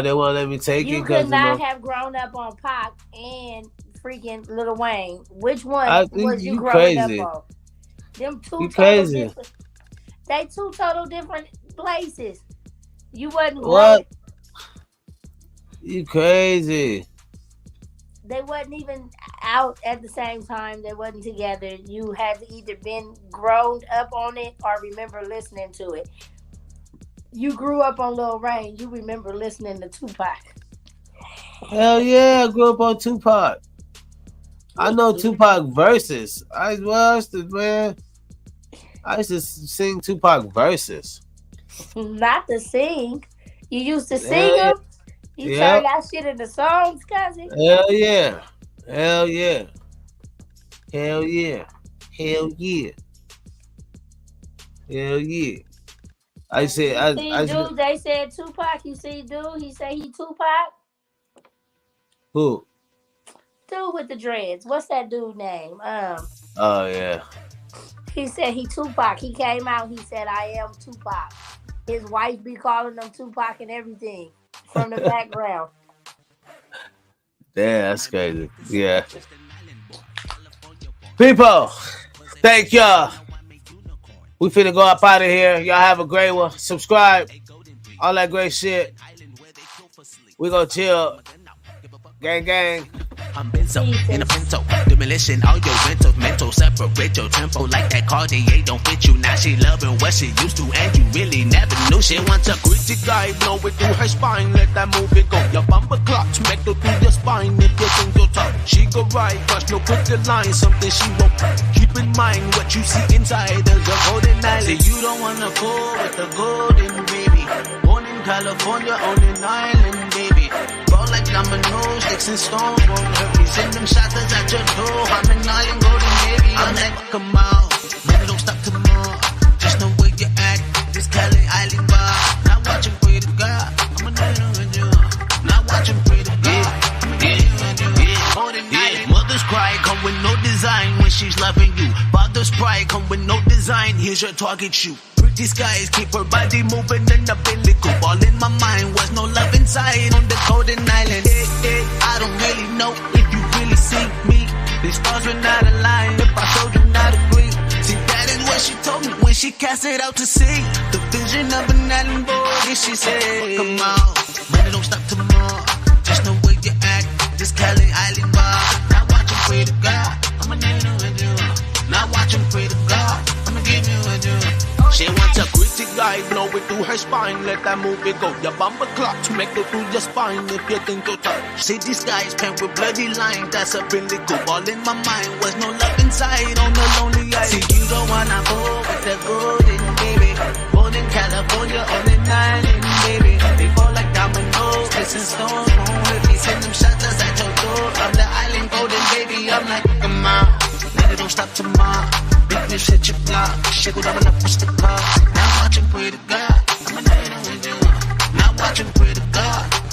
They won't let me take You it could because not have grown up on Pac and freaking Lil Wayne. Which one was you growing crazy. up on? Them two You total crazy. different. They two total different places. You wasn't What? You crazy. They wasn't even out at the same time. They wasn't together. You had to either been grown up on it or remember listening to it. You grew up on Lil Wayne. You remember listening to Tupac. Hell yeah, I grew up on Tupac. I know Tupac verses. I used to sing Tupac verses. Not to sing. You used to sing Yeah. them. You turn that shit into songs, cousin. Hell yeah. Hell yeah. Hell yeah. Hell yeah. Hell yeah. I said, Dude, they said Tupac. You see, dude, he said he Tupac. Who? Dude with the dreads. What's that dude name? Oh yeah. He said he Tupac. He came out. He said, I am Tupac. His wife be calling him Tupac and everything from the background. Yeah, that's crazy. Yeah. People, thank y'all. We finna go up out of here. Y'all have a great one. Subscribe. All that great shit. We gonna chill. Gang, gang. I'm benzo in a pinto, demolition all your rentals, mental, separate your tempo like that Cartier don't fit you. Now she loving what she used to, and you really never knew. She wants a gritty guy, blow it through her spine, let that movie go. Your bumper clocks, metal through your spine if you think you're tough. She go right, cause no put the line, something she won't. Keep in mind what you see inside, there's a golden island. Say you don't wanna fool with the golden baby. Born in California on an island, baby. Ball like dominoes, sticks and stones won't hurt me. Send them shots at your door. I'm an island golden baby. I'm like, come out, man, don't stop tomorrow. Just know where you at, this Cali Island bar. Not watching pray to God, I'm an island with you. Not watching pray to God, I'm an island with you. Golden island. Mother's cry come with no design when she's loving you. Father's pride come with no design, here's your target shoot. Pretty skies keep her body moving in the umbilical. All in my mind was no love inside on the golden island. I don't really know if you really see me. The stars were not aligned if I told you not agree. See, that is what she told me when she cast it out to sea. The vision of an island boy, yeah, she said, come on, money don't stop tomorrow. Just know where you at, this Cali Island bar. Not watching pray to God, I'ma give you with you. Not watching pray to God, I'ma give you with you. She wants a gritty guy, guy blow it through her spine. Let that movie go. Your bumper clock to make it through your spine if you think you're tough. See these guys paint with bloody lines. That's a really good. All in my mind was no love inside on the lonely eye. See you don't wanna go with the golden baby. Born in California on an island, baby. They fall like dominoes. Listen, stone with me. Send them shots at your door. I'm the island golden baby. I'm like, come on. Nigga, don't stop tomorrow. Big fish hit your block. Shit, what I'm gonna push the car. Now watching, pray to God. I'm a night with you. Now watching, pray to God.